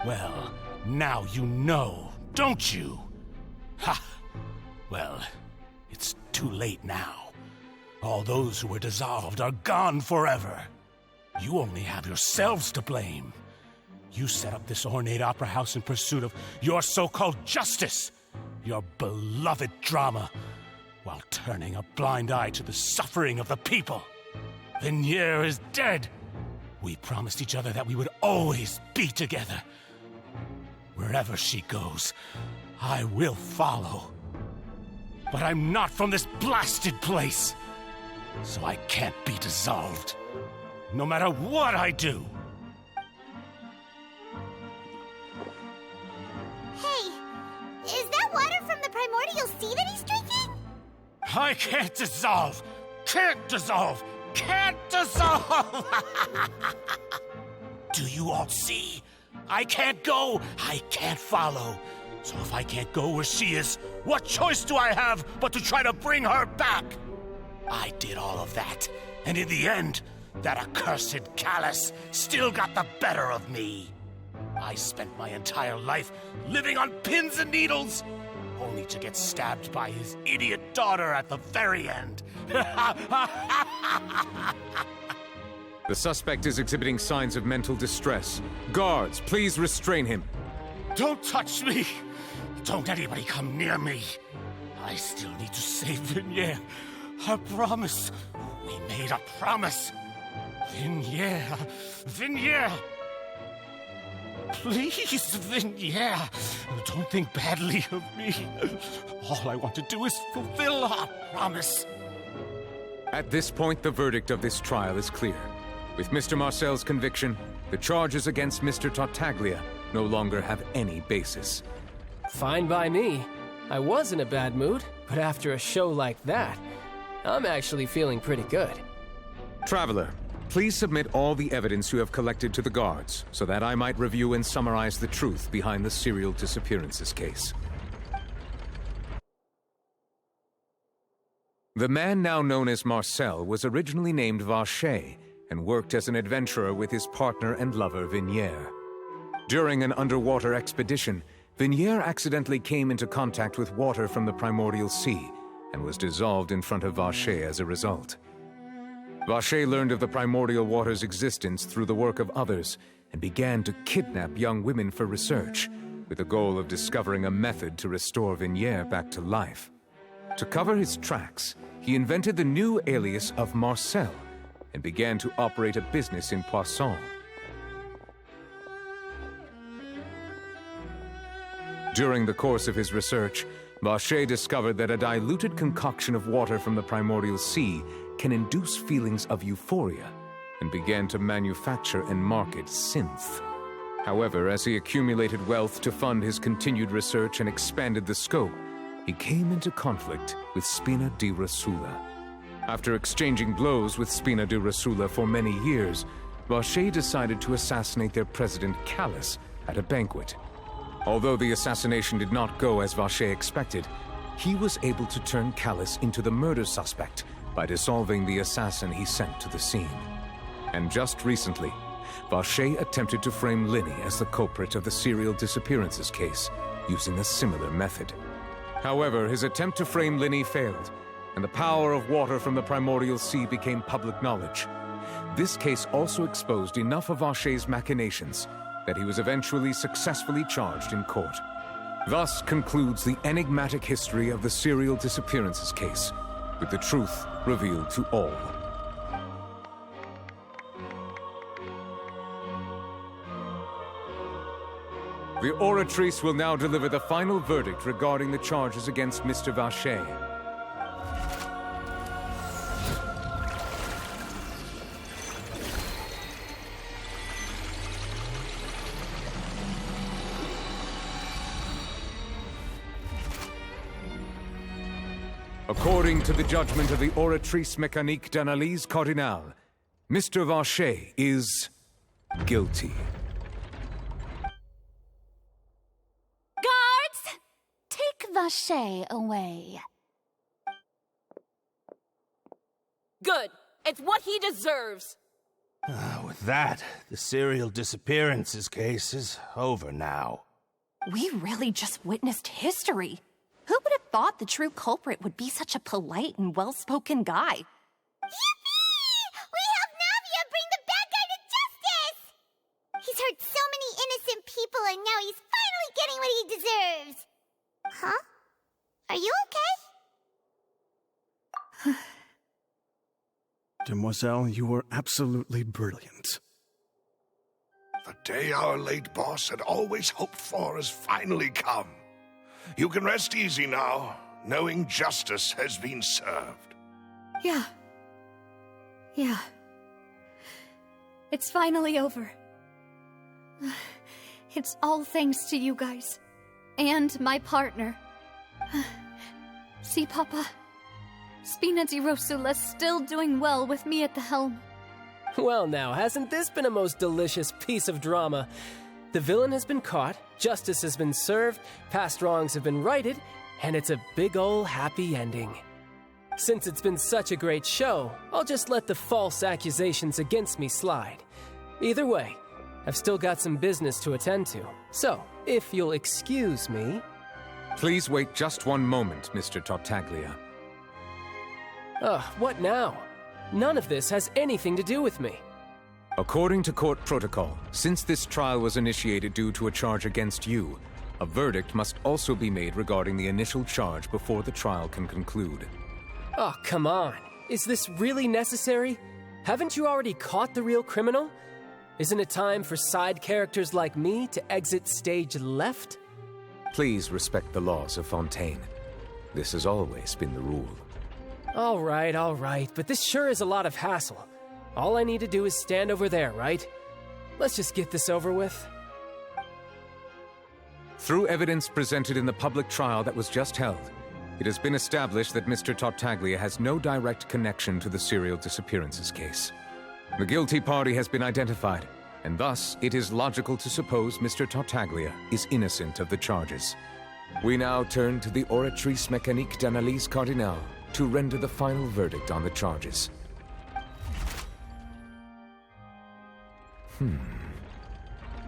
Well, now you know, don't you? Ha! Well, it's too late now. All those who were dissolved are gone forever. You only have yourselves to blame. You set up this ornate opera house in pursuit of your so-called justice, your beloved drama, while turning a blind eye to the suffering of the people. Vignier is dead. We promised each other that we would always be together. Wherever she goes, I will follow. But I'm not from this blasted place, so I can't be dissolved, no matter what I do. Hey, is that water from the primordial sea that he's drinking? I can't dissolve! Can't dissolve! Can't dissolve! Do you all see? I can't go! I can't follow! So if I can't go where she is, what choice do I have but to try to bring her back? I did all of that, and in the end, that accursed Callus still got the better of me. I spent my entire life living on pins and needles, only to get stabbed by his idiot daughter at the very end. The suspect is exhibiting signs of mental distress. Guards, please restrain him. Don't touch me! Don't anybody come near me! I still need to save Vignier. I promise. We made a promise. Vignier! Please, Vignier, don't think badly of me. All I want to do is fulfill our promise. At this point, the verdict of this trial is clear. With Mr. Marcel's conviction, the charges against Mr. Tartaglia no longer have any basis. Fine by me. I was in a bad mood, but after a show like that, I'm actually feeling pretty good. Traveler, please submit all the evidence you have collected to the guards, so that I might review and summarize the truth behind the serial disappearances case. The man now known as Marcel was originally named Vacher and worked as an adventurer with his partner and lover Vignier. During an underwater expedition, Vignier accidentally came into contact with water from the primordial sea and was dissolved in front of Vacher as a result. Vacher learned of the primordial water's existence through the work of others and began to kidnap young women for research, with the goal of discovering a method to restore Vignier back to life. To cover his tracks, he invented the new alias of Marcel and began to operate a business in Poisson. During the course of his research, Vacher discovered that a diluted concoction of water from the primordial sea can induce feelings of euphoria, and began to manufacture and market synth. However, as he accumulated wealth to fund his continued research and expanded the scope, he came into conflict with Spina di Rosula. After exchanging blows with Spina di Rosula for many years, Vacher decided to assassinate their president Callus at a banquet. Although the assassination did not go as Vacher expected, he was able to turn Callus into the murder suspect by dissolving the assassin he sent to the scene. And just recently, Vacher attempted to frame Linny as the culprit of the serial disappearances case, using a similar method. However, his attempt to frame Linny failed, and the power of water from the primordial sea became public knowledge. This case also exposed enough of Vacher's machinations that he was eventually successfully charged in court. Thus concludes the enigmatic history of the serial disappearances case, with the truth revealed to all. The Oratrice will now deliver the final verdict regarding the charges against Mr. Vacher. According to the judgment of the Oratrice Mécanique d'Analyse Cardinale, Mr. Vacher is guilty. Guards! Take Vacher away. Good. It's what he deserves. With that, the serial disappearances case is over now. We really just witnessed history. Who would have thought the true culprit would be such a polite and well-spoken guy? Yippee! We helped Navia bring the bad guy to justice! He's hurt so many innocent people and now he's finally getting what he deserves! Huh? Are you okay? Demoiselle, you were absolutely brilliant. The day our late boss had always hoped for has finally come. You can rest easy now, knowing justice has been served. Yeah. It's finally over. It's all thanks to you guys. And my partner. See, Papa? Spina di Rosula's still doing well with me at the helm. Well now, hasn't this been a most delicious piece of drama? The villain has been caught, justice has been served, past wrongs have been righted, and it's a big ol' happy ending. Since it's been such a great show, I'll just let the false accusations against me slide. Either way, I've still got some business to attend to. So, if you'll excuse me... Please wait just one moment, Mr. Tartaglia. What now? None of this has anything to do with me. According to court protocol, since this trial was initiated due to a charge against you, a verdict must also be made regarding the initial charge before the trial can conclude. Oh, come on. Is this really necessary? Haven't you already caught the real criminal? Isn't it time for side characters like me to exit stage left? Please respect the laws of Fontaine. This has always been the rule. All right, but this sure is a lot of hassle. All I need to do is stand over there, right? Let's just get this over with. Through evidence presented in the public trial that was just held, it has been established that Mr. Tartaglia has no direct connection to the serial disappearances case. The guilty party has been identified, and thus it is logical to suppose Mr. Tartaglia is innocent of the charges. We now turn to the Oratrice Mécanique d'Analyse Cardinale to render the final verdict on the charges.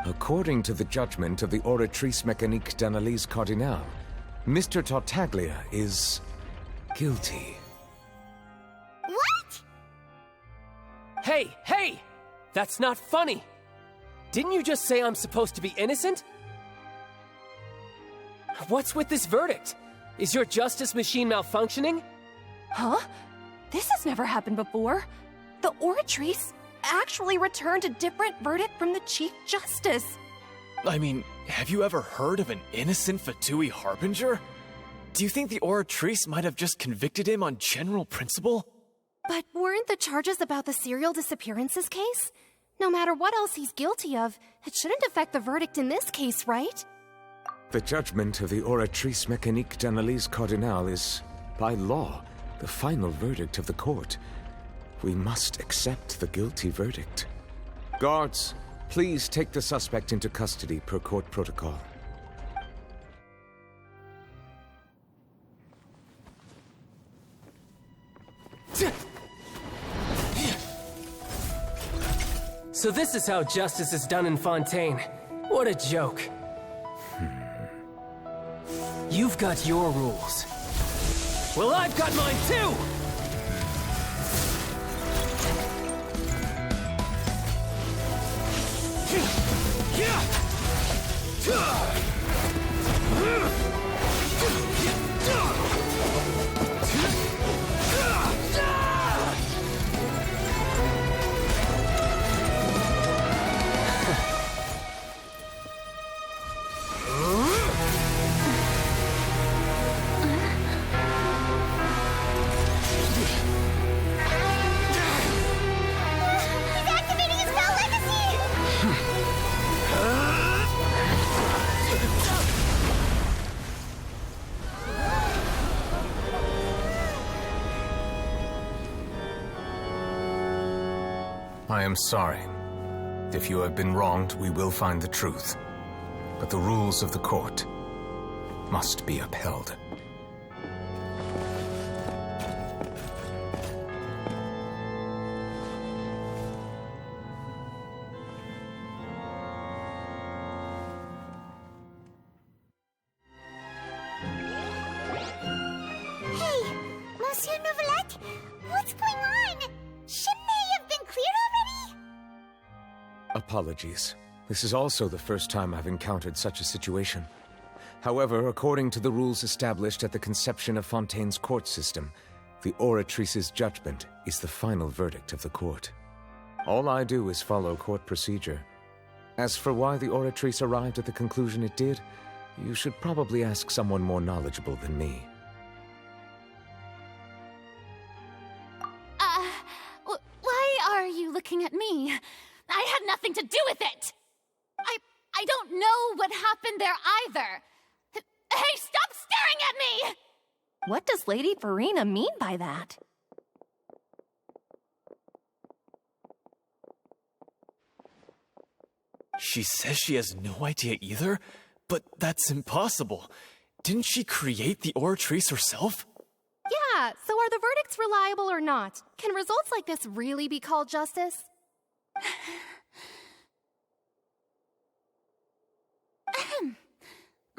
According to the judgment of the Oratrice Mécanique d'Analyse Cardinale, Mr. Tartaglia is guilty. What? Hey! That's not funny! Didn't you just say I'm supposed to be innocent? What's with this verdict? Is your justice machine malfunctioning? Huh? This has never happened before. The Oratrice actually returned a different verdict from the Chief Justice. I mean, have you ever heard of an innocent Fatui Harbinger? Do you think the Oratrice might have just convicted him on general principle? But weren't the charges about the serial disappearances case? No matter what else he's guilty of, it shouldn't affect the verdict in this case, right? The judgment of the Oratrice Mécanique d'Analyse Cardinale is, by law, the final verdict of the court. We must accept the guilty verdict. Guards, please take the suspect into custody per court protocol. So this is how justice is done in Fontaine. What a joke. You've got your rules. Well, I've got mine too! I am sorry. If you have been wronged, we will find the truth. But the rules of the court must be upheld. Hey, Monsieur Nouvelette, what's going on? Shouldn't they have been cleared already? Apologies. This is also the first time I've encountered such a situation. However, according to the rules established at the conception of Fontaine's court system, the Oratrice's judgment is the final verdict of the court. All I do is follow court procedure. As for why the Oratrice arrived at the conclusion it did, you should probably ask someone more knowledgeable than me. Why are you looking at me? I had nothing to do with it! I don't know what happened there either! Hey, stop staring at me! What does Lady Farina mean by that? She says she has no idea either? But that's impossible. Didn't she create the Oratrice herself? Yeah, so are the verdicts reliable or not? Can results like this really be called justice?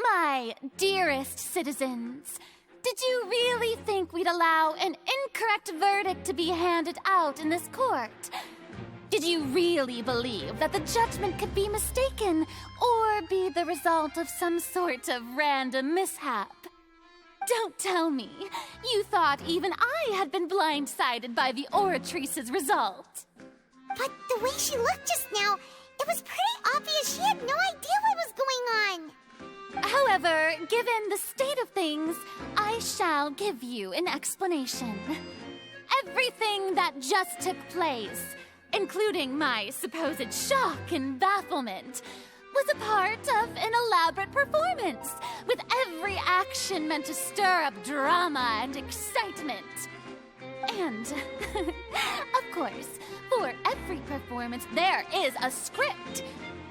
My dearest citizens, did you really think we'd allow an incorrect verdict to be handed out in this court? Did you really believe that the judgment could be mistaken or be the result of some sort of random mishap? Don't tell me you thought even I had been blindsided by the Oratrice's result. But the way she looked just now, it was pretty obvious she had no idea what was going on. However, given the state of things, I shall give you an explanation. Everything that just took place including my supposed shock and bafflement, was a part of an elaborate performance, with every action meant to stir up drama and excitement. And, of course, for every performance there is a script.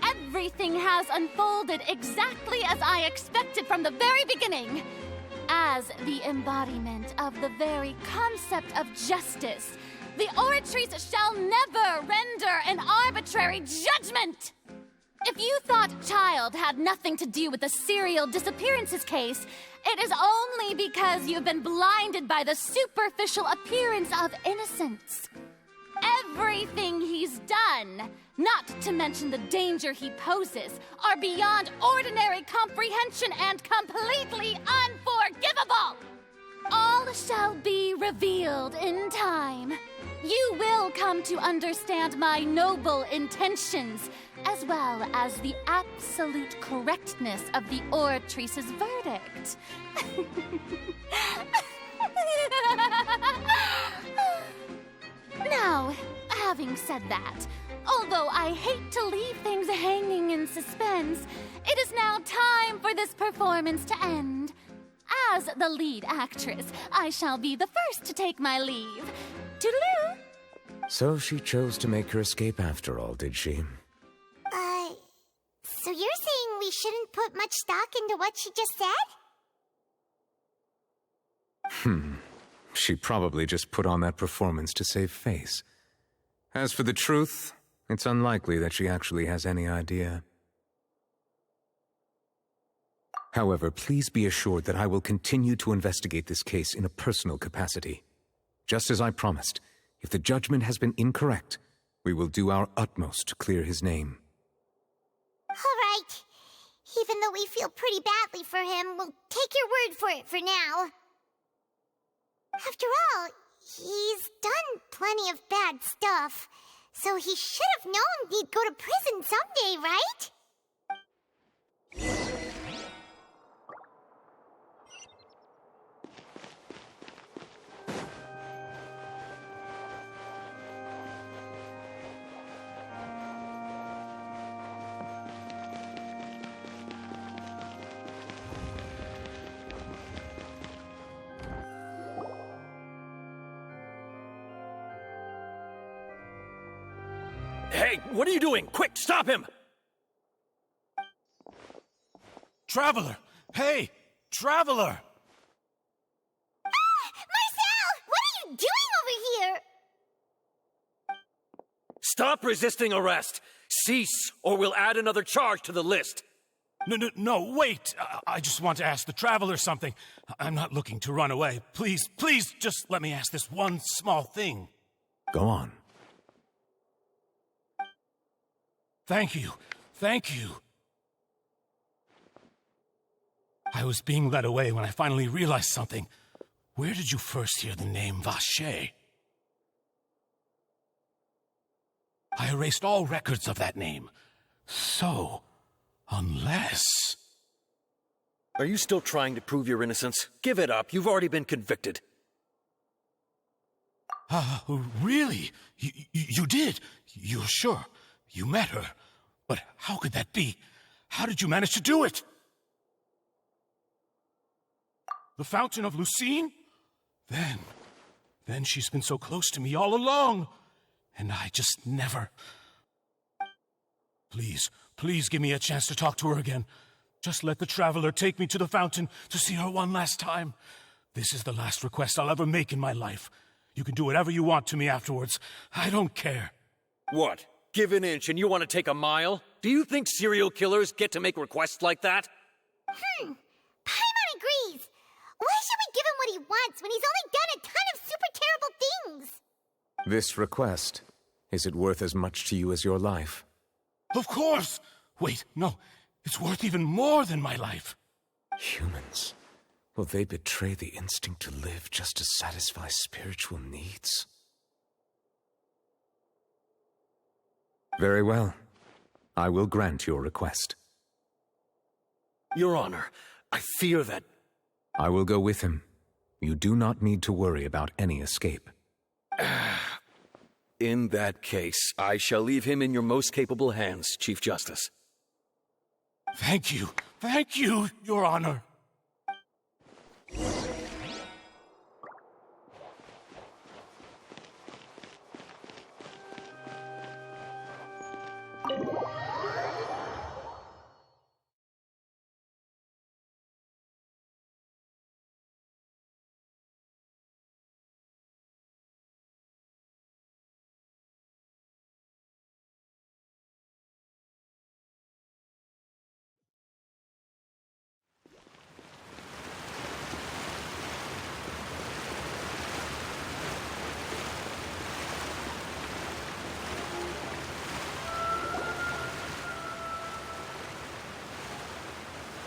Everything has unfolded exactly as I expected from the very beginning. As the embodiment of the very concept of justice, the Oratrice shall never render an arbitrary judgment! If you thought Child had nothing to do with the serial disappearances case, it is only because you've been blinded by the superficial appearance of innocence. Everything he's done, not to mention the danger he poses, are beyond ordinary comprehension and completely unforgivable! All shall be revealed in time. You will come to understand my noble intentions, as well as the absolute correctness of the Oratrice's verdict. Now, having said that, although I hate to leave things hanging in suspense, it is now time for this performance to end. As the lead actress, I shall be the first to take my leave. Toodaloo! So she chose to make her escape after all, did she? So you're saying we shouldn't put much stock into what she just said? She probably just put on that performance to save face. As for the truth, it's unlikely that she actually has any idea. However, please be assured that I will continue to investigate this case in a personal capacity. Just as I promised, if the judgment has been incorrect, we will do our utmost to clear his name. All right. Even though we feel pretty badly for him, we'll take your word for it for now. After all, he's done plenty of bad stuff, so he should have known he'd go to prison someday, right? Hey, what are you doing? Quick, stop him! Traveler! Hey! Traveler! Marcel! What are you doing over here? Stop resisting arrest! Cease, or we'll add another charge to the list. No, wait! I just want to ask the Traveler something. I'm not looking to run away. Please, just let me ask this one small thing. Go on. Thank you. I was being led away when I finally realized something. Where did you first hear the name Vacher? I erased all records of that name. So, unless... Are you still trying to prove your innocence? Give it up. You've already been convicted. Really? You did? You're sure? You met her. But how could that be? How did you manage to do it? The Fountain of Lucine? Then she's been so close to me all along. And I just never... Please give me a chance to talk to her again. Just let the Traveler take me to the fountain to see her one last time. This is the last request I'll ever make in my life. You can do whatever you want to me afterwards. I don't care. What? Give an inch and you want to take a mile? Do you think serial killers get to make requests like that? Paimon agrees. Why should we give him what he wants when he's only done a ton of super terrible things? This request, is it worth as much to you as your life? Of course! Wait, no. It's worth even more than my life. Humans. Will they betray the instinct to live just to satisfy spiritual needs? Very well. I will grant your request. Your Honor, I fear that... I will go with him. You do not need to worry about any escape. In that case, I shall leave him in your most capable hands, Chief Justice. Thank you, Your Honor.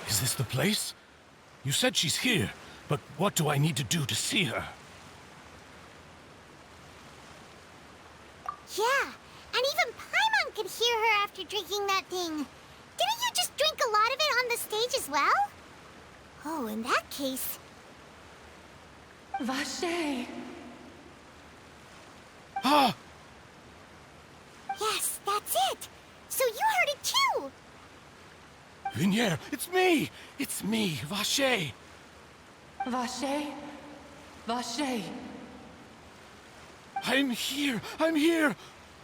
Is this the place? You said she's here, but what do I need to do to see her? Yeah, and even Paimon could hear her after drinking that thing. Didn't you just drink a lot of it on the stage as well? Oh, in that case... Vache! Ah! Yes, that's it! So you heard it too! Vinier, it's me! It's me, Vache! Vache? Vache! I'm here!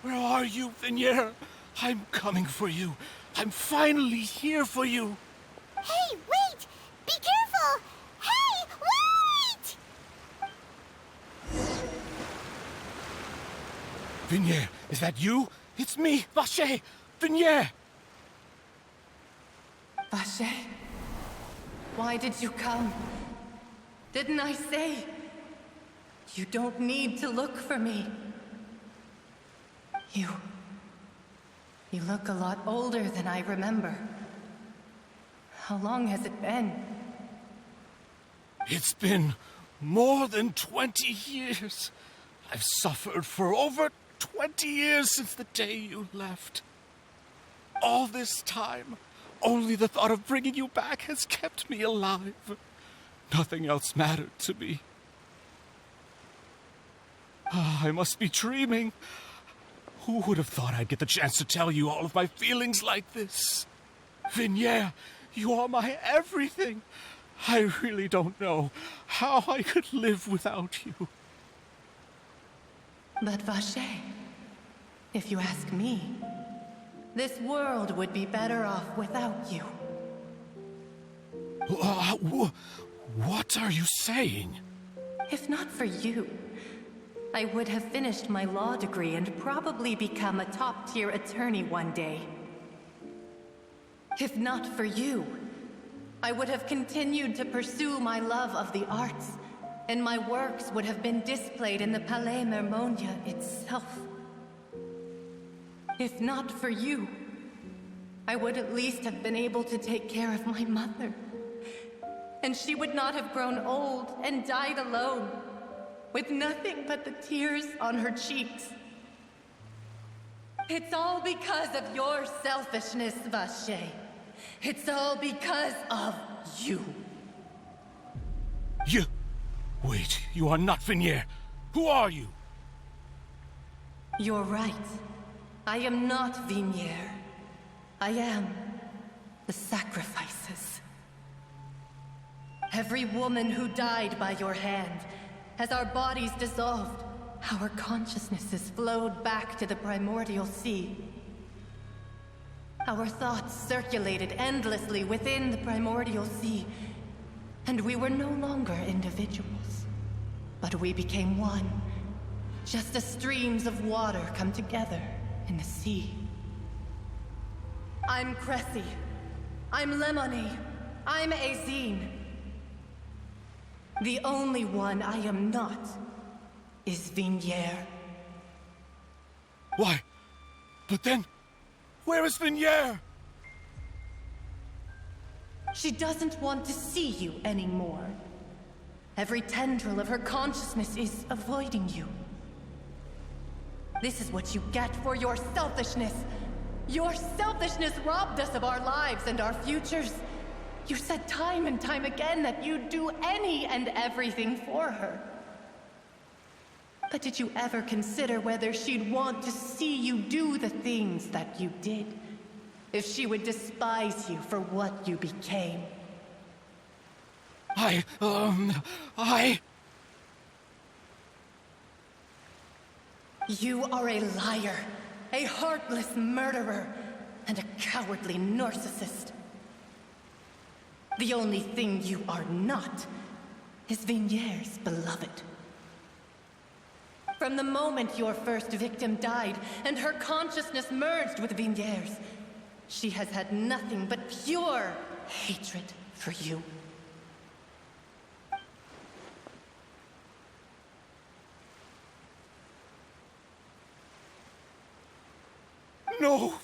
Where are you, Vinier? I'm coming for you. I'm finally here for you. Hey, wait! Be careful! Hey, wait! Vinier, is that you? It's me, Vache! Vinier! Vache? Why did you come? Didn't I say? You don't need to look for me. You look a lot older than I remember. How long has it been? It's been more than 20 years. I've suffered for over 20 years since the day you left. All this time, only the thought of bringing you back has kept me alive. Nothing else mattered to me. I must be dreaming. Who would have thought I'd get the chance to tell you all of my feelings like this? Vinier, you are my everything. I really don't know how I could live without you. But Vache, if you ask me, this world would be better off without you. What are you saying? If not for you, I would have finished my law degree and probably become a top-tier attorney one day. If not for you, I would have continued to pursue my love of the arts, and my works would have been displayed in the Palais Mermonia itself. If not for you, I would at least have been able to take care of my mother. And she would not have grown old and died alone, with nothing but the tears on her cheeks. It's all because of your selfishness, Vache. It's all because of you. You... Wait, you are not Vinier. Who are you? You're right. I am not Vinier. I am the sacrifices. Every woman who died by your hand, as our bodies dissolved, our consciousnesses flowed back to the primordial sea. Our thoughts circulated endlessly within the primordial sea, and we were no longer individuals, but we became one, just as streams of water come together in the sea. I'm Cressy. I'm Lemony. I'm Azine. The only one I am not is Vinier. Why? But then, where is Vinier? She doesn't want to see you anymore. Every tendril of her consciousness is avoiding you. This is what you get for your selfishness. Your selfishness robbed us of our lives and our futures. You said time and time again that you'd do any and everything for her. But did you ever consider whether she'd want to see you do the things that you did? If she would despise you for what you became? You are a liar, a heartless murderer, and a cowardly narcissist. The only thing you are not is Vigniere's beloved. From the moment your first victim died and her consciousness merged with Vigniere's, she has had nothing but pure hatred for you. No!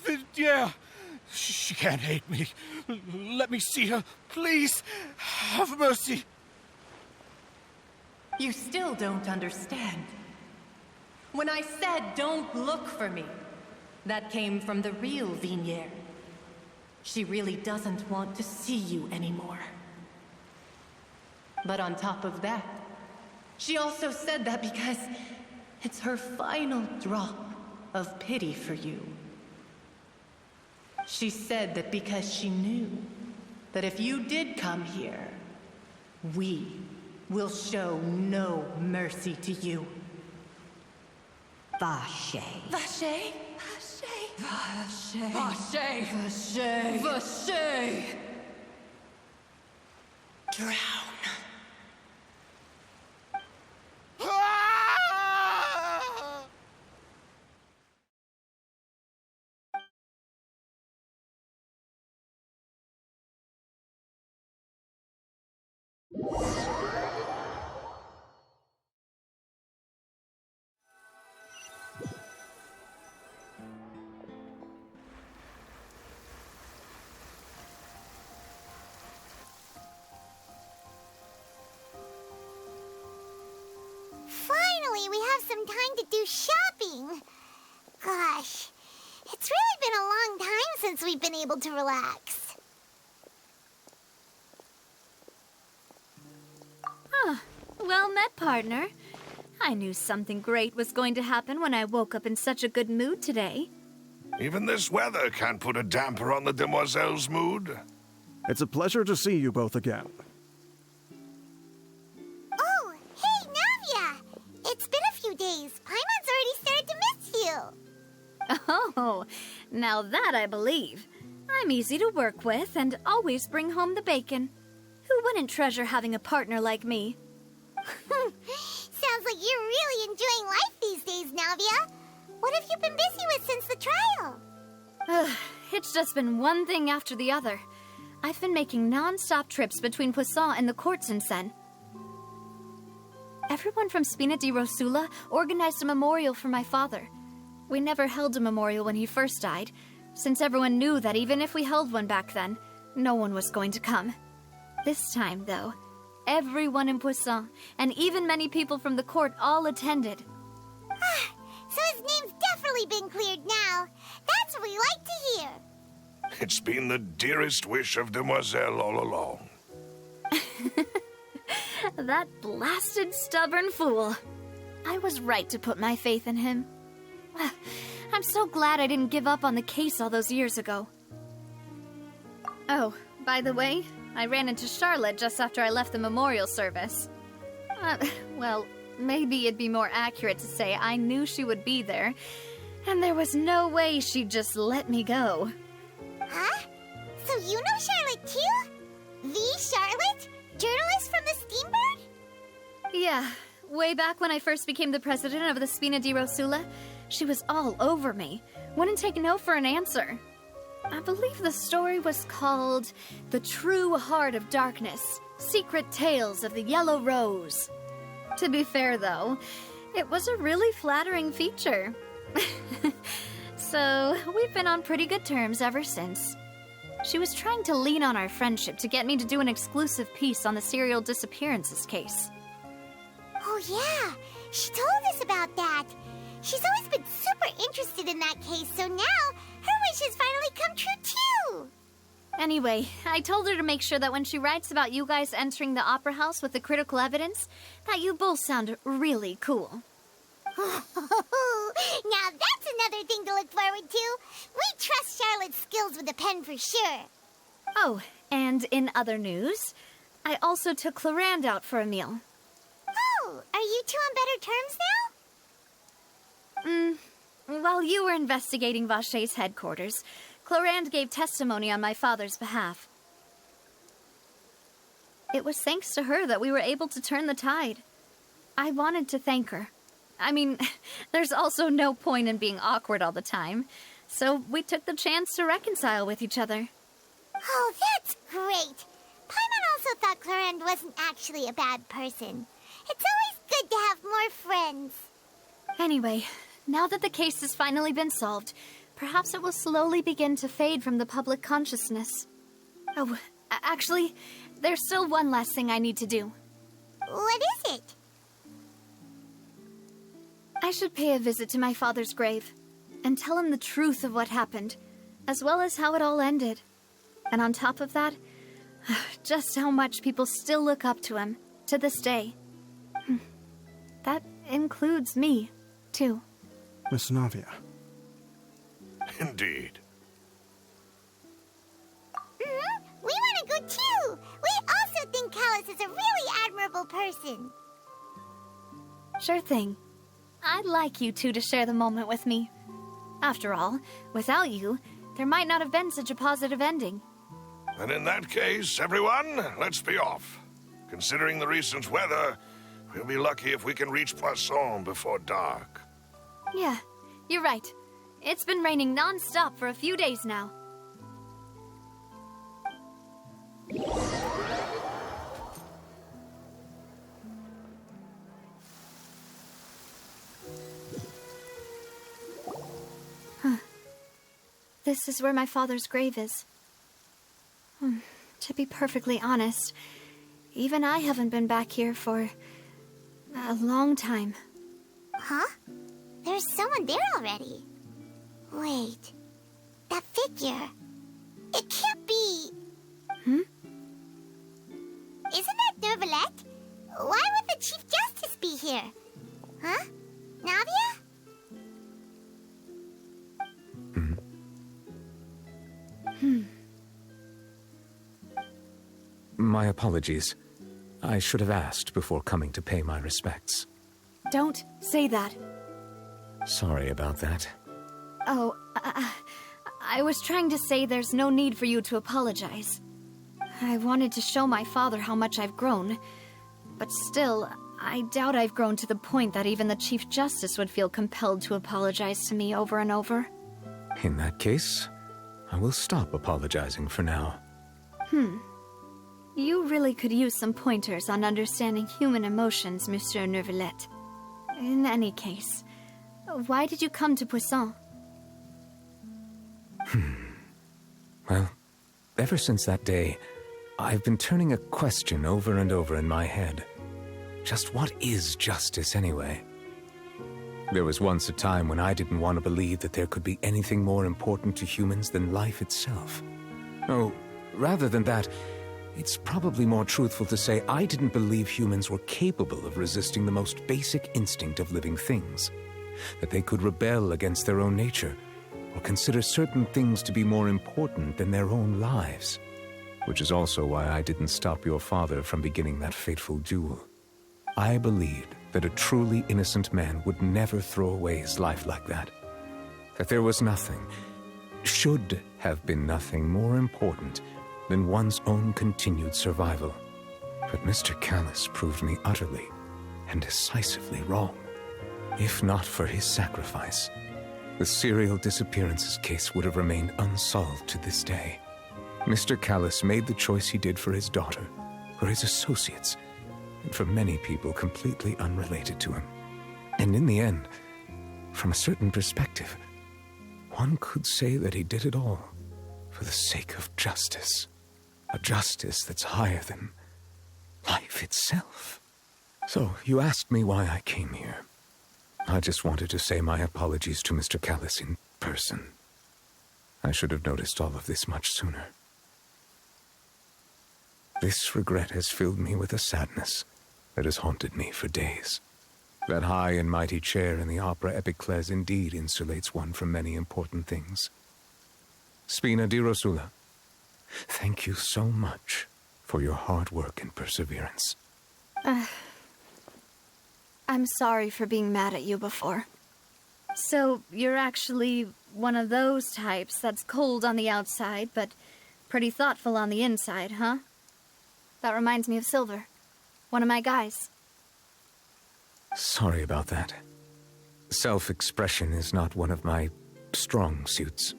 Vidier! She can't hate me. Let me see her. Please, have mercy. You still don't understand. When I said don't look for me, that came from the real Vigniere. She really doesn't want to see you anymore. But on top of that, she also said that because it's her final drop of pity for you. She said that because she knew that if you did come here, we will show no mercy to you. Vache. Vache? Vache. Vache. Vache. Vache. Drown. Finally, we have some time to do shopping. Gosh, it's really been a long time since we've been able to relax. Well met, partner. I knew something great was going to happen when I woke up in such a good mood today. Even this weather can't put a damper on the demoiselle's mood. It's a pleasure to see you both again. Oh, hey, Navia! It's been a few days. Paimon's already started to miss you. Oh, now that I believe. I'm easy to work with and always bring home the bacon. Who wouldn't treasure having a partner like me? Sounds like you're really enjoying life these days, Navia. What have you been busy with since the trial? It's just been one thing after the other. I've been making non-stop trips between Poisson and the courts in Seine. Everyone from Spina di Rosula organized a memorial for my father. We never held a memorial when he first died, since everyone knew that even if we held one back then, no one was going to come. This time, though, everyone in Poisson, and even many people from the court, all attended. So his name's definitely been cleared now. That's what we like to hear. It's been the dearest wish of Demoiselle all along. That blasted stubborn fool. I was right to put my faith in him. I'm so glad I didn't give up on the case all those years ago. Oh, by the way, I ran into Charlotte just after I left the memorial service. Well, maybe it'd be more accurate to say I knew she would be there, and there was no way she'd just let me go. Huh? So you know Charlotte too? The Charlotte? Journalist from the Steambird? Yeah, way back when I first became the president of the Spina di Rosula, she was all over me. Wouldn't take no for an answer. I believe the story was called The True Heart of Darkness, Secret Tales of the Yellow Rose. To be fair, though, it was a really flattering feature. So, we've been on pretty good terms ever since. She was trying to lean on our friendship to get me to do an exclusive piece on the serial disappearances case. Oh yeah, she told us about that. She's always been super interested in that case, so now her wish has finally come true too. Anyway, I told her to make sure that when she writes about you guys entering the opera house with the critical evidence, that you both sound really cool. Now that's another thing to look forward to. We trust Charlotte's skills with a pen for sure. Oh, and in other news, I also took Clorand out for a meal. Oh, are you two on better terms now? While you were investigating Vashey's headquarters, Clorand gave testimony on my father's behalf. It was thanks to her that we were able to turn the tide. I wanted to thank her. I mean, there's also no point in being awkward all the time, so we took the chance to reconcile with each other. Oh, that's great. Paimon also thought Clorand wasn't actually a bad person. It's always good to have more friends. Anyway, now that the case has finally been solved, perhaps it will slowly begin to fade from the public consciousness. Oh, actually, there's still one last thing I need to do. What is it? I should pay a visit to my father's grave and tell him the truth of what happened, as well as how it all ended. And on top of that, just how much people still look up to him to this day. That includes me, too. Miss Navia. Indeed. We want to go too. We also think Callus is a really admirable person. Sure thing. I'd like you two to share the moment with me. After all, without you, there might not have been such a positive ending. And in that case, everyone, let's be off. Considering the recent weather, we'll be lucky if we can reach Poisson before dark. Yeah, you're right. It's been raining non-stop for a few days now. This is where my father's grave is. To be perfectly honest, even I haven't been back here for a long time. Huh? There's someone there already. Wait. That figure. It can't be... Hmm? Isn't that Neuvillette? Why would the Chief Justice be here? Huh? Navia? My apologies. I should have asked before coming to pay my respects. Don't say that. Sorry about that. Oh, I was trying to say there's no need for you to apologize. I wanted to show my father how much I've grown, but still, I doubt I've grown to the point that even the Chief Justice would feel compelled to apologize to me over and over. In that case, I will stop apologizing for now. You really could use some pointers on understanding human emotions, Monsieur Neuvillette. In any case, why did you come to Poisson? Well, ever since that day, I've been turning a question over and over in my head. Just what is justice anyway? There was once a time when I didn't want to believe that there could be anything more important to humans than life itself. Oh, rather than that, it's probably more truthful to say I didn't believe humans were capable of resisting the most basic instinct of living things. That they could rebel against their own nature, or consider certain things to be more important than their own lives. Which is also why I didn't stop your father from beginning that fateful duel. I believed that a truly innocent man would never throw away his life like that. That there was nothing, should have been nothing more important than one's own continued survival. But Mr. Callus proved me utterly and decisively wrong. If not for his sacrifice, the serial disappearances case would have remained unsolved to this day. Mr. Callus made the choice he did for his daughter, for his associates, and for many people completely unrelated to him. And in the end, from a certain perspective, one could say that he did it all for the sake of justice. A justice that's higher than life itself. So, you asked me why I came here. I just wanted to say my apologies to Mr. Callus in person. I should have noticed all of this much sooner. This regret has filled me with a sadness that has haunted me for days. That high and mighty chair in the Opera Epiclese indeed insulates one from many important things. Spina di Rosula, thank you so much for your hard work and perseverance. I'm sorry for being mad at you before. So, you're actually one of those types that's cold on the outside, but pretty thoughtful on the inside, huh? That reminds me of Silver, one of my guys. Sorry about that. Self-expression is not one of my strong suits.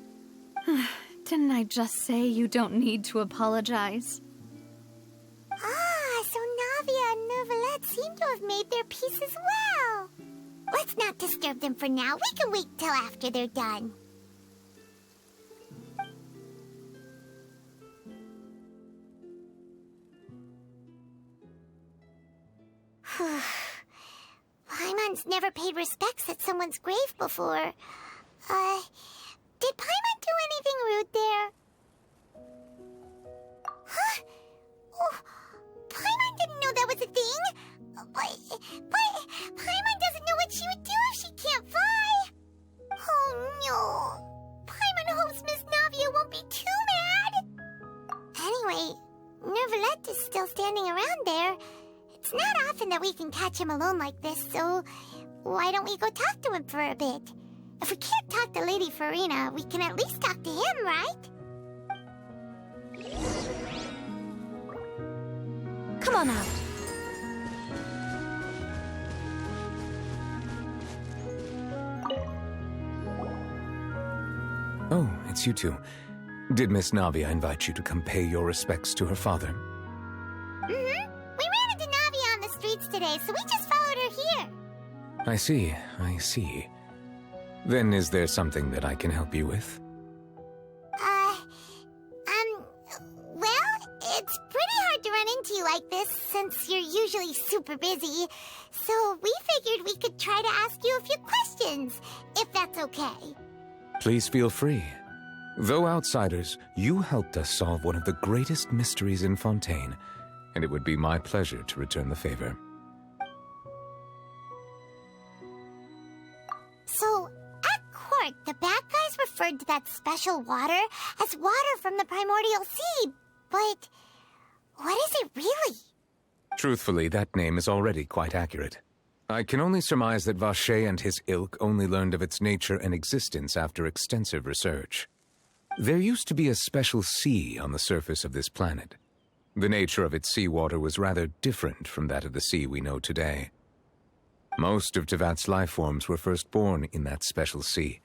Didn't I just say you don't need to apologize? Ah, so Navia and Neuvillette seem to have made their peace as well. Let's not disturb them for now. We can wait till after they're done. Paimon's never paid respects at someone's grave before. Did Paimon do anything rude there? Huh? Oh, Paimon didn't know that was a thing. But Paimon doesn't know what she would do if she can't fly. Oh no. Paimon hopes Miss Navia won't be too mad. Anyway, Neuvillette is still standing around there. It's not often that we can catch him alone like this, so why don't we go talk to him for a bit? If we can't talk to Lady Farina, we can at least talk to him, right? Come on out. Oh, it's you two. Did Miss Navia invite you to come pay your respects to her father? Mm-hmm. We ran into Navia on the streets today, so we just followed her here. I see. Then is there something that I can help you with? Well, it's pretty hard to run into you like this since you're usually super busy. So we figured we could try to ask you a few questions, if that's okay. Please feel free. Though outsiders, you helped us solve one of the greatest mysteries in Fontaine, and it would be my pleasure to return the favor. So, at court, the bad guys referred to that special water as water from the primordial sea, but what is it really? Truthfully, that name is already quite accurate. I can only surmise that Vacher and his ilk only learned of its nature and existence after extensive research. There used to be a special sea on the surface of this planet. The nature of its seawater was rather different from that of the sea we know today. Most of Tevat's life forms were first born in that special sea.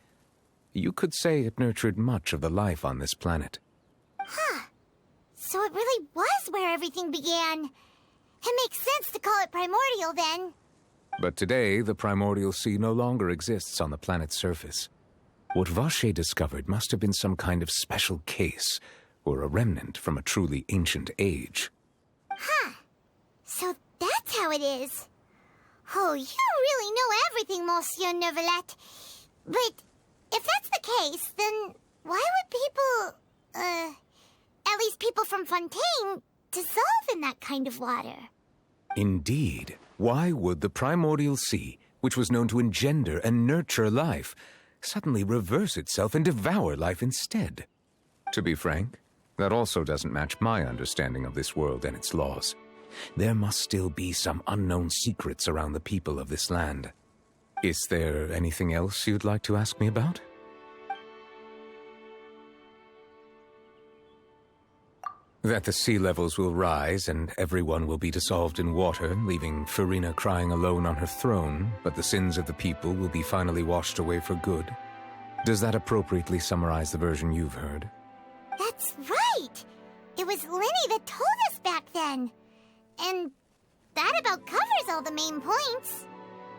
You could say it nurtured much of the life on this planet. Huh. So it really was where everything began. It makes sense to call it primordial then. But today, the primordial sea no longer exists on the planet's surface. What Vacher discovered must have been some kind of special case, or a remnant from a truly ancient age. Huh. So that's how it is. Oh, you really know everything, Monsieur Neuvillette. But if that's the case, then why would people, at least people from Fontaine, dissolve in that kind of water? Indeed. Why would the primordial sea, which was known to engender and nurture life, suddenly reverse itself and devour life instead? To be frank, that also doesn't match my understanding of this world and its laws. There must still be some unknown secrets around the people of this land. Is there anything else you'd like to ask me about? That the sea levels will rise and everyone will be dissolved in water, leaving Farina crying alone on her throne, but the sins of the people will be finally washed away for good. Does that appropriately summarize the version you've heard? That's right! It was Linny that told us back then. And that about covers all the main points.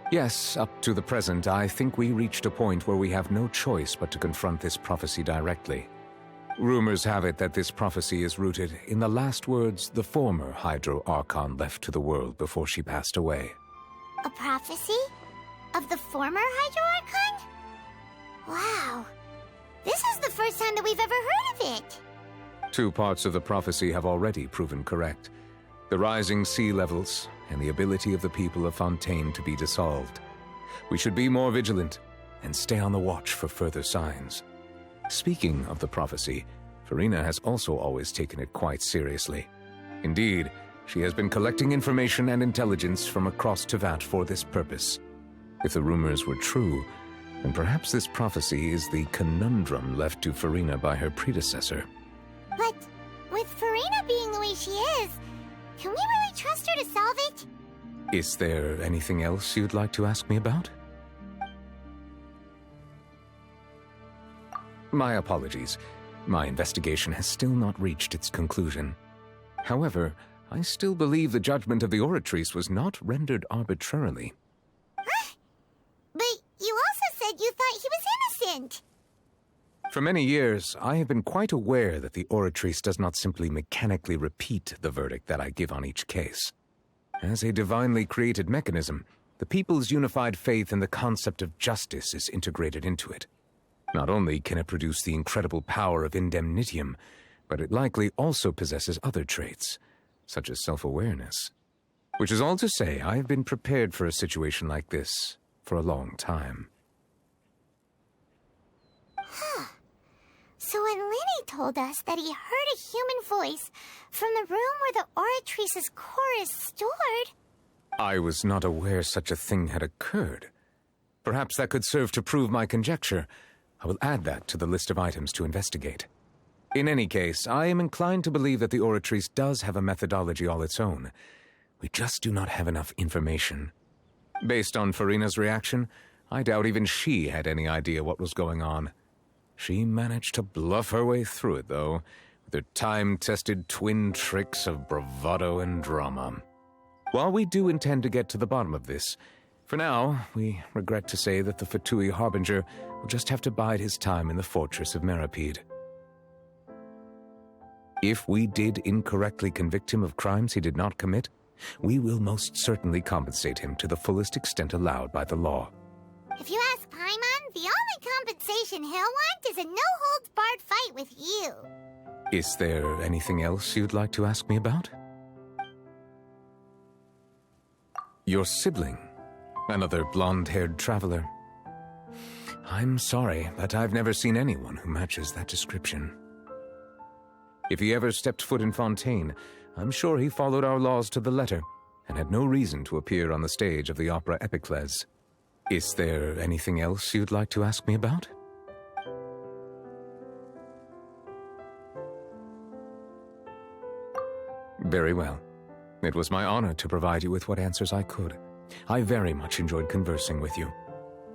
Yes, up to the present, I think we reached a point where we have no choice but to confront this prophecy directly. Rumors have it that this prophecy is rooted in the last words the former Hydro Archon left to the world before she passed away. A prophecy? Of the former Hydro Archon? Wow. This is the first time that we've ever heard of it. 2 parts of the prophecy have already proven correct. the rising sea levels, and the ability of the people of Fontaine to be dissolved. We should be more vigilant and stay on the watch for further signs. Speaking of the prophecy, Farina has also always taken it quite seriously. Indeed, she has been collecting information and intelligence from across Tevat for this purpose. If the rumors were true, then perhaps this prophecy is the conundrum left to Farina by her predecessor. But with Farina being the way she is, can we really trust her to solve it? Is there anything else you'd like to ask me about? My apologies. My investigation has still not reached its conclusion. However, I still believe the judgment of the Oratrice was not rendered arbitrarily. Huh? But you also said you thought he was innocent. For many years, I have been quite aware that the Oratrice does not simply mechanically repeat the verdict that I give on each case. As a divinely created mechanism, the people's unified faith in the concept of justice is integrated into it. Not only can it produce the incredible power of indemnitium, but it likely also possesses other traits, such as self-awareness. Which is all to say, I have been prepared for a situation like this for a long time. Huh. So when Lenny told us that he heard a human voice from the room where the Oratrice's core is stored... I was not aware such a thing had occurred. Perhaps that could serve to prove my conjecture. I will add that to the list of items to investigate. In any case, I am inclined to believe that the Oratrice does have a methodology all its own. We just do not have enough information. Based on Farina's reaction, I doubt even she had any idea what was going on. She managed to bluff her way through it, though, with her time-tested twin tricks of bravado and drama. While we do intend to get to the bottom of this, for now, we regret to say that the Fatui Harbinger will just have to bide his time in the fortress of Meripede. If we did incorrectly convict him of crimes he did not commit, we will most certainly compensate him to the fullest extent allowed by the law. If you ask Paimon, the only compensation he'll want is a no-holds-barred fight with you. Is there anything else you'd like to ask me about? Your sibling, another blonde-haired traveler. I'm sorry, but I've never seen anyone who matches that description. If he ever stepped foot in Fontaine, I'm sure he followed our laws to the letter and had no reason to appear on the stage of the opera Epicles. Is there anything else you'd like to ask me about? Very well. It was my honor to provide you with what answers I could. I very much enjoyed conversing with you.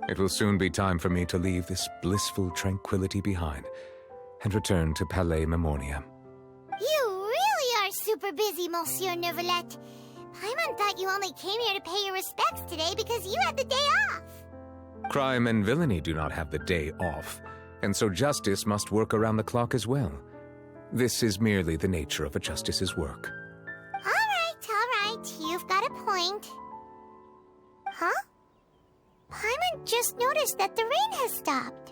It will soon be time for me to leave this blissful tranquility behind and return to Palais Memoria. You really are super busy, Monsieur Neuvillette. Paimon thought you only came here to pay your respects today because you had the day off. Crime and villainy do not have the day off, and so justice must work around the clock as well. This is merely the nature of a justice's work. All right. You've got a point. Huh? Paimon just noticed that the rain has stopped.